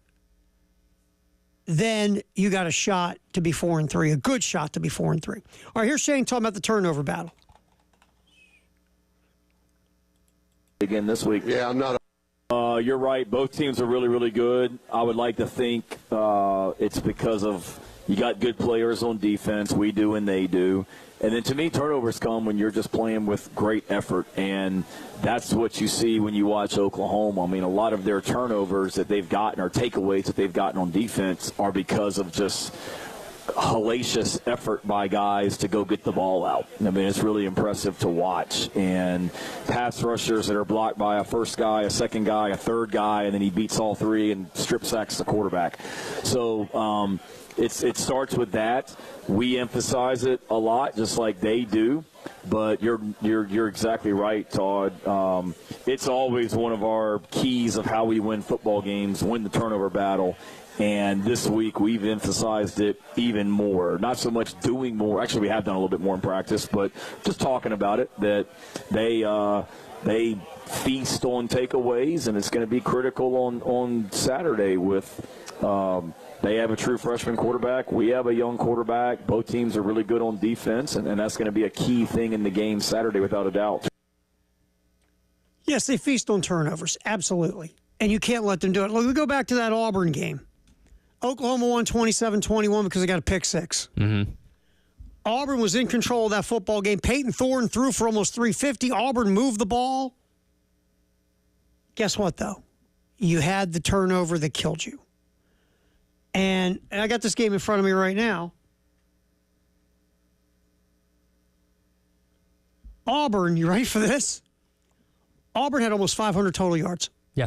then you got a shot to be 4-3, a good shot to be 4-3. All right, here's Shane talking about the turnover battle. Again this week. Yeah, I'm not. You're right. Both teams are really, really good. I would like to think it's because of you got good players on defense. We do and they do. And then to me, turnovers come when you're just playing with great effort. And that's what you see when you watch Oklahoma. I mean, a lot of their turnovers that they've gotten or takeaways that they've gotten on defense are because of just hellacious effort by guys to go get the ball out. I mean, it's really impressive to watch. And pass rushers that are blocked by a first guy, a second guy, a third guy, and then he beats all three and strip sacks the quarterback. So it starts with that. We emphasize it a lot, just like they do. But you're exactly right, Todd. It's always one of our keys of how we win football games, win the turnover battle. And this week we've emphasized it even more. Not so much doing more. Actually, we have done a little bit more in practice, but just talking about it, that they feast on takeaways, and it's going to be critical on Saturday with they have a true freshman quarterback. We have a young quarterback. Both teams are really good on defense, and that's going to be a key thing in the game Saturday without a doubt. Yes, they feast on turnovers, absolutely. And you can't let them do it. Look, we go back to that Auburn game. Oklahoma won 27-21 because they got a pick six. Mm-hmm. Auburn was in control of that football game. Peyton Thorne threw for almost 350. Auburn moved the ball. Guess what, though? You had the turnover that killed you. And I got this game in front of me right now. Auburn, you ready for this? Auburn had almost 500 total yards. Yeah.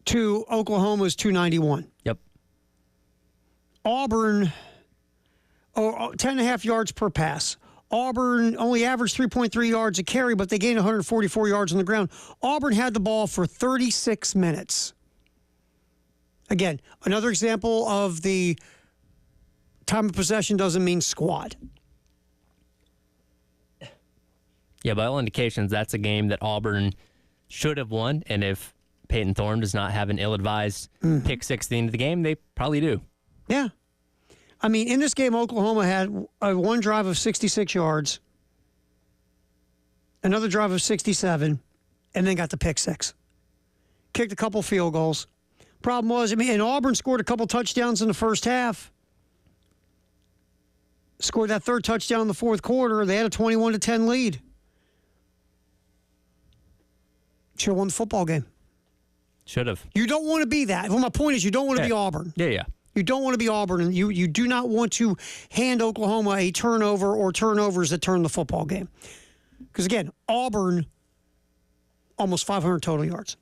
To Oklahoma's 291. Yep. Auburn, 10.5 yards per pass. Auburn only averaged 3.3 yards a carry, but they gained 144 yards on the ground. Auburn had the ball for 36 minutes. Again, another example of the time of possession doesn't mean squad. Yeah, by all indications, that's a game that Auburn should have won. And if Peyton Thorne does not have an ill-advised pick six at the end of the game, they probably do. Yeah. I mean, in this game, Oklahoma had one drive of 66 yards, another drive of 67, and then got the pick six. Kicked a couple field goals. Problem was, and Auburn scored a couple touchdowns in the first half. Scored that third touchdown in the fourth quarter. They had a 21-10 lead. Should have won the football game. Should have. You don't want to be that. Well, my point is you don't want to be Auburn. Yeah. You don't want to be Auburn, and you do not want to hand Oklahoma a turnover or turnovers that turn the football game. Because, again, Auburn, almost 500 total yards.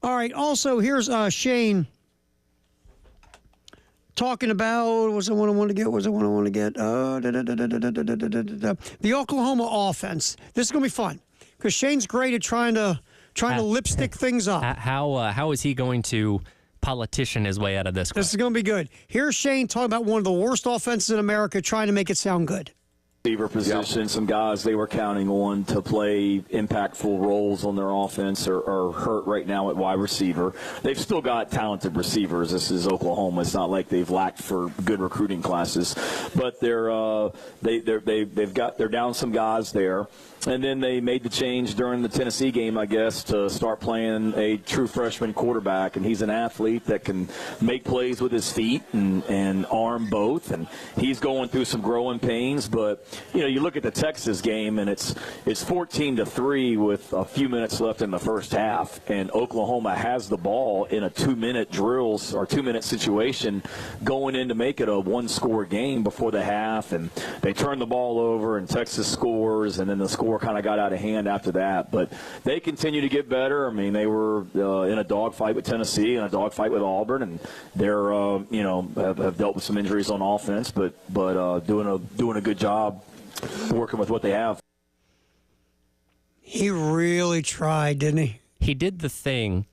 All right, also, here's Shane talking about, what's the one I want to get? The Oklahoma offense. This is going to be fun, because Shane's great at trying to lipstick things up. How is he going to politician his way out of this? This is going to be good. Here's Shane talking about one of the worst offenses in America, trying to make it sound good. Receiver position, some guys they were counting on to play impactful roles on their offense are hurt right now at wide receiver. They've still got talented receivers. This is Oklahoma. It's not like they've lacked for good recruiting classes, but they're down some guys there. And then they made the change during the Tennessee game, I guess, to start playing a true freshman quarterback. And he's an athlete that can make plays with his feet and arm both. And he's going through some growing pains. But, you look at the Texas game, and it's 14-3 with a few minutes left in the first half. And Oklahoma has the ball in a 2-minute drills or 2-minute situation going in to make it a one-score game before the half. And they turn the ball over, and Texas scores, and then the score kind of got out of hand after that. But they continue to get better. I mean, they were in a dogfight with Tennessee and a dogfight with Auburn, and they're have dealt with some injuries on offense, but doing a good job working with what they have. He really tried, didn't he? He did the thing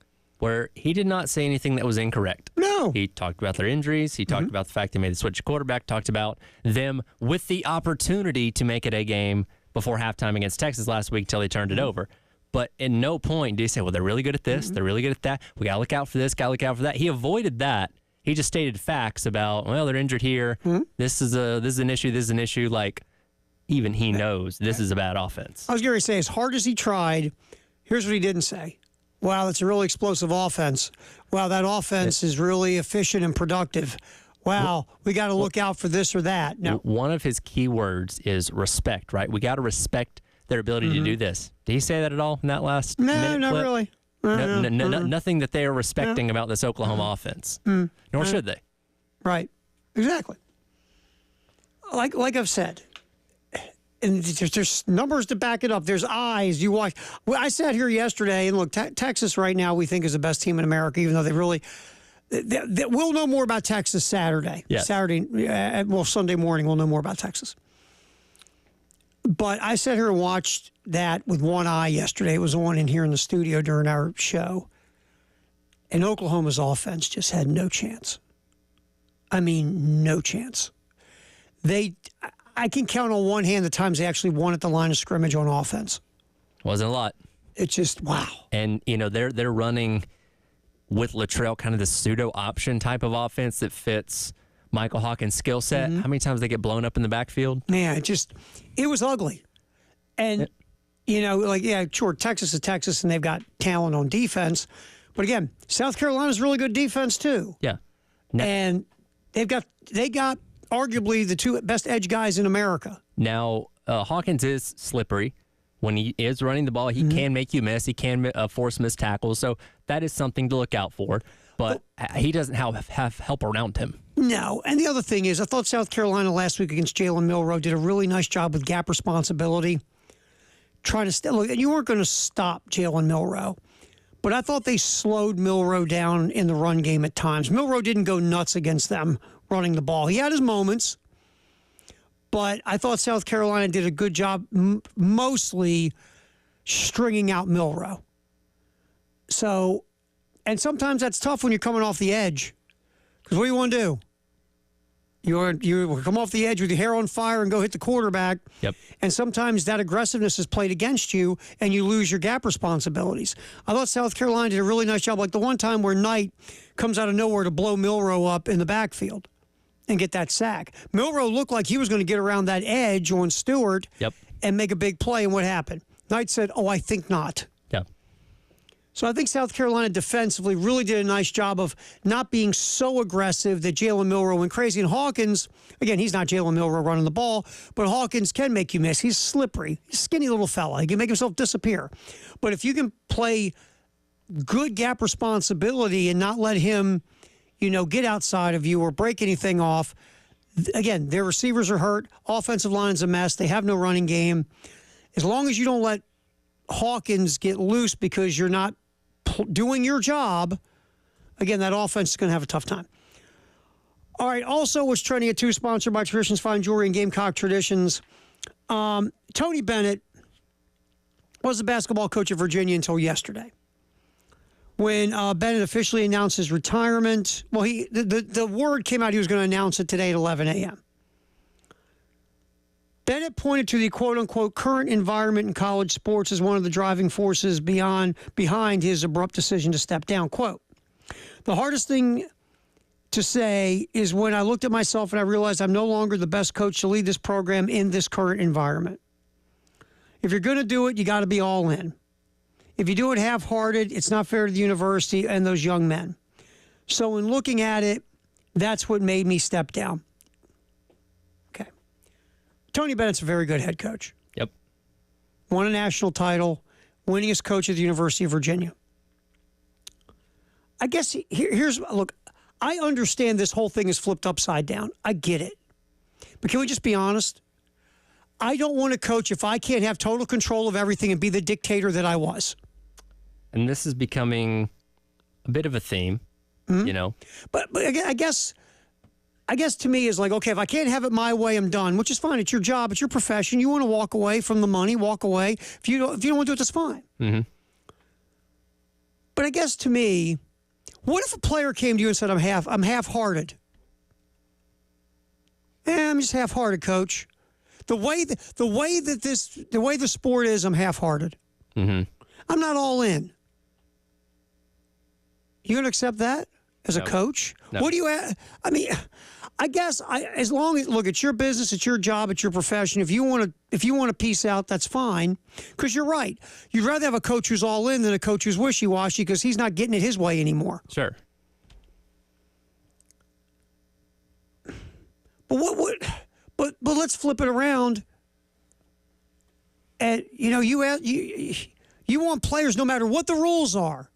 where he did not say anything that was incorrect. No. He talked about their injuries. He talked about the fact they made the switch to quarterback, talked about them with the opportunity to make it a game before halftime against Texas last week until they turned it over. But at no point did he say, well, they're really good at this. They're really good at that. We got to look out for this, got to look out for that. He avoided that. He just stated facts about, well, they're injured here. This is an issue. This is an issue. Like, even he knows this is a bad offense. I was going to say, as hard as he tried, here's what he didn't say. Wow, it's a really explosive offense. Wow, that offense is really efficient and productive. Wow, we got to look out for this or that. No. One of his key words is respect, right? We got to respect their ability to do this. Did he say that at all in that last minute not clip? really. Nothing that they are respecting about this Oklahoma offense. Nor should they. Right. Exactly. Like I've said, and there's numbers to back it up. There's eyes. You watch. Well, I sat here yesterday, and look, Texas right now we think is the best team in America, even though they really. We'll know more about Texas Saturday. Yes. Sunday morning we'll know more about Texas. But I sat here and watched that with one eye yesterday. It was on in here in the studio during our show. And Oklahoma's offense just had no chance. I mean, no chance. I can count on one hand the times they actually won at the line of scrimmage on offense. Wasn't a lot. It's just, wow. And, they're running with Latrell kind of the pseudo option type of offense that fits Michael Hawkins' skill set. How many times they get blown up in the backfield? Man, it was ugly. And, sure, Texas is Texas, and they've got talent on defense. But again, South Carolina's really good defense, too. Yeah. And they got arguably the two best edge guys in America. Now, Hawkins is slippery. When he is running the ball, he can make you miss. He can force missed tackles. So that is something to look out for. But he doesn't have help around him. No. And the other thing is, I thought South Carolina last week against Jalen Milroe did a really nice job with gap responsibility. Trying to look, and you weren't going to stop Jalen Milroe. But I thought they slowed Milroe down in the run game at times. Milroe didn't go nuts against them running the ball. He had his moments. But I thought South Carolina did a good job mostly stringing out Milroe. So, and sometimes that's tough when you're coming off the edge. Because what do you want to do? You come off the edge with your hair on fire and go hit the quarterback. Yep. And sometimes that aggressiveness is played against you and you lose your gap responsibilities. I thought South Carolina did a really nice job. Like the one time where Knight comes out of nowhere to blow Milroe up in the backfield and get that sack. Milroe looked like he was going to get around that edge on Stewart and make a big play. And what happened? Knight said, I think not. Yeah. So I think South Carolina defensively really did a nice job of not being so aggressive that Jalen Milroe went crazy. And Hawkins, again, he's not Jalen Milroe running the ball, but Hawkins can make you miss. He's slippery. He's a skinny little fella. He can make himself disappear. But if you can play good gap responsibility and not let him, get outside of you or break anything off, again, their receivers are hurt. Offensive line's a mess. They have no running game. As long as you don't let Hawkins get loose because you're not doing your job, again, that offense is going to have a tough time. All right, also what's trending at 2, sponsored by Traditions Fine Jewelry and Gamecock Traditions. Tony Bennett was the basketball coach of Virginia until yesterday. When Bennett officially announced his retirement, the word came out he was going to announce it today at 11 a.m. Bennett pointed to the quote-unquote current environment in college sports as one of the driving forces behind his abrupt decision to step down. Quote, the hardest thing to say is when I looked at myself and I realized I'm no longer the best coach to lead this program in this current environment. If you're going to do it, you got to be all in. If you do it half-hearted, it's not fair to the university and those young men. So in looking at it, that's what made me step down. Okay. Tony Bennett's a very good head coach. Yep. Won a national title, winningest coach at the University of Virginia. I guess look, I understand this whole thing is flipped upside down. I get it. But can we just be honest? I don't want to coach if I can't have total control of everything and be the dictator that I was. And this is becoming a bit of a theme, But I guess to me is like, okay, if I can't have it my way, I'm done, which is fine. It's your job. It's your profession. You want to walk away from the money, walk away. If you don't want to do it, that's fine. Mm-hmm. But I guess to me, what if a player came to you and said, I'm half-hearted? I'm just half-hearted, coach. The way the sport is, I'm half-hearted. Mm-hmm. I'm not all in. You going to accept that as a coach? No. What do you? I mean, I guess as long as look, it's your business, it's your job, it's your profession. If you want to peace out, that's fine. Because you're right. You'd rather have a coach who's all in than a coach who's wishy-washy because he's not getting it his way anymore. Sure. But let's flip it around. And you want players, no matter what the rules are,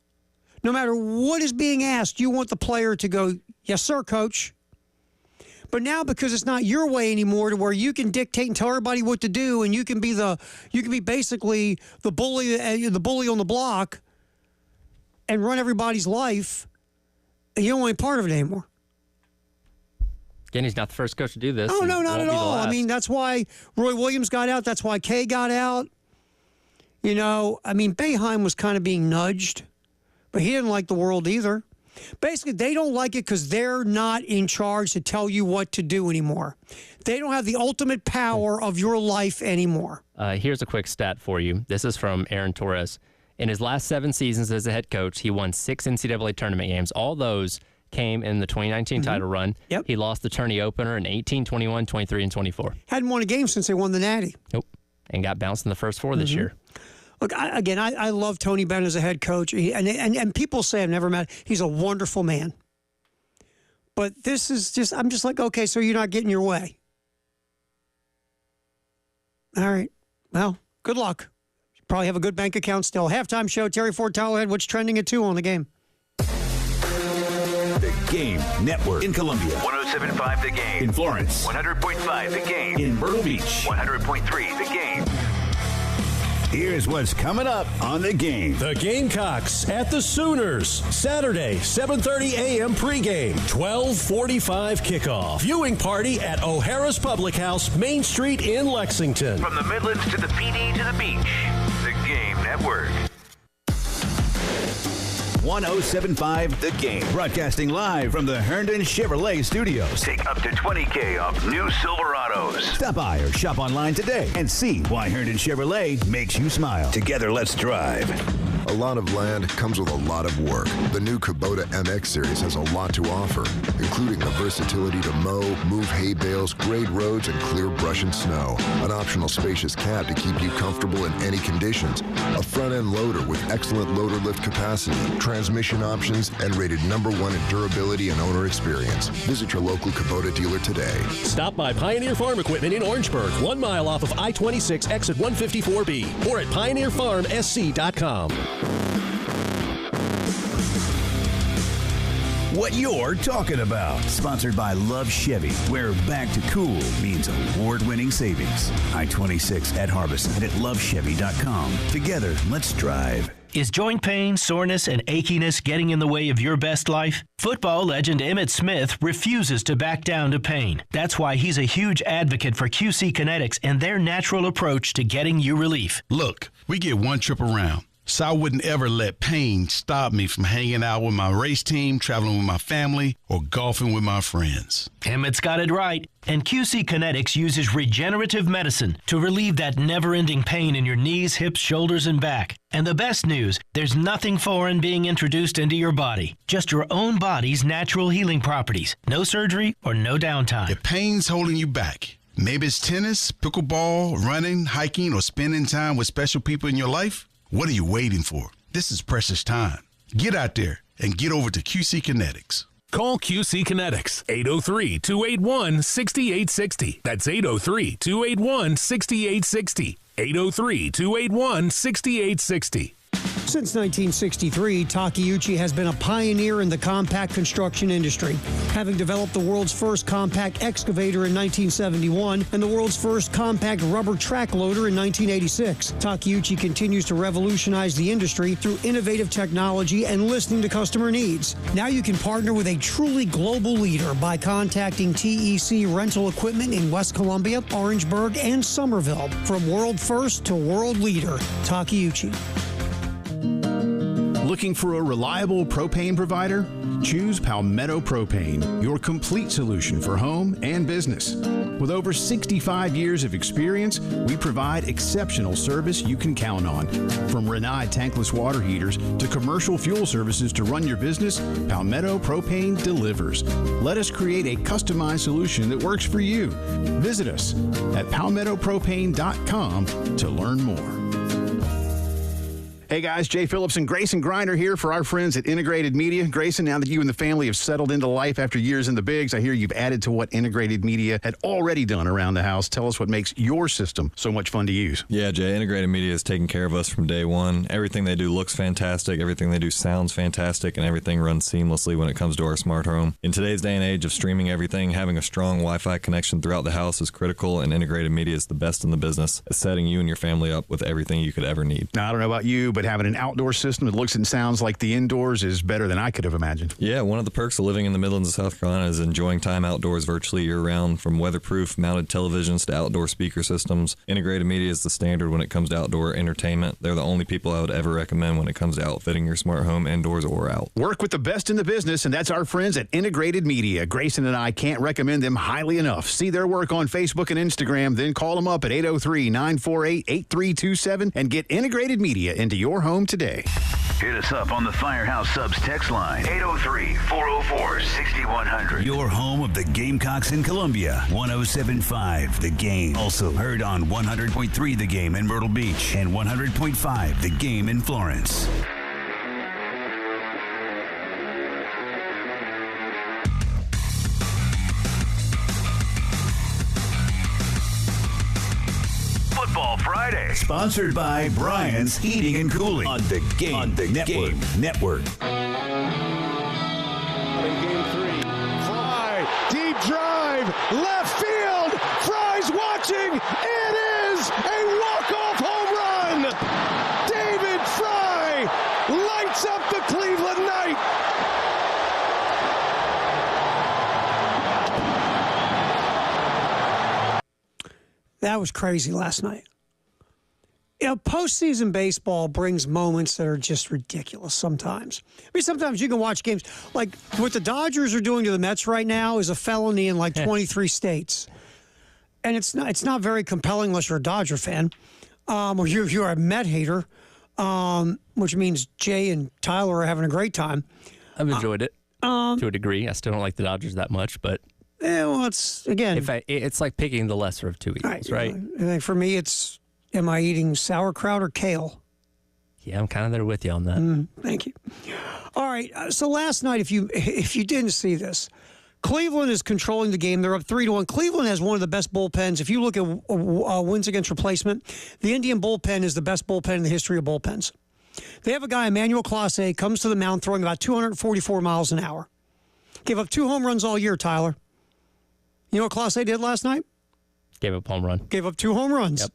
no matter what is being asked, you want the player to go, yes, sir, coach. But now, because it's not your way anymore, to where you can dictate and tell everybody what to do, and you can be basically the bully on the block, and run everybody's life, and you don't want any part of it anymore. Again, he's not the first coach to do this. Oh, no, not at all. I mean, that's why Roy Williams got out. That's why Kay got out. You know, I mean, Boeheim was kind of being nudged, but he didn't like the world either. Basically, they don't like it because they're not in charge to tell you what to do anymore. They don't have the ultimate power of your life anymore. Here's a quick stat for you. This is from Aaron Torres. In his last 7 seasons as a head coach, he won 6 NCAA tournament games. All those came in the 2019 title run. Yep. He lost the tourney opener in 18, 21, 23, and 24. Hadn't won a game since they won the Natty. Nope. And got bounced in the first 4 this year. Look, I love Tony Bennett as a head coach. And people say I've never met. He's a wonderful man. But this is just, I'm just like, okay, so you're not getting your way. All right. Well, good luck. You probably have a good bank account still. Halftime show, Terry Ford Towelhead. What's trending at 2 on the game? The Game Network in Columbia. 107.5 The Game. In Florence. 100.5 The Game. In Myrtle Beach. 100.3 The Game. Here's what's coming up on The Game. The Gamecocks at the Sooners. Saturday, 7:30 a.m. pregame, 12:45 kickoff. Viewing party at O'Hara's Public House, Main Street in Lexington. From the Midlands to the PD to the beach. The Game Network. 107.5 The Game. Broadcasting live from the Herndon Chevrolet Studios. Take up to $20,000 off new Silverados. Stop by or shop online today and see why Herndon Chevrolet makes you smile. Together, let's drive. A lot of land comes with a lot of work. The new Kubota MX Series has a lot to offer, including the versatility to mow, move hay bales, grade roads, and clear brush and snow. An optional spacious cab to keep you comfortable in any conditions. A front-end loader with excellent loader lift capacity, transmission options, and rated #1 in durability and owner experience. Visit your local Kubota dealer today. Stop by Pioneer Farm Equipment in Orangeburg, 1 mile off of I-26 exit 154B, or at pioneerfarmsc.com. What you're talking about. Sponsored by Love Chevy, where back to cool means award-winning savings. I-26 at Harbison and at lovechevy.com. Together, let's drive. Is joint pain, soreness, and achiness getting in the way of your best life? Football legend Emmitt Smith refuses to back down to pain. That's why he's a huge advocate for QC Kinetics and their natural approach to getting you relief. Look, we get one trip around, so I wouldn't ever let pain stop me from hanging out with my race team, traveling with my family, or golfing with my friends. Emmitt's got it right. And QC Kinetics uses regenerative medicine to relieve that never-ending pain in your knees, hips, shoulders, and back. And the best news, there's nothing foreign being introduced into your body. Just your own body's natural healing properties. No surgery or no downtime. If pain's holding you back, maybe it's tennis, pickleball, running, hiking, or spending time with special people in your life, what are you waiting for? This is precious time. Get out there and get over to QC Kinetics. Call QC Kinetics, 803-281-6860. That's 803-281-6860. 803-281-6860. Since 1963, Takeuchi has been a pioneer in the compact construction industry, having developed the world's first compact excavator in 1971 and the world's first compact rubber track loader in 1986. Takeuchi continues to revolutionize the industry through innovative technology and listening to customer needs. Now you can partner with a truly global leader by contacting TEC Rental Equipment in West Columbia, Orangeburg, and Somerville. From world first to world leader, Takeuchi. Looking for a reliable propane provider? Choose Palmetto Propane, your complete solution for home and business. With over 65 years of experience, we provide exceptional service you can count on. From Rinnai tankless water heaters to commercial fuel services to run your business, Palmetto Propane delivers. Let us create a customized solution that works for you. Visit us at palmettopropane.com to learn more. Hey guys, Jay Phillips and Grayson Griner here for our friends at Integrated Media. Grayson, now that you and the family have settled into life after years in the bigs, I hear you've added to what Integrated Media had already done around the house. Tell us what makes your system so much fun to use. Yeah, Jay, Integrated Media has taken care of us from day one. Everything they do looks fantastic, everything they do sounds fantastic, and everything runs seamlessly when it comes to our smart home. In today's day and age of streaming everything, having a strong Wi-Fi connection throughout the house is critical, and Integrated Media is the best in the business at setting you and your family up with everything you could ever need. Now, I don't know about you, but having an outdoor system that looks and sounds like the indoors is better than I could have imagined. Yeah, one of the perks of living in the Midlands of South Carolina is enjoying time outdoors virtually year-round. From weatherproof mounted televisions to outdoor speaker systems, Integrated Media is the standard when it comes to outdoor entertainment. They're the only people I would ever recommend when it comes to outfitting your smart home indoors or out. Work with the best in the business, and that's our friends at Integrated Media. Grayson and I can't recommend them highly enough. See their work on Facebook and Instagram, then call them up at 803-948-8327 and get Integrated Media into your home today. Hit us up on the Firehouse Subs text line, 803-404-6100. Your home of the Gamecocks in Columbia, 107.5 The Game. Also heard on 100.3 The Game in Myrtle Beach and 100.5 The Game in Florence. Football Friday. Sponsored by Brian's Heating and Cooling on the Game Network. Game 3. Fry, deep drive, left field. Fry's watching. It is a walk-off home run. David Fry lights up the Cleveland Knight. That was crazy last night. You know, postseason baseball brings moments that are just ridiculous sometimes. I mean, sometimes you can watch games like what the Dodgers are doing to the Mets right now is a felony in like 23 states. And it's not very compelling unless you're a Dodger fan or you're a Met hater, which means Jay and Tyler are having a great time. I've enjoyed it to a degree. I still don't like the Dodgers that much, but well, it's again, it's like picking the lesser of two evils, right? I think for me, it's am I eating sauerkraut or kale? Yeah, I'm kind of there with you on that. Thank you. All right, so last night, if you didn't see this, Cleveland is controlling the game. They're up 3-1. Cleveland has one of the best bullpens. If you look at wins against replacement, the Indian bullpen is the best bullpen in the history of bullpens. They have a guy, Emmanuel Clase, comes to the mound throwing about 244 miles an hour. Gave up 2 home runs all year, Tyler. You know what Clase did last night? Gave up home run. Gave up 2 home runs. Yep.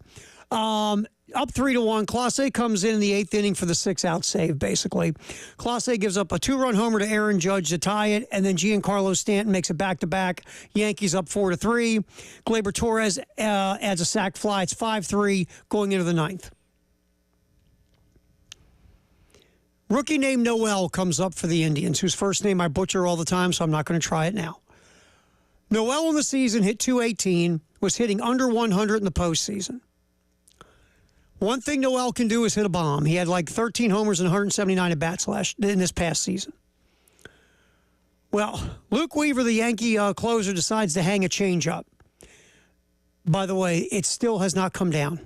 Up 3-1. Clase comes in the 8th inning for the 6-out save, basically. Clase gives up a 2-run homer to Aaron Judge to tie it, and then Giancarlo Stanton makes it back-to-back. Yankees up 4-3. Gleyber Torres adds a sac fly. It's 5-3 going into the 9th. Rookie named Noel comes up for the Indians, whose first name I butcher all the time, so I'm not going to try it now. Noel in the season hit .218, was hitting under 100 in the postseason. One thing Noel can do is hit a bomb. He had like 13 homers and 179 at-bats in this past season. Well, Luke Weaver, the Yankee closer, decides to hang a changeup. By the way, it still has not come down.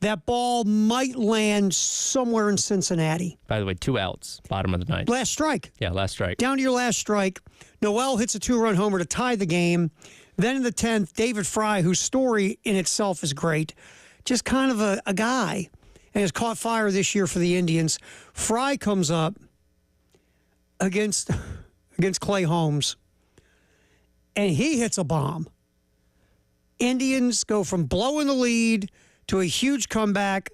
That ball might land somewhere in Cincinnati. By the way, 2 outs, bottom of the 9th. Last strike. Yeah, last strike. Down to your last strike. Noel hits a 2-run homer to tie the game. Then in the 10th, David Fry, whose story in itself is great, just kind of a guy, and has caught fire this year for the Indians. Fry comes up against Clay Holmes, and he hits a bomb. Indians go from blowing the lead to a huge comeback,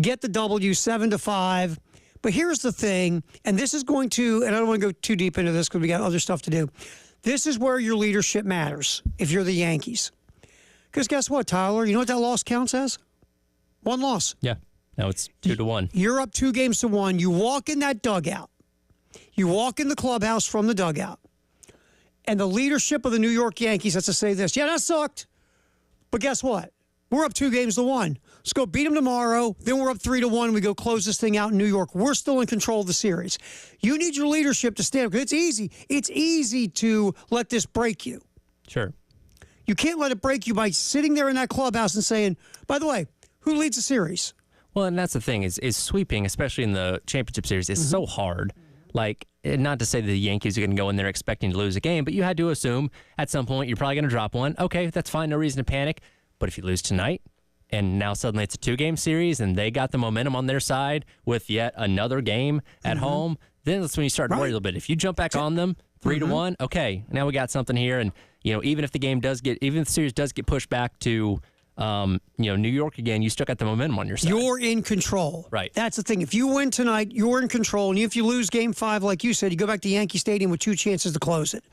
get the W 7-5. But here's the thing, and this is going to, and I don't want to go too deep into this because we got other stuff to do. This is where your leadership matters if you're the Yankees. Because guess what, Tyler? You know what that loss counts as? 1 loss. Yeah. Now it's 2-1. You're up 2-1. You walk in that dugout. You walk in the clubhouse from the dugout. And the leadership of the New York Yankees has to say this. Yeah, that sucked. But guess what? We're up 2-1. Let's go beat them tomorrow. Then we're up 3-1. We go close this thing out in New York. We're still in control of the series. You need your leadership to stand up because it's easy. It's easy to let this break you. Sure. You can't let it break you by sitting there in that clubhouse and saying, by the way, who leads the series? Well, and that's the thing is sweeping, especially in the championship series, is so hard. Like, not to say the Yankees are going to go in there expecting to lose a game, but you had to assume at some point you're probably going to drop one. Okay, that's fine. No reason to panic. But if you lose tonight, and now suddenly it's a 2-game series, and they got the momentum on their side with yet another game at home, then that's when you start to worry a little bit. If you jump back on them 3-1, okay, now we got something here. And even if the series does get pushed back to New York again, you still got the momentum on your side. You're in control. Right. That's the thing. If you win tonight, you're in control. And if you lose Game 5, like you said, you go back to Yankee Stadium with 2 chances to close it.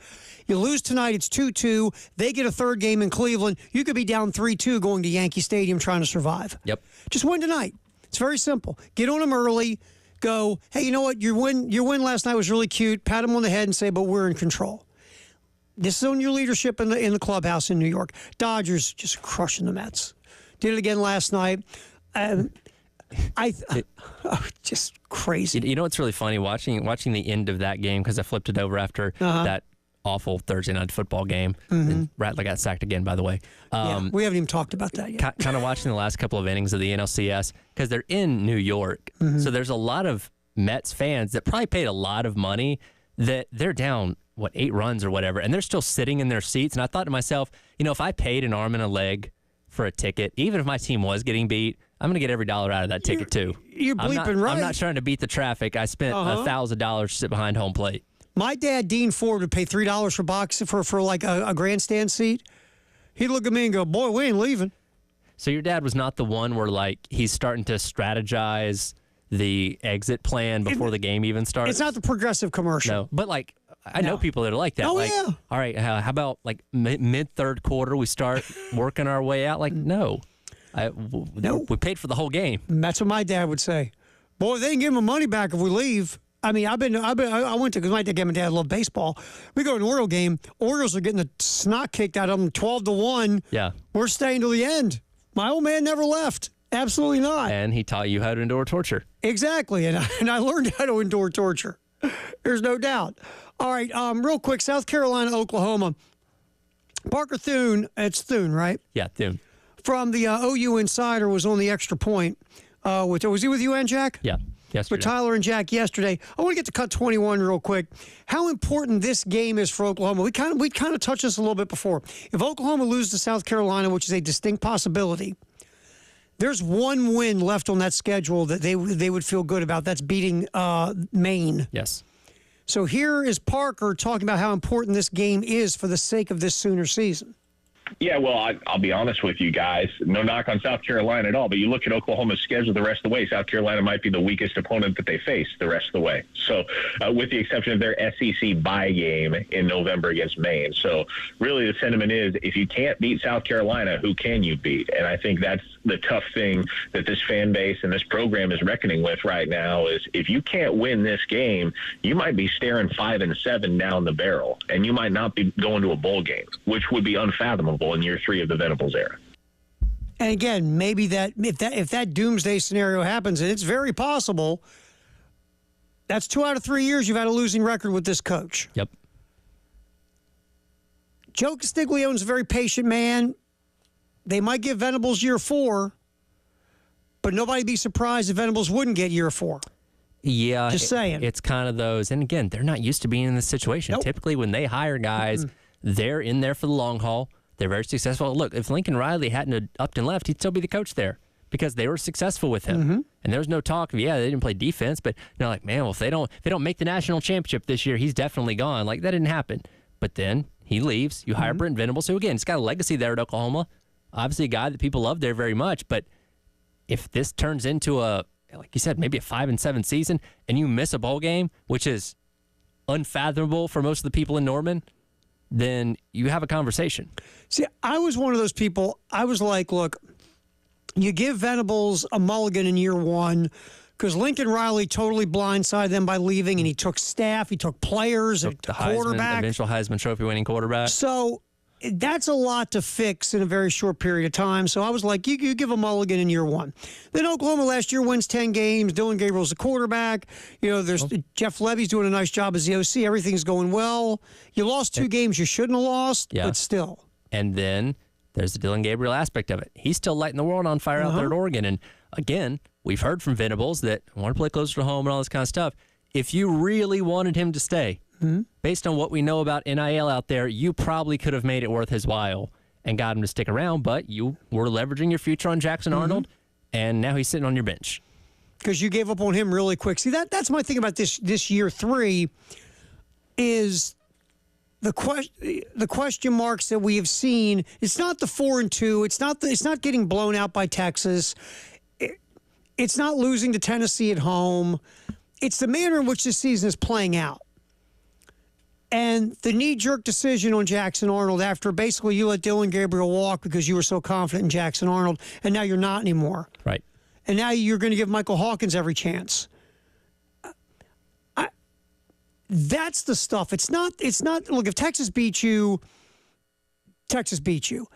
You lose tonight, it's 2-2. They get a third game in Cleveland. You could be down 3-2 going to Yankee Stadium trying to survive. Yep. Just win tonight. It's very simple. Get on them early. Go, hey, you know what? Your win last night was really cute. Pat them on the head and say, but we're in control. This is on your leadership in the clubhouse in New York. Dodgers just crushing the Mets. Did it again last night. Just crazy. You know what's really funny? Watching the end of that game, because I flipped it over after that awful Thursday night football game. And Rattler got sacked again, by the way. We haven't even talked about that yet. Kind of watching the last couple of innings of the NLCS, because they're in New York. So there's a lot of Mets fans that probably paid a lot of money that they're down, 8 runs or whatever, and they're still sitting in their seats. And I thought to myself, if I paid an arm and a leg for a ticket, even if my team was getting beat, I'm going to get every dollar out of that ticket too. You're bleeping right. I'm not trying to beat the traffic. I spent $1,000 to sit behind home plate. My dad, Dean Ford, would pay $3 for like a grandstand seat. He'd look at me and go, boy, we ain't leaving. So your dad was not the one where he's starting to strategize the exit plan before the game even starts? It's not the Progressive commercial. No, but I know people that are like that. Oh, yeah. All right, how about mid-third quarter we start working our way out? No. We paid for the whole game. That's what my dad would say. Boy, they ain't give my money back if we leave. I mean, I went to, because my dad loved baseball. We go to an Oriole game. Orioles are getting the snot kicked out of them 12-1. Yeah. We're staying till the end. My old man never left. Absolutely not. And he taught you how to endure torture. Exactly. And I learned how to endure torture. There's no doubt. All right, real quick, South Carolina, Oklahoma. Parker Thune, it's Thune, right? Yeah, Thune. From the OU Insider was on the extra point. Was he with you and Jack? Yeah, yesterday. With Tyler and Jack yesterday. I want to get to cut 21 real quick. How important this game is for Oklahoma. We kind of touched this a little bit before. If Oklahoma loses to South Carolina, which is a distinct possibility, there's one win left on that schedule that they would feel good about. That's beating Maine. Yes. So here is Parker talking about how important this game is for the sake of this Sooner season. Yeah, well, I'll be honest with you guys. No knock on South Carolina at all, but you look at Oklahoma's schedule the rest of the way, South Carolina might be the weakest opponent that they face the rest of the way. So with the exception of their SEC bye game in November against Maine. So really the sentiment is if you can't beat South Carolina, who can you beat? And I think that's the tough thing that this fan base and this program is reckoning with right now is if you can't win this game, you might be staring 5-7 down the barrel, and you might not be going to a bowl game, which would be unfathomable in year 3 of the Venables era. And again, maybe if that doomsday scenario happens, and it's very possible, that's 2 out of 3 years you've had a losing record with this coach. Yep. Joe Castiglione's a very patient man. They might give Venables year 4, but nobody'd be surprised if Venables wouldn't get year 4. Yeah. Just saying. It's kind of those. And again, they're not used to being in this situation. Nope. Typically, when they hire guys, they're in there for the long haul. They're very successful. Look, if Lincoln Riley hadn't upped and left, he'd still be the coach there because they were successful with him. And there was no talk of, they didn't play defense, but man, well, if they don't make the national championship this year, he's definitely gone. That didn't happen. But then he leaves. You hire Brent Venables, who, again, he's got a legacy there at Oklahoma. Obviously a guy that people love there very much. But if this turns into like you said, maybe a 5-7 season, and you miss a bowl game, which is unfathomable for most of the people in Norman, then you have a conversation. See, I was one of those people. I was like, look, You give Venables a mulligan in year one because Lincoln Riley totally blindsided them by leaving, and he took staff, he took players, the quarterback. Eventual Heisman Trophy winning quarterback. So that's a lot to fix in a very short period of time. So I was like, you give a mulligan in year one. Then Oklahoma last year wins 10 games. Dylan Gabriel's the quarterback. There's Jeff Levy's doing a nice job as the OC. Everything's going well. You lost 2 games you shouldn't have lost, but still. And then there's the Dylan Gabriel aspect of it. He's still lighting the world on fire out there at Oregon. And again, we've heard from Venables that I want to play closer to home and all this kind of stuff. If you really wanted him to stay, based on what we know about NIL out there, you probably could have made it worth his while and got him to stick around, but you were leveraging your future on Jackson Arnold, and now he's sitting on your bench. Because you gave up on him really quick. See, that's my thing about this year 3 is the question marks that we have seen. It's not the 4-2. It's not getting blown out by Texas. It's not losing to Tennessee at home. It's the manner in which this season is playing out. And the knee-jerk decision on Jackson Arnold after basically you let Dylan Gabriel walk because you were so confident in Jackson Arnold, and now you're not anymore. Right. And now you're going to give Michael Hawkins every chance. That's the stuff. It's not. Look, if Texas beats you, Texas beats you.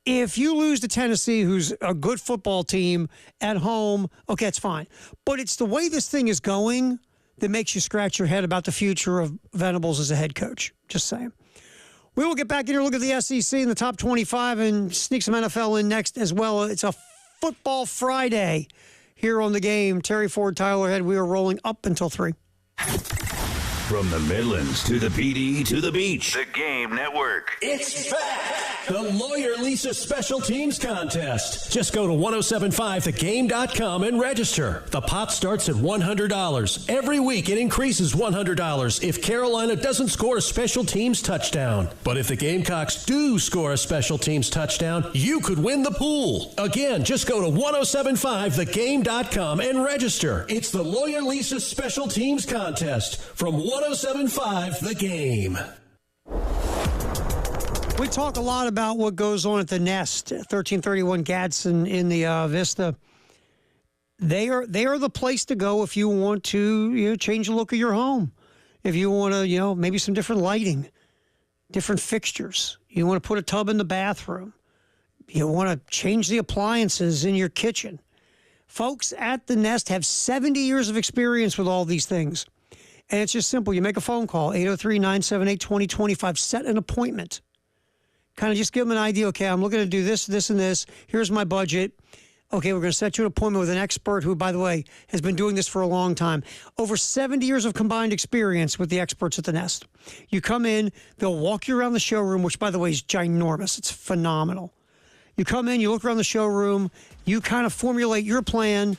If you lose to Tennessee, who's a good football team at home, okay, it's fine. But it's the way this thing is going that makes you scratch your head about the future of Venables as a head coach. Just saying. We will get back in here, look at the SEC in the top 25 and sneak some NFL in next as well. It's a Football Friday here on The Game. Terry Ford, Tyler Head, we are rolling up until 3. From the Midlands to the PD to the beach. The Game Network. It's back! The Lawyer Lisa Special Teams Contest. Just go to 1075thegame.com and register. The pot starts at $100. Every week it increases $100 if Carolina doesn't score a special teams touchdown. But if the Gamecocks do score a special teams touchdown, you could win the pool. Again, just go to 1075thegame.com and register. It's the Lawyer Lisa Special Teams Contest from 1075 The Game. We talk a lot about what goes on at the Nest, 1331 Gadsden in the Vista. They are the place to go if you want to change the look of your home. If you want to, maybe some different lighting, different fixtures. You want to put a tub in the bathroom. You want to change the appliances in your kitchen. Folks at the Nest have 70 years of experience with all these things. And it's just simple. You make a phone call, 803-978-2025. Set an appointment. Kind of just give them an idea. Okay, I'm looking to do this, this, and this. Here's my budget. Okay, we're going to set you an appointment with an expert who, by the way, has been doing this for a long time. Over 70 years of combined experience with the experts at the Nest. You come in, they'll walk you around the showroom, which, by the way, is ginormous. It's phenomenal. You come in, you look around the showroom, you kind of formulate your plan,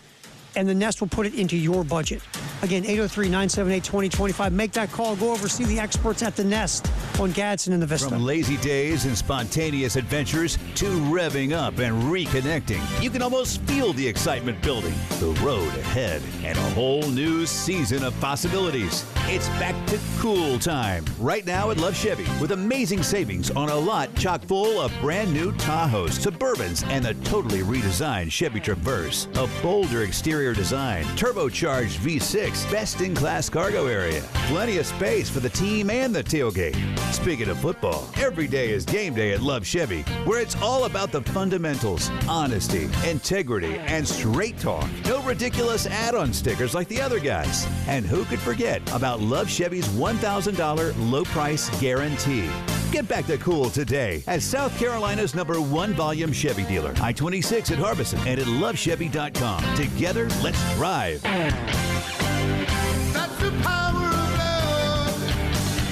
and the Nest will put it into your budget. Again, 803-978-2025. Make that call. Go over, see the experts at the Nest on Gadsden in the Vista. From lazy days and spontaneous adventures to revving up and reconnecting, you can almost feel the excitement building, the road ahead, and a whole new season of possibilities. It's back to cool time right now at Love Chevy with amazing savings on a lot chock full of brand new Tahoes, Suburbans, and the totally redesigned Chevy Traverse. A bolder exterior design, turbocharged V6, best-in-class cargo area, plenty of space for the team and the tailgate. Speaking of football, every day is game day at Love Chevy, where it's all about the fundamentals, honesty, integrity, and straight talk. No ridiculous add-on stickers like the other guys. And who could forget about Love Chevy's $1,000 low price guarantee? Get back to cool today at South Carolina's #1 volume Chevy dealer, I-26 at Harbison, and at lovechevy.com. Together, let's drive. That's the power of love.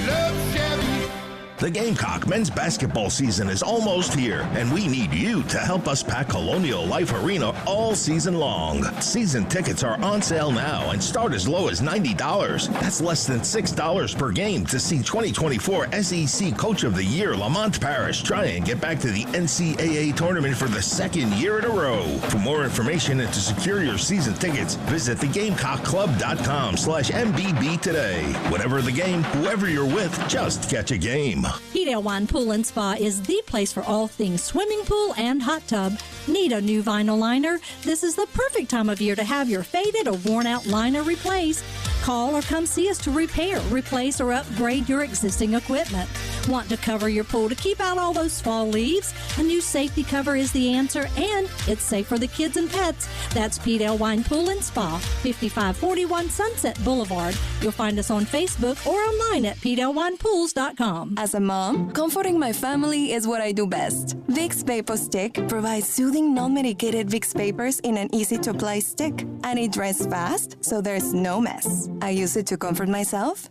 Love Chevy. The Gamecock men's basketball season is almost here, and we need you to help us pack Colonial Life Arena all season long. Season tickets are on sale now and start as low as $90. That's less than $6 per game to see 2024 SEC Coach of the Year Lamont Parrish try and get back to the NCAA tournament for the second year in a row. For more information and to secure your season tickets, visit thegamecockclub.com/MBB today. Whatever the game, whoever you're with, just catch a game. Pete Ale Wine Pool and Spa is the place for all things swimming pool and hot tub. Need a new vinyl liner? This is the perfect time of year to have your faded or worn out liner replaced. Call or come see us to repair, replace, or upgrade your existing equipment. Want to cover your pool to keep out all those fall leaves? A new safety cover is the answer, and it's safe for the kids and pets. That's Pete Ale Wine Pool and Spa, 5541 Sunset Boulevard. You'll find us on Facebook or online at PeteAleWinePools.com. As a mom, comforting my family is what I do best. Vicks Vapor Stick provides soothing, non-medicated Vicks vapors in an easy-to-apply stick, and it dries fast, so there's no mess. I use it to comfort myself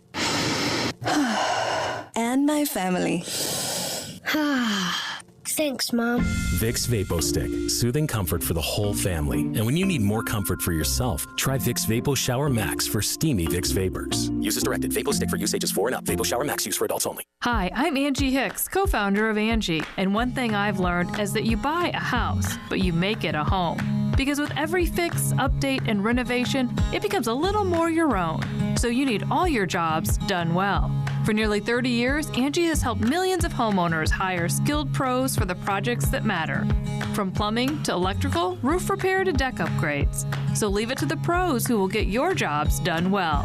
and my family. Thanks, Mom. Vicks Vapo Stick, soothing comfort for the whole family. And when you need more comfort for yourself, try Vicks Vapo Shower Max for steamy Vicks vapors. Use as directed. Vapo Stick for use ages 4 and up. Vapo Shower Max use for adults only. Hi, I'm Angie Hicks, co-founder of Angie. And one thing I've learned is that you buy a house, but you make it a home. Because with every fix, update, and renovation, it becomes a little more your own. So you need all your jobs done well. For nearly 30 years, Angie has helped millions of homeowners hire skilled pros for the projects that matter. From plumbing to electrical, roof repair to deck upgrades. So leave it to the pros who will get your jobs done well.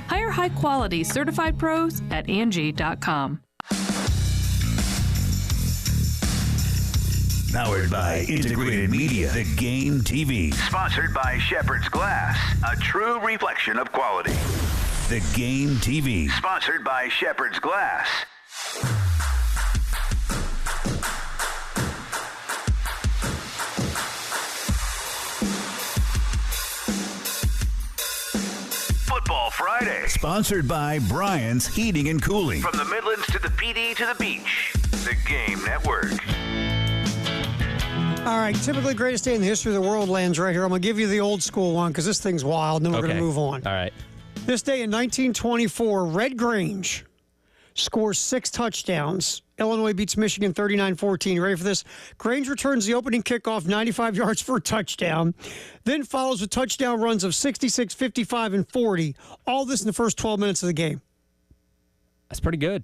Hire high-quality certified pros at Angie.com. Powered by Integrated Media, The Game TV. Sponsored by Shepherd's Glass, a true reflection of quality. The Game TV. Sponsored by Shepherd's Glass. Football Friday. Sponsored by Brian's Heating and Cooling. From the Midlands to the PD to the beach. The Game Network. All right, typically greatest day in the history of the world lands right here. I'm going to give you the old school one because this thing's wild, and then we're going to move on. All right. This day in 1924, Red Grange scores 6 touchdowns. Illinois beats Michigan 39-14. Ready for this? Grange returns the opening kickoff 95 yards for a touchdown, then follows with touchdown runs of 66, 55, and 40. All this in the first 12 minutes of the game. That's pretty good.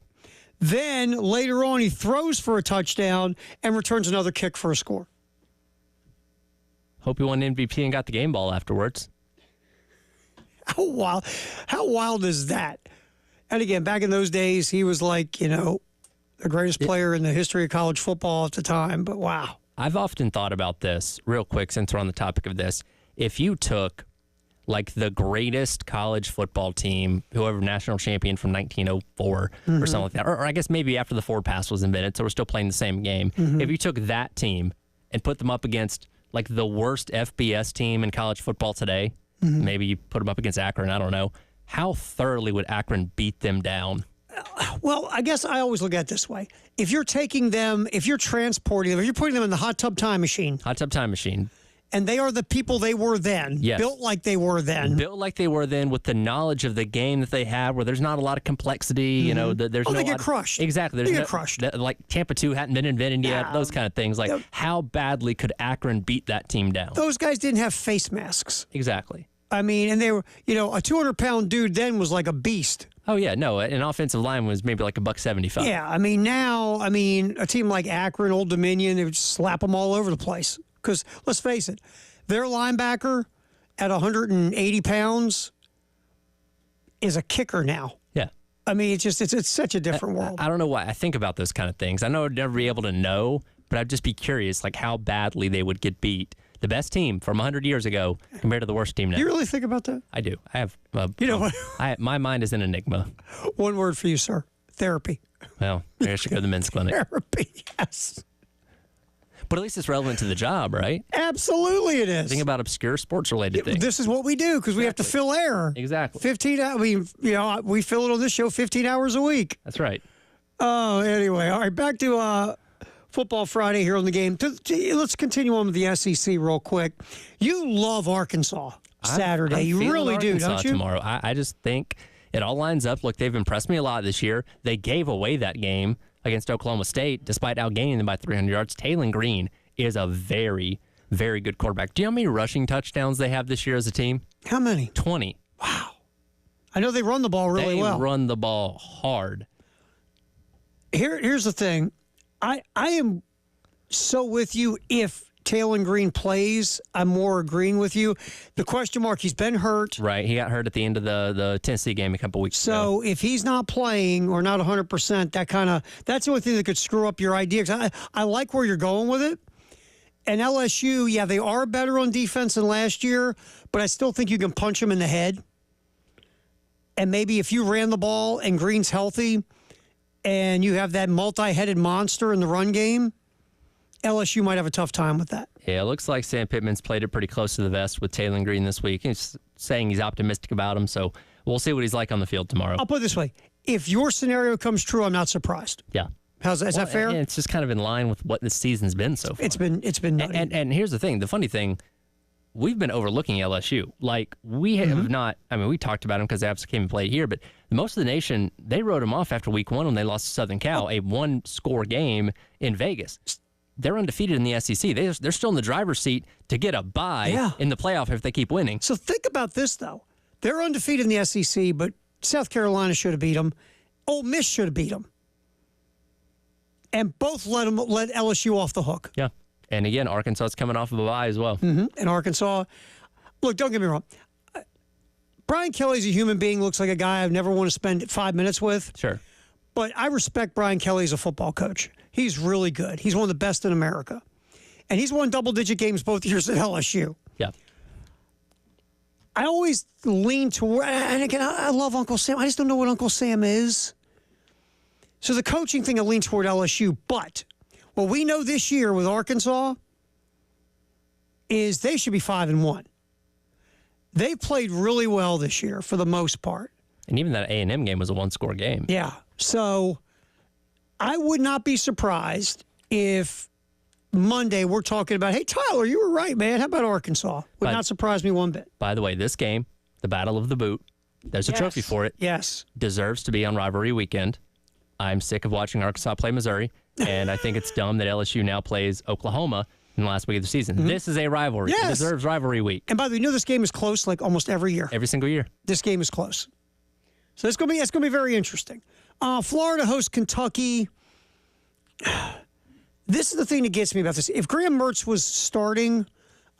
Then later on, he throws for a touchdown and returns another kick for a score. Hope he won MVP and got the game ball afterwards. How wild is that? And again, back in those days, he was like, the greatest player in the history of college football at the time. But wow. I've often thought about this real quick since we're on the topic of this. If you took like the greatest college football team, whoever national champion from 1904 or something like that, or I guess maybe after the forward pass was invented, so we're still playing the same game. If you took that team and put them up against like the worst FBS team in college football today, maybe you put them up against Akron, I don't know, how thoroughly would Akron beat them down? Well, I guess I always look at it this way. If you're taking them, if you're transporting them, if you're putting them in the hot tub time machine. And they are the people they were then. Yes. Built like they were then. Built like they were then with the knowledge of the game that they have where there's not a lot of complexity, there's they get crushed. Exactly. They get crushed. Like Tampa 2 hadn't been invented yet, those kind of things. Like how badly could Akron beat that team down? Those guys didn't have face masks. Exactly. I mean, and they were, a 200-pound dude then was like a beast. Oh, yeah. No, an offensive line was maybe like $175. Yeah. I mean, now, a team like Akron, Old Dominion, they would just slap them all over the place. Because let's face it, their linebacker at 180 pounds is a kicker now. Yeah. I mean, it's such a different world. I don't know why I think about those kind of things. I know I'd never be able to know, but I'd just be curious, like how badly they would get beat. The best team from 100 years ago compared to the worst team now. Do you really think about that? I do. I have. My mind is an enigma. One word for you, sir: therapy. Well, maybe I should go to the men's clinic. Therapy, yes. But at least it's relevant to the job, right? Absolutely, it is. Think about obscure sports-related things. This is what we do because we have to fill air. Exactly. 15 hours. We fill it on this show 15 hours a week. That's right. Oh, anyway, all right. Back to Football Friday here on the game. Let's continue on with the SEC real quick. You love Arkansas Saturday. You really do, don't you? Tomorrow. I just think it all lines up. Look, they've impressed me a lot this year. They gave away that game against Oklahoma State despite outgaining them by 300 yards. Taylon Green is a very, very good quarterback. Do you know how many rushing touchdowns they have this year as a team? How many? 20. Wow. I know they run the ball really well. They run the ball hard. Here's the thing. I am so with you. If Taylor Green plays, I'm more agreeing with you. The question mark, he's been hurt. Right. He got hurt at the end of the Tennessee game a couple weeks ago. So if he's not playing or not 100%, that's the only thing that could screw up your idea. 'Cause I like where you're going with it. And LSU, yeah, they are better on defense than last year, but I still think you can punch them in the head. And maybe if you ran the ball and Green's healthy and you have that multi-headed monster in the run game, LSU might have a tough time with that. Yeah, it looks like Sam Pittman's played it pretty close to the vest with Taylor Green this week. He's saying he's optimistic about him, so we'll see what he's like on the field tomorrow. I'll put it this way. If your scenario comes true, I'm not surprised. Yeah. Is that fair? And it's just kind of in line with what this season's been so far. It's been nutty. And here's the thing. The funny thing, we've been overlooking LSU. Like, we have not, I mean, we talked about them because they obviously came and played here, but most of the nation, they wrote them off after week 1 when they lost to Southern Cal, a one-score game in Vegas. They're undefeated in the SEC. They're still in the driver's seat to get a bye in the playoff if they keep winning. So think about this, though. They're undefeated in the SEC, but South Carolina should have beat them. Ole Miss should have beat them. And both let LSU off the hook. Yeah. And again, Arkansas is coming off of a bye as well. Mm-hmm. And Arkansas, look, don't get me wrong. Brian Kelly's a human being, looks like a guy I'd never want to spend 5 minutes with. Sure. But I respect Brian Kelly as a football coach. He's really good. He's one of the best in America. And he's won double-digit games both years at LSU. Yeah. I always lean toward, and again, I love Uncle Sam. I just don't know what Uncle Sam is. So the coaching thing, I lean toward LSU. But what we know this year with Arkansas is they should be 5-1. They played really well this year for the most part. And even that A&M game was a one-score game. Yeah. So I would not be surprised if Monday we're talking about, hey, Tyler, you were right, man. How about Arkansas? Would not surprise me one bit. By the way, this game, the Battle of the Boot, there's a trophy for it. Yes. Deserves to be on rivalry weekend. I'm sick of watching Arkansas play Missouri, and I think it's dumb that LSU now plays Oklahoma in the last week of the season. Mm-hmm. This is a rivalry. Yes. It deserves rivalry week. And by the way, you know this game is close like almost every year. Every single year. This game is close. So it's going to be very interesting. Florida hosts Kentucky. This is the thing that gets me about this. If Graham Mertz was starting,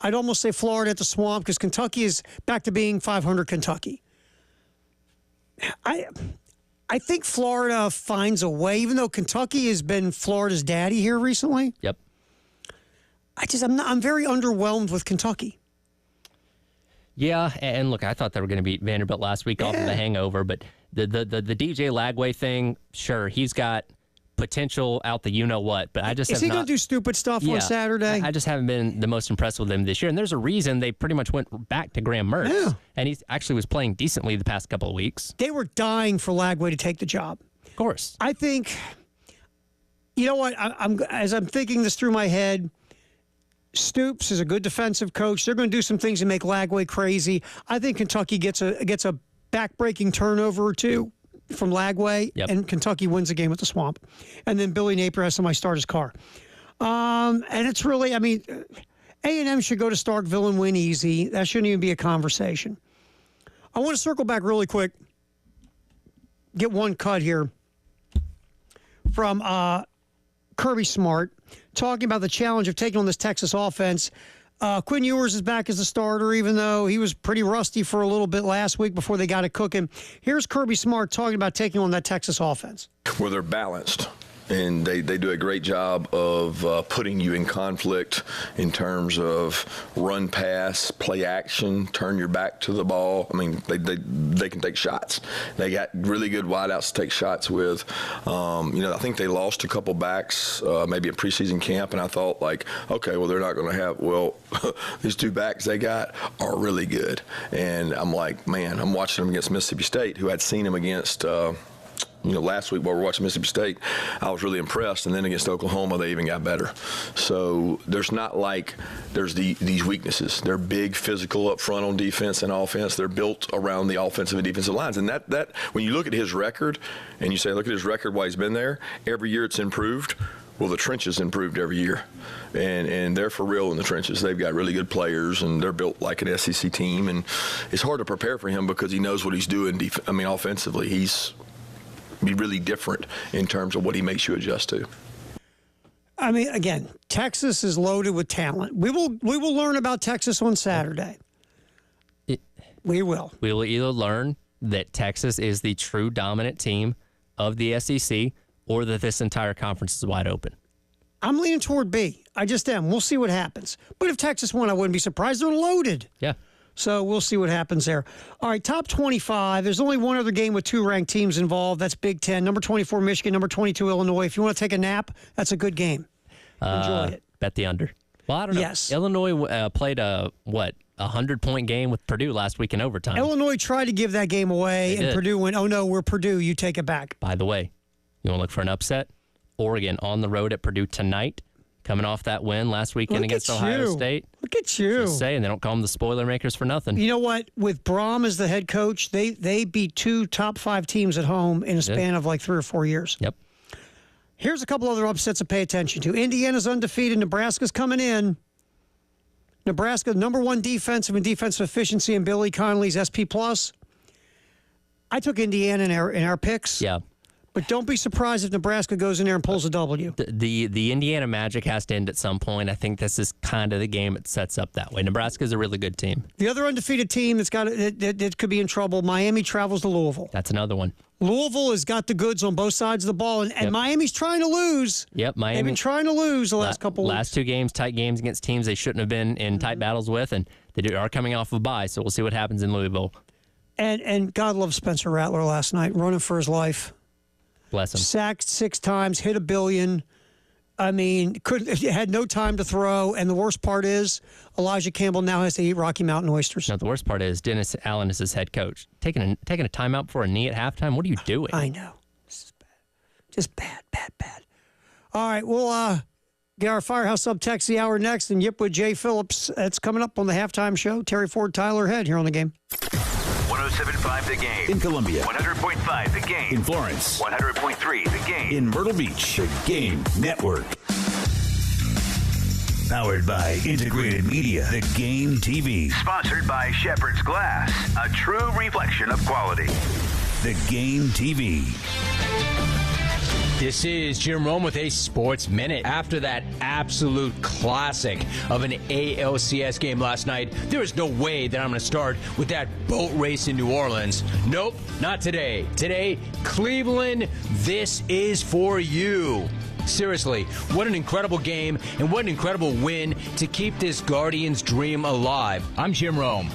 I'd almost say Florida at the Swamp because Kentucky is back to being 500 Kentucky. I think Florida finds a way, even though Kentucky has been Florida's daddy here recently. Yep. I'm very underwhelmed with Kentucky. Yeah, and look, I thought they were going to beat Vanderbilt last week off of the hangover, but the DJ Lagway thing, sure, he's got potential out the you-know-what, but I just Is he going to do stupid stuff on Saturday? I just haven't been the most impressed with him this year, and there's a reason they pretty much went back to Graham Mertz, and he actually was playing decently the past couple of weeks. They were dying for Lagway to take the job. Of course. I think, you know what, as I'm thinking this through my head, Stoops is a good defensive coach. They're going to do some things to make Lagway crazy. I think Kentucky gets a back-breaking turnover or two from Lagway, and Kentucky wins the game at the Swamp. And then Billy Napier has somebody start his car. And it's really, A&M should go to Starkville and win easy. That shouldn't even be a conversation. I want to circle back really quick, get one cut here from Kirby Smart, talking about the challenge of taking on this Texas offense. Quinn Ewers is back as the starter, even though he was pretty rusty for a little bit last week before they got it cooking. Here's Kirby Smart talking about taking on that Texas offense. Where they're balanced. And they do a great job of putting you in conflict in terms of run, pass, play action, turn your back to the ball. I mean, they can take shots. They got really good wideouts to take shots with. I think they lost a couple backs maybe in preseason camp, and I thought, okay, well, they're not going to have, these two backs they got are really good. And I'm like, man, I'm watching them against Mississippi State, who I'd seen them against last week while we were watching Mississippi State, I was really impressed. And then against Oklahoma, they even got better. So there's not there's these weaknesses. They're big, physical up front on defense and offense. They're built around the offensive and defensive lines. And that when you look at his record and you say, look at his record while he's been there, every year it's improved. Well, the trenches improved every year. And they're for real in the trenches. They've got really good players, and they're built like an SEC team. And it's hard to prepare for him because he knows what he's doing offensively. be really different in terms of what he makes you adjust to. I mean, again, Texas is loaded with talent. We will learn about Texas on Saturday. We will. We will either learn that Texas is the true dominant team of the SEC or that this entire conference is wide open. I'm leaning toward B. I just am. We'll see what happens. But if Texas won, I wouldn't be surprised. They're loaded. Yeah. So we'll see what happens there. All right, top 25. There's only one other game with 2 ranked teams involved. That's Big Ten. Number 24, Michigan. Number 22, Illinois. If you want to take a nap, that's a good game. Enjoy it. Bet the under. Well, I don't know. Yes. Illinois played a 100-point game with Purdue last week in overtime. Illinois tried to give that game away, They and did. Purdue went, oh, no, we're Purdue. You take it back. By the way, you want to look for an upset? Oregon on the road at Purdue tonight, coming off that win last weekend against Ohio State. Look at you. Just saying, they don't call them the spoiler makers for nothing. You know what? With Braum as the head coach, they beat 2 top 5 teams at home in a span of like 3 or 4 years. Yep. Here's a couple other upsets to pay attention to. Indiana's undefeated. Nebraska's coming in. Nebraska, number 1 defensive and defensive efficiency in Billy Connolly's SP+. I took Indiana in our picks. Yeah. But don't be surprised if Nebraska goes in there and pulls a W. The Indiana Magic has to end at some point. I think this is kind of the game it sets up that way. Nebraska's a really good team. The other undefeated team that could be in trouble, Miami travels to Louisville. That's another one. Louisville has got the goods on both sides of the ball, and Miami's trying to lose. Yep, Miami. They've been trying to lose the last couple weeks. Last 2 games, tight games against teams they shouldn't have been in tight battles with, and they are coming off of a bye, so we'll see what happens in Louisville. And God loves Spencer Rattler last night, running for his life. Bless him. Sacked 6 times, hit $1 billion. I mean, had no time to throw. And the worst part is Elijah Campbell now has to eat Rocky Mountain oysters. No, the worst part is Dennis Allen is his head coach. Taking a timeout for a knee at halftime? What are you doing? I know. This is bad. Just bad. All right, we'll get our Firehouse Sub Text the hour next and Yip with Jay Phillips. That's coming up on the halftime show. Terry Ford, Tyler Head here on The Game. 107.5 The Game. In Columbia. 100.5 The Game. In Florence. 100.3 The Game. In Myrtle Beach. The Game Network. Powered by Integrated Media. The Game TV. Sponsored by Shepherd's Glass, a true reflection of quality. The Game TV. This is Jim Rome with a Sports Minute. After that absolute classic of an ALCS game last night, there is no way that I'm going to start with that boat race in New Orleans. Nope, not today. Today, Cleveland, this is for you. Seriously, what an incredible game and what an incredible win to keep this Guardians dream alive. I'm Jim Rome.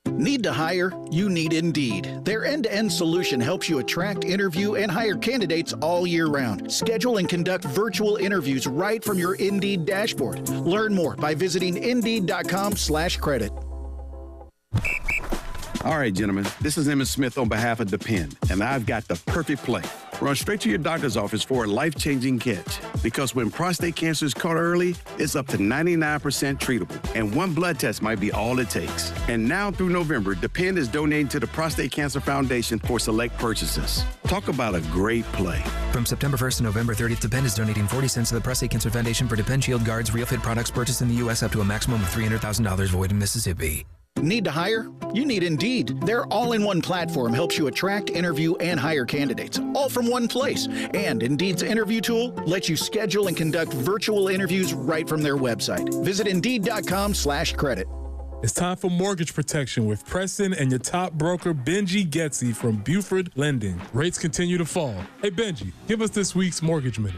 Need to hire? You need Indeed. Their end-to-end solution helps you attract, interview, and hire candidates all year round. Schedule and conduct virtual interviews right from your Indeed dashboard. Learn more by visiting Indeed.com/credit. All right, gentlemen, this is Emmett Smith on behalf of Depend, and I've got the perfect play. Run straight to your doctor's office for a life-changing catch. Because when prostate cancer is caught early, it's up to 99% treatable, and 1 blood test might be all it takes. And now through November, Depend is donating to the Prostate Cancer Foundation for select purchases. Talk about a great play. From September 1st to November 30th, Depend is donating 40 cents to the Prostate Cancer Foundation for Depend Shield Guards Real Fit products purchased in the U.S. up to a maximum of $300,000 void in Mississippi. Need to hire? You need Indeed. Their all-in-one platform helps you attract, interview, and hire candidates, all from one place. And Indeed's interview tool lets you schedule and conduct virtual interviews right from their website. Visit Indeed.com/credit. It's time for mortgage protection with Preston and your top broker, Benji Getzi from Buford Lending. Rates continue to fall. Hey, Benji, give us this week's Mortgage Minute.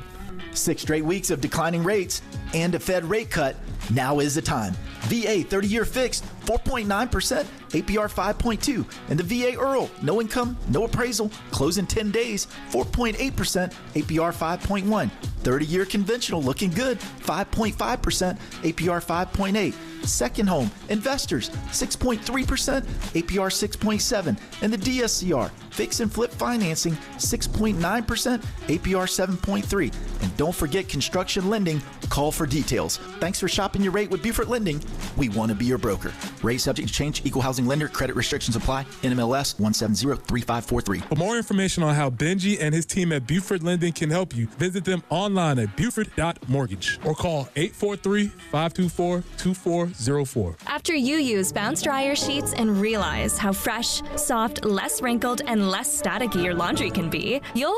6 straight weeks of declining rates and a Fed rate cut. Now is the time. VA 30-year fixed, 4.9%, APR 5.2. And the VA IRRRL, no income, no appraisal, close in 10 days, 4.8%, APR 5.1. 30-year conventional looking good, 5.5%, APR 5.8. Second home, investors, 6.3%, APR 6.7. And the DSCR, fix and flip financing, 6.9%, APR 7.3. And don't forget construction lending. Call for details. Thanks for shopping your rate with Buford Lending. We want to be your broker. Rate subject to change, equal housing licensing lender. Credit restrictions apply. NMLS 1703543. For more information on how Benji and his team at Buford Lending can help you, visit them online at buford.mortgage or call 843-524-2404. After you use Bounce Dryer Sheets and realize how fresh, soft, less wrinkled, and less staticky your laundry can be, you'll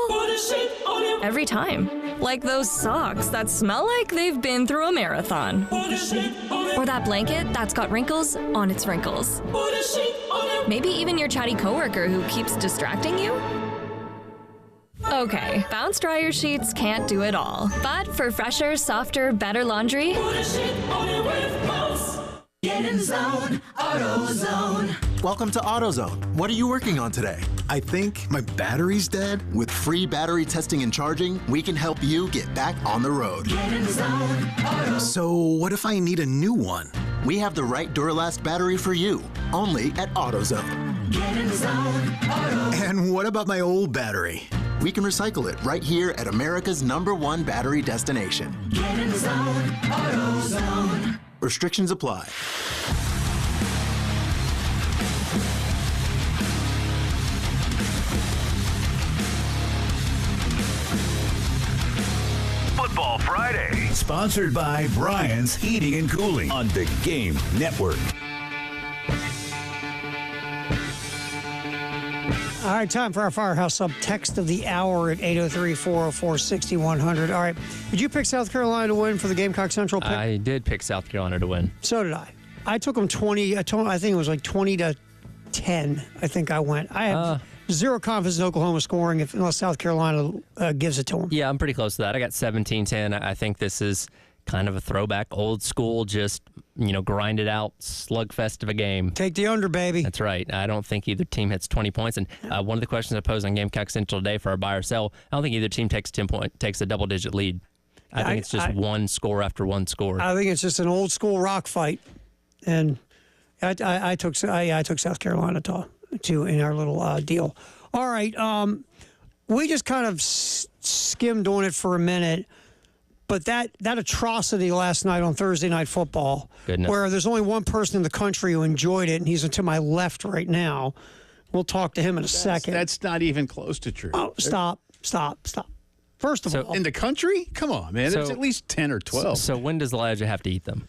every time. Like those socks that smell like they've been through a marathon. Or that blanket that's got wrinkles on its wrinkles. Maybe even your chatty coworker who keeps distracting you. Okay, Bounce Dryer Sheets can't do it all. But for fresher, softer, better laundry, Get in the zone, AutoZone. Welcome to AutoZone. What are you working on today? I think my battery's dead. With free battery testing and charging, we can help you get back on the road. Get in the zone, AutoZone. So what if I need a new one? We have the right Duralast battery for you, only at AutoZone. Get in the zone, AutoZone. And what about my old battery? We can recycle it right here at America's #1 battery destination. Get in the zone, AutoZone. Restrictions apply. Football Friday. Sponsored by Brian's Heating and Cooling on the Game Network. All right, time for our Firehouse Sub text of the hour at 803-404-6100. All right, did you pick South Carolina to win for the Gamecock Central pick? I did pick South Carolina to win. So did I. I took them 20. I think it was like 20-10. I think I went. I have zero confidence in Oklahoma scoring unless South Carolina gives it to them. Yeah, I'm pretty close to that. I got 17-10. I think this is kind of a throwback, old school, just, grind it out, slugfest of a game. Take the under, baby. That's right. I don't think either team hits 20 points. And one of the questions I posed on Gamecock Central today for our buy or sell, I don't think either team takes a double-digit lead. I think it's just one score after one score. I think it's just an old school rock fight, and I took South Carolina to in our little deal. All right, we just kind of skimmed on it for a minute. But that atrocity last night on Thursday Night Football, where there's only one person in the country who enjoyed it, and he's to my left right now. We'll talk to him in a second. That's not even close to true. Oh, stop. First of all. In the country? Come on, man. There's at least 10 or 12. So when does Elijah have to eat them?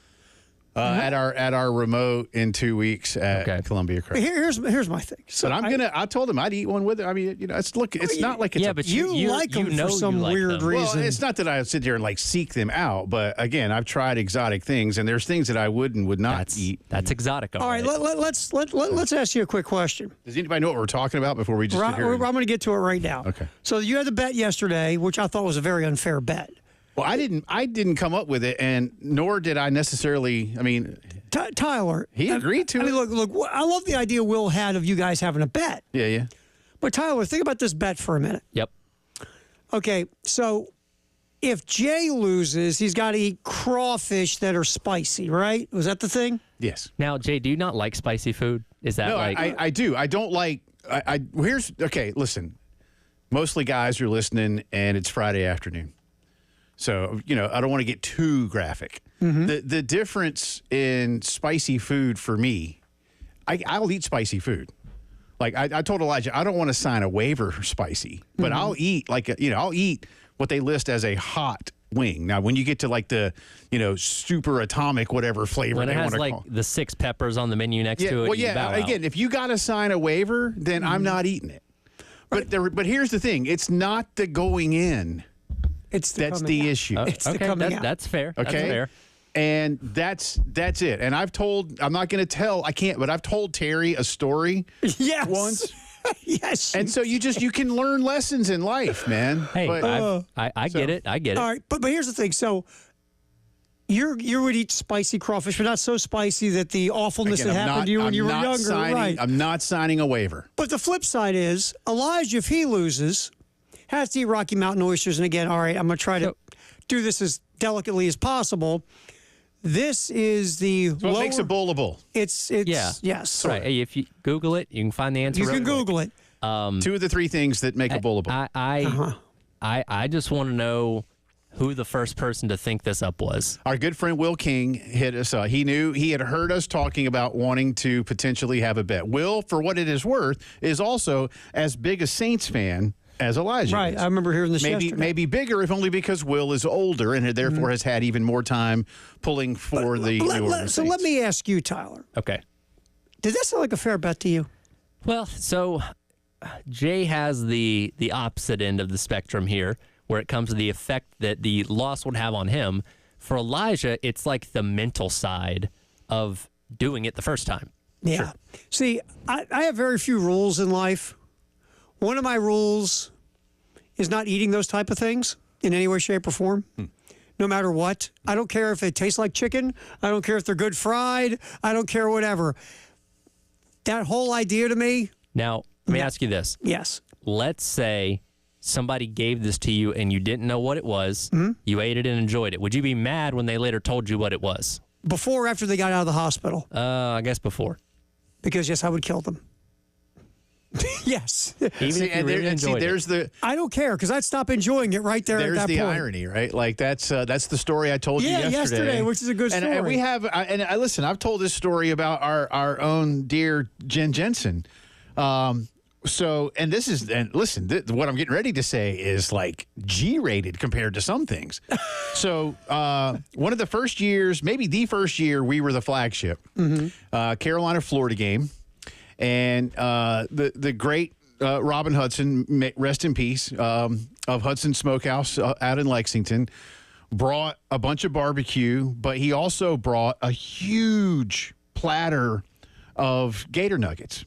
At our remote in 2 weeks at Columbia Credit. Here's my thing. So I told him I'd eat one with it. I mean, it's not like it's but you like them for some weird reason. Well, it's not that I sit there and seek them out, but again, I've tried exotic things, and there's things that I would not eat. That's exotic. All right, let's ask you a quick question. Does anybody know what we're talking about before we just sit here? I'm going to get to it right now. Okay. So you had the bet yesterday, which I thought was a very unfair bet. Well, I didn't come up with it, and nor did I necessarily. I mean, Tyler, he agreed to it. I mean, look. I love the idea Will had of you guys having a bet. Yeah. But Tyler, think about this bet for a minute. Yep. Okay, so if Jay loses, he's got to eat crawfish that are spicy, right? Was that the thing? Yes. Now, Jay, do you not like spicy food? Is that I do. I don't like. Listen. Mostly guys are listening, and it's Friday afternoon. So, I don't want to get too graphic. Mm-hmm. The difference in spicy food for me, I'll eat spicy food. Like I told Elijah, I don't want to sign a waiver for spicy, but I'll eat I'll eat what they list as a hot wing. Now, when you get to the, super atomic, whatever flavor when they want to call. When it has the 6 peppers on the menu next to it. Well, again, if you got to sign a waiver, then I'm not eating it. But but here's the thing. It's not the going in. That's the issue. It's the coming out. That's fair. Okay. That's fair. And that's it. And I'm not going to tell, I can't, but I've told Terry a story once. Yes. And so you can learn lessons in life, man. Hey, I get it. I get it. All right, but here's the thing. So you would eat spicy crawfish, but not so spicy that the awfulness that happened to you when you were younger. Right. I'm not signing a waiver. But the flip side is, Elijah, if he loses, has to eat Rocky Mountain oysters. And again, all right, I'm going to try to do this as delicately as possible. This is the so what makes it bowlable? It's yes. Right. Hey, if you Google it, you can find the answer. You can Google it. 2 of the 3 things that make it bowlable. I just want to know who the first person to think this up was. Our good friend Will King hit us. He had heard us talking about wanting to potentially have a bet. Will, for what it is worth, is also as big a Saints fan as Elijah. Right. is. I remember hearing this yesterday. Maybe bigger, if only because Will is older and therefore has had even more time pulling for the New Orleans So Saints. let me ask you, Tyler. Okay. Does that sound like a fair bet to you? Well, so Jay has the opposite end of the spectrum here, where it comes to the effect that the loss would have on him. For Elijah, it's like the mental side of doing it the first time. Yeah. Sure. See, I have very few rules in life. One of my rules is not eating those type of things in any way, shape, or form. No matter what. I don't care if it tastes like chicken. I don't care if they're good fried. I don't care whatever. That whole idea to me. Now, let me ask you this. Yes. Let's say somebody gave this to you and you didn't know what it was. You ate it and enjoyed it. Would you be mad when they later told you what it was? Before or after they got out of the hospital? I guess before. Because, yes, I would kill them. Yes. Even if you really enjoyed it. I don't care because I'd stop enjoying it right there at There's that the point. irony, right? Like that's the story I told you yesterday. Which is a good story. And we have, listen, I've told this story about our own dear Jen Jensen. So, and listen, what I'm getting ready to say is like G-rated compared to some things. So, one of the first years, maybe the first year, we were the flagship. Carolina, Florida game. And the great Robin Hudson, rest in peace, of Hudson Smokehouse out in Lexington, brought a bunch of barbecue, but he also brought a huge platter of gator nuggets.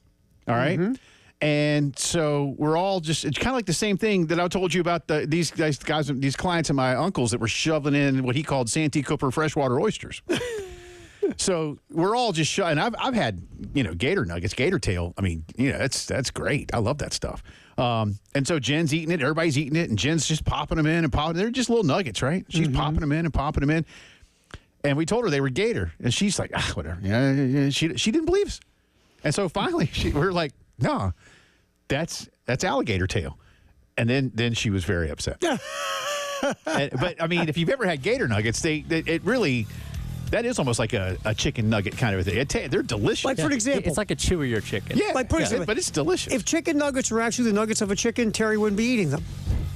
All right? And so we're all just, it's kind of like the same thing that I told you about these clients and my uncles that were shoveling in what he called Santee Cooper freshwater oysters. So we're all just and I've had, gator nuggets, gator tail. I mean, that's great. I love that stuff. And so Jen's eating it, everybody's eating it, and Jen's just popping them in and popping. They're just little nuggets, right? She's popping them in and popping them in. And we told her they were gator, and she's like, whatever. Yeah. She didn't believe us. And so finally we're like, no, that's alligator tail. And then she was very upset. But I mean, if you've ever had gator nuggets, it really. That is almost like a chicken nugget kind of a thing. They're delicious. Like, for example. It's like a chewier chicken. Yeah, like, for example, but it's delicious. If chicken nuggets were actually the nuggets of a chicken, Terry wouldn't be eating them.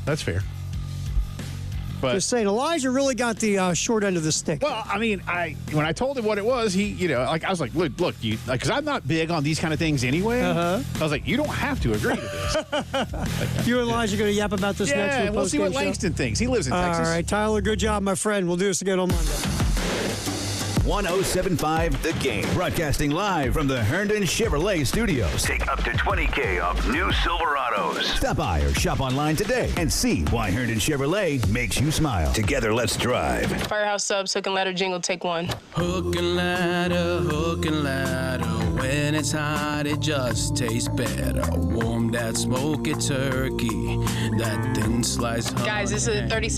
That's fair. But just saying, Elijah really got the short end of the stick. Well, I mean, when I told him what it was, he, I was like, look, you, because I'm not big on these kind of things anyway. I was like, you don't have to agree to this. You and Elijah are going to yap about this next week. Yeah, we'll see what Langston thinks. He lives in Texas. All right, Tyler, good job, my friend. We'll do this again on Monday. 107.5 The Game. Broadcasting live from the Herndon Chevrolet Studios. Take up to $20,000 off new Silverados. Stop by or shop online today and see why Herndon Chevrolet makes you smile. Together, let's drive. Firehouse Subs, hook and ladder jingle, take one. Hook and ladder, when it's hot, it just tastes better. Warm that smoky turkey, that thin slice. Guys, this is a 36.